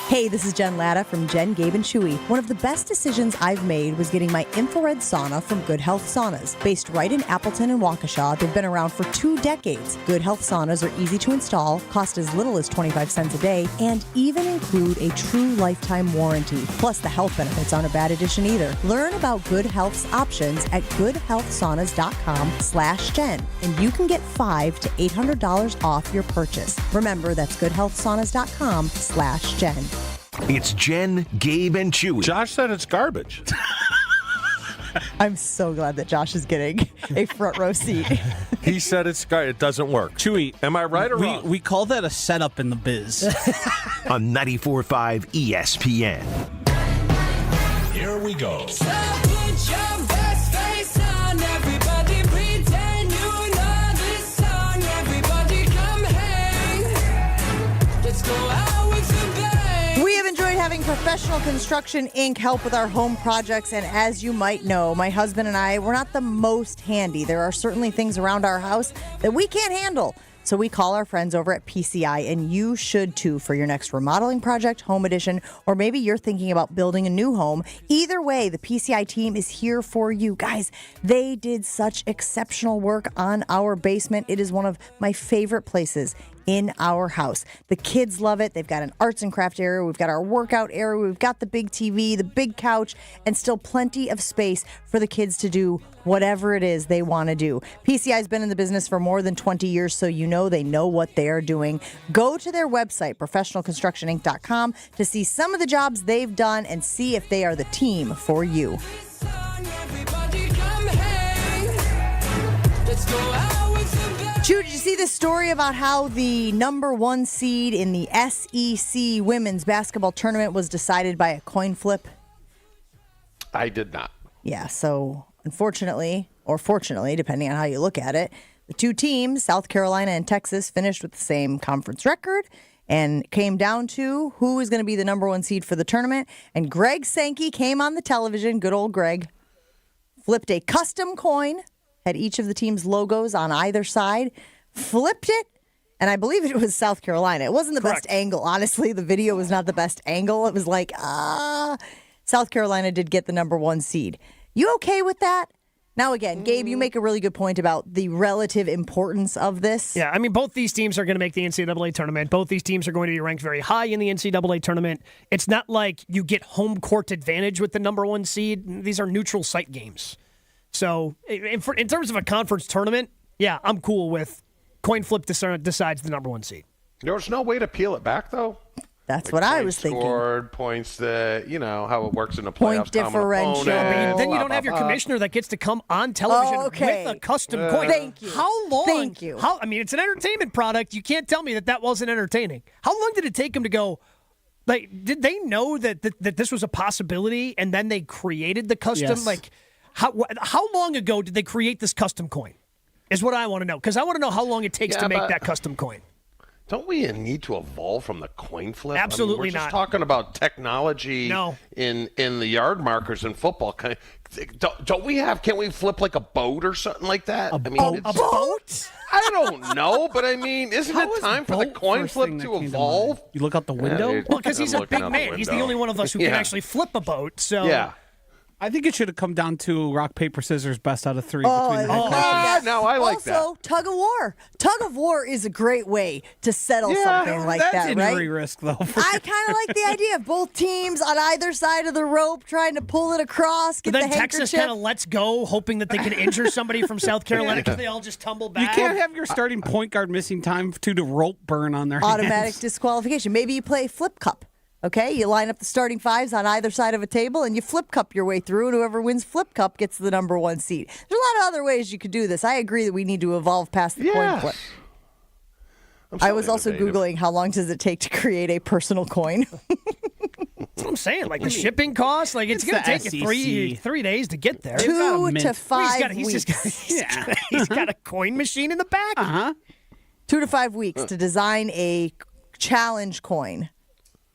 A: Hey, this is Jen Latta from Jen, Gabe, and Chewy. One of the best decisions I've made was getting my infrared sauna from Good Health Saunas. Based right in Appleton and Waukesha, they've been around for 2 decades. Good Health Saunas are easy to install, cost as little as 25 cents a day, and even include a true lifetime warranty. Plus, the health benefits aren't a bad addition either. Learn about Good Health's options at goodhealthsaunas.com/Jen, and you can get $500 to $800 off your purchase. Remember, that's goodhealthsaunas.com/Jen.
E: It's Jen, Gabe, and Chewy.
B: Josh said it's garbage.
A: I'm so glad that Josh is getting a front row seat.
B: He said it doesn't work.
D: Chewy,
B: am I right or wrong?
D: We call that a setup in the biz.
E: On 94.5 ESPN.
L: Here we go.
A: We have enjoyed having Professional Construction Inc. help with our home projects, and as you might know, my husband and I, we're not the most handy. There are certainly things around our house that we can't handle. So we call our friends over at PCI, and you should too for your next remodeling project, home addition, or maybe you're thinking about building a new home. Either way, the PCI team is here for you. Guys, they did such exceptional work on our basement. It is one of my favorite places in our house. The kids love it. They've got an arts and craft area. We've got our workout area. We've got the big TV, the big couch, and still plenty of space for the kids to do whatever it is they want to do. PCI's been in the business for more than 20 years, so you know they know what they're doing. Go to their website, professionalconstructioninc.com, to see some of the jobs they've done and see if they are the team for you. Chew, did you see this story about how the number 1 seed in the SEC women's basketball tournament was decided by a coin flip?
B: I did not.
A: Yeah, so unfortunately, or fortunately, depending on how you look at it, the 2 teams, South Carolina and Texas, finished with the same conference record and came down to who is going to be the number 1 seed for the tournament. And Greg Sankey came on the television, good old Greg, flipped a custom coin, had each of the team's logos on either side, flipped it, and I believe it was South Carolina. It wasn't the best angle, honestly. The video was not the best angle. It was like, South Carolina did get the number 1 seed. You okay with that? Now, again, Gabe, you make a really good point about the relative importance of this.
C: Yeah, I mean, both these teams are going to make the NCAA tournament. Both these teams are going to be ranked very high in the NCAA tournament. It's not like you get home court advantage with the number 1 seed. These are neutral site games. So, in terms of a conference tournament, yeah, I'm cool with coin flip decides the number 1 seed.
B: There's no way to peel it back, though.
A: That's what I was thinking.
B: Scored, points that, you know, how it works in the playoffs.
A: Point differential.
C: Then you don't have your commissioner that gets to come on television with a custom coin.
A: Thank you.
C: How long?
A: Thank you.
C: I mean, it's an entertainment product. You can't tell me that wasn't entertaining. How long did it take him to go? Like, did they know that this was a possibility and then they created the custom?
D: Yes.
C: Like, how long ago did they create this custom coin? Is what I want to know, because I want to know how long it takes to make that custom coin.
B: Don't we need to evolve from the coin flip?
C: Absolutely
B: I mean, we're
C: not.
B: just talking about technology in the yard markers in football. Don't we have? Can't we flip like a boat or something like that?
C: A boat?
B: I don't know, but I mean, isn't it time for the coin flip to evolve?
D: You look out the window?
C: Well, because he's a big man. He's the only one of us who can actually flip a boat. So
B: yeah.
D: I think it should have come down to rock, paper, scissors, best out of three. Between the
B: now I like that.
A: Also, tug of war. Tug of war is a great way to settle something like
D: that's
A: that, right?
D: injury risk, though.
A: I kind of like the idea of both teams on either side of the rope trying to pull it across, get
C: But then
A: the
C: Texas
A: handkerchief.
C: kind of lets go, hoping that they can injure somebody from South Carolina because they all just tumble back.
D: You can't have your starting point guard missing time to rope burn on their
A: Automatic
D: hands.
A: disqualification. Maybe you play flip cup. Okay, you line up the starting fives on either side of a table and you flip cup your way through, and whoever wins flip cup gets the number one seed. There's a lot of other ways you could do this. I agree that we need to evolve past the coin flip. I was also Googling how long does it take to create a personal coin.
C: That's what I'm saying. Like the shipping costs, like it's going to take you 3 days to get there.
A: 2 to 5
C: He's
A: weeks.
C: he's got a coin machine in the back.
A: 2 to 5 weeks to design a challenge coin.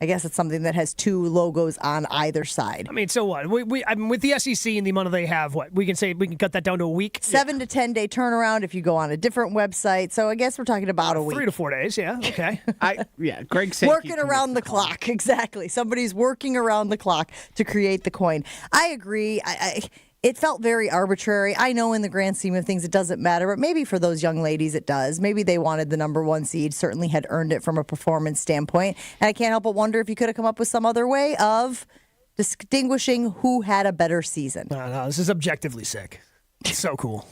A: I guess it's something that has 2 logos on either side.
C: I mean, so what? I mean, with the SEC and the amount they have, we can cut that down to a week?
A: 7 to 10 day turnaround if you go on a different website. So I guess we're talking about a week.
C: 3 to 4 days, yeah. Okay.
D: Greg said
A: working around the clock. Exactly. Somebody's working around the clock to create the coin. I agree. It felt very arbitrary. I know in the grand scheme of things it doesn't matter, but maybe for those young ladies it does. Maybe they wanted the number one seed, certainly had earned it from a performance standpoint. And I can't help but wonder if you could have come up with some other way of distinguishing who had a better season.
C: No, this is objectively sick. It's so cool.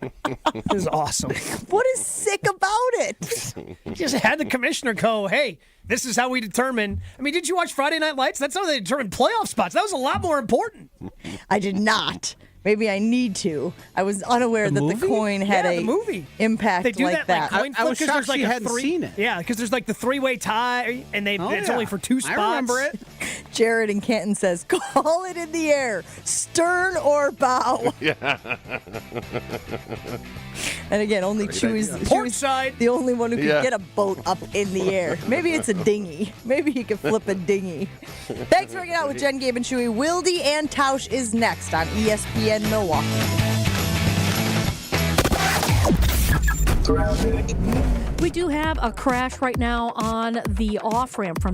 C: This is awesome.
A: What is sick about it?
C: Just had the commissioner go, hey, this is how we determine. I mean, did you watch Friday Night Lights? That's how they determine playoff spots. That was a lot more important.
A: I did not. Maybe I need to. I was unaware that the coin had
C: the movie.
A: impact
C: They do
A: like
C: that.
A: that.
C: Like,
D: I was shocked she hadn't seen it.
C: Yeah, because there's like the 3-way tie, and it's only for 2 spots.
D: I remember it.
A: Jared in Canton says, call it in the air, stern or bow.
B: Yeah.
A: And again, only Chewy's the only one who can get a boat up in the air. Maybe it's a dinghy. Maybe he can flip a dinghy. Thanks for hanging out with Jen, Gabe, and Chewy. Wildy and Tausch is next on ESPN Milwaukee.
F: We do have a crash right now on the off-ramp from